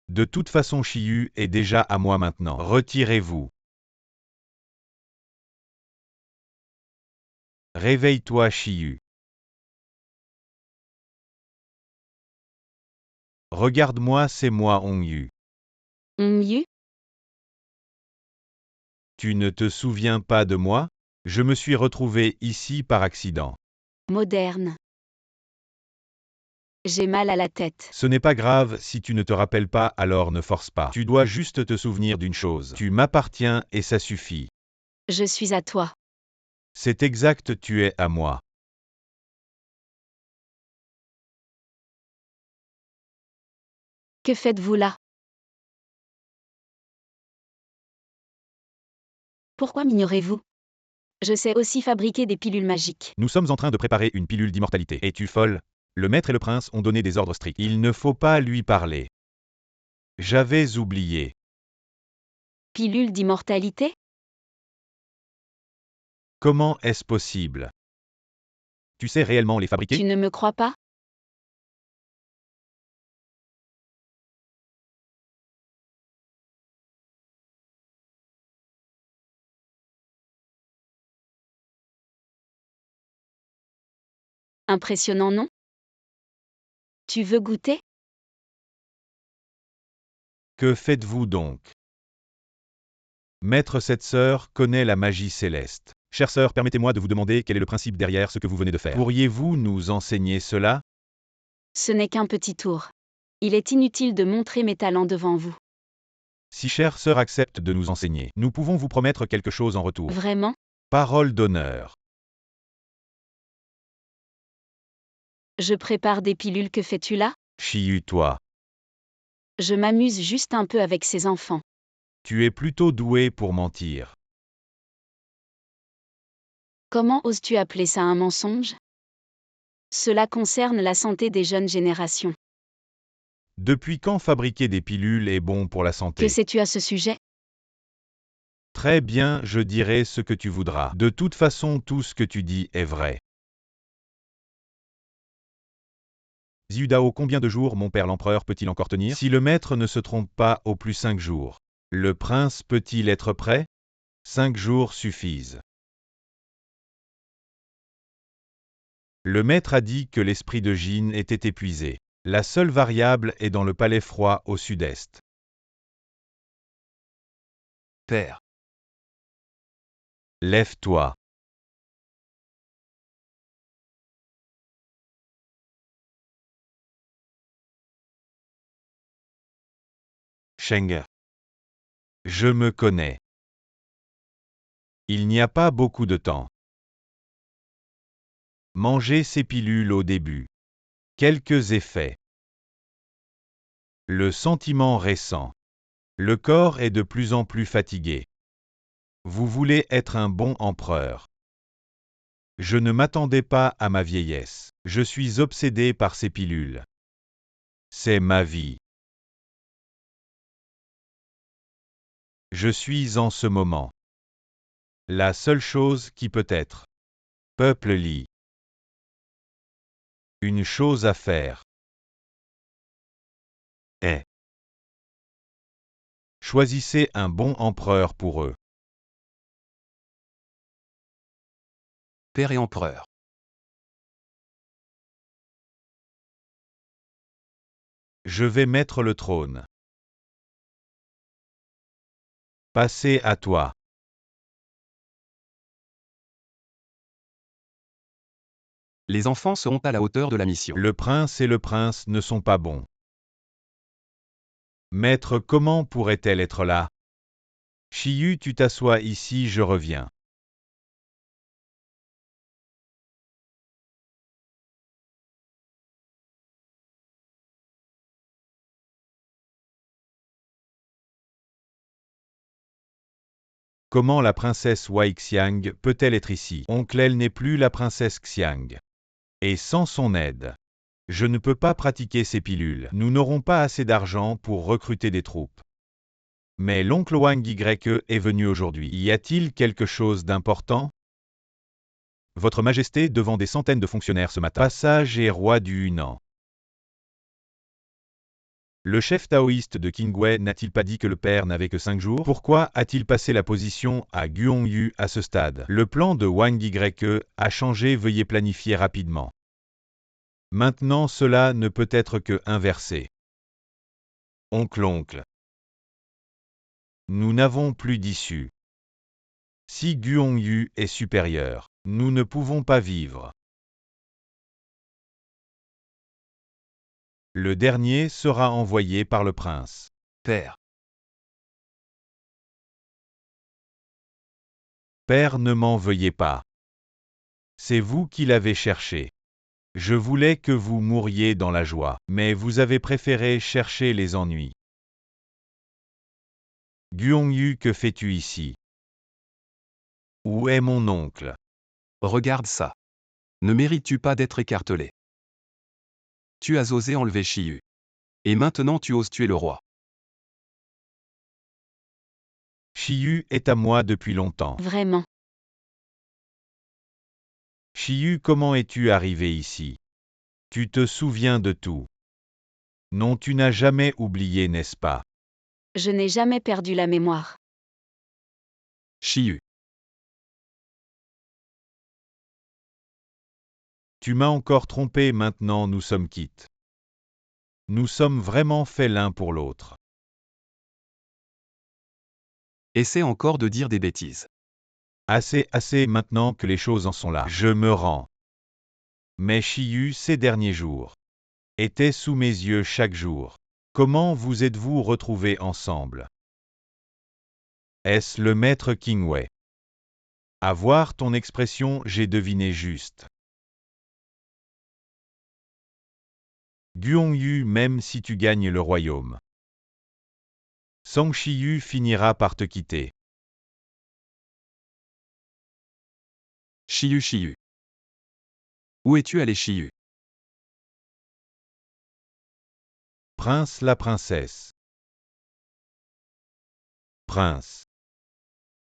De toute façon, Shiyu est déjà à moi maintenant. Retirez-vous. Réveille-toi, Shiyu. Regarde-moi, c'est moi, Hongyu. Mieux? Tu ne te souviens pas de moi? Je me suis retrouvé ici par accident. Moderne. J'ai mal à la tête. Ce n'est pas grave, si tu ne te rappelles pas, alors ne force pas. Tu dois juste te souvenir d'une chose. Tu m'appartiens et ça suffit. Je suis à toi. C'est exact, tu es à moi. Que faites-vous là? Pourquoi m'ignorez-vous? Je sais aussi fabriquer des pilules magiques. Nous sommes en train de préparer une pilule d'immortalité. Es-tu folle? Le maître et le prince ont donné des ordres stricts. Il ne faut pas lui parler. J'avais oublié. Pilule d'immortalité? Comment est-ce possible? Tu sais réellement les fabriquer? Tu ne me crois pas? Impressionnant, non? Tu veux goûter? Que faites-vous donc? Maître, cette sœur connaît la magie céleste. Chère sœur, permettez-moi de vous demander quel est le principe derrière ce que vous venez de faire. Pourriez-vous nous enseigner cela? Ce n'est qu'un petit tour. Il est inutile de montrer mes talents devant vous. Si chère sœur accepte de nous enseigner, nous pouvons vous promettre quelque chose en retour. Vraiment? Parole d'honneur. Je prépare des pilules, que fais-tu là? Shiyu, toi. Je m'amuse juste un peu avec ces enfants. Tu es plutôt doué pour mentir. Comment oses-tu appeler ça un mensonge? Cela concerne la santé des jeunes générations. Depuis quand fabriquer des pilules est bon pour la santé? Que sais-tu à ce sujet? Très bien, je dirai ce que tu voudras. De toute façon, tout ce que tu dis est vrai. Xiudao, combien de jours mon père l'empereur peut-il encore tenir? Si le maître ne se trompe pas, au plus 5 jours. Le prince peut-il être prêt? 5 jours suffisent. Le maître a dit que l'esprit de Jin était épuisé. La seule variable est dans le palais froid au sud-est. Père. Lève-toi. Sheng. Je me connais. Il n'y a pas beaucoup de temps. Mangez ces pilules au début. Quelques effets. Le sentiment récent. Le corps est de plus en plus fatigué. Vous voulez être un bon empereur. Je ne m'attendais pas à ma vieillesse. Je suis obsédé par ces pilules. C'est ma vie. Je suis en ce moment. La seule chose qui peut être. Peuple lit. Une chose à faire. Est. Choisissez un bon empereur pour eux. père et empereur. Je vais mettre le trône. Passer à toi. Les enfants seront à la hauteur de la mission. Le prince et le prince ne sont pas bons. Maître, comment pourrait-elle être là? Shiyu, tu t'assois ici, je reviens. Comment la princesse Waixiang peut-elle être ici? Oncle, elle n'est plus la princesse Xiang. Et sans son aide, je ne peux pas pratiquer ces pilules. Nous n'aurons pas assez d'argent pour recruter des troupes. Mais l'oncle Wang Y est venu aujourd'hui. Y a-t-il quelque chose d'important? Votre Majesté devant des centaines de fonctionnaires ce matin. Passage et roi du Hunan. Le chef taoïste de Qingwei n'a-t-il pas dit que le père n'avait que 5 jours? Pourquoi a-t-il passé la position à Guangyu à ce stade? Le plan de Wang Y a changé, veuillez planifier rapidement. Maintenant cela ne peut être que inversé. Oncle. Nous n'avons plus d'issue. Si Guangyu est supérieur, nous ne pouvons pas vivre. Le dernier sera envoyé par le prince. Père. Père, ne m'en veuillez pas. C'est vous qui l'avez cherché. Je voulais que vous mouriez dans la joie, mais vous avez préféré chercher les ennuis. Guangyu, que fais-tu ici? Où est mon oncle? Regarde ça. Ne mérites-tu pas d'être écartelé? Tu as osé enlever Shiyu. Et maintenant tu oses tuer le roi. Shiyu est à moi depuis longtemps. Vraiment. Shiyu, comment es-tu arrivé ici? Tu te souviens de tout. Non, tu n'as jamais oublié, n'est-ce pas? Je n'ai jamais perdu la mémoire. Shiyu. Tu m'as encore trompé, maintenant nous sommes quittes. Nous sommes vraiment faits l'un pour l'autre. Essaie encore de dire des bêtises. Assez, maintenant que les choses en sont là. Je me rends. Mais Shiyu, ces derniers jours, était sous mes yeux chaque jour. Comment vous êtes-vous retrouvés ensemble? Est-ce le maître Qingwei? À voir ton expression, j'ai deviné juste. Guangyu, même si tu gagnes le royaume, Sang Shiyu finira par te quitter. Shiyu. Où es-tu allé, Shiyu? Prince, la princesse. Prince.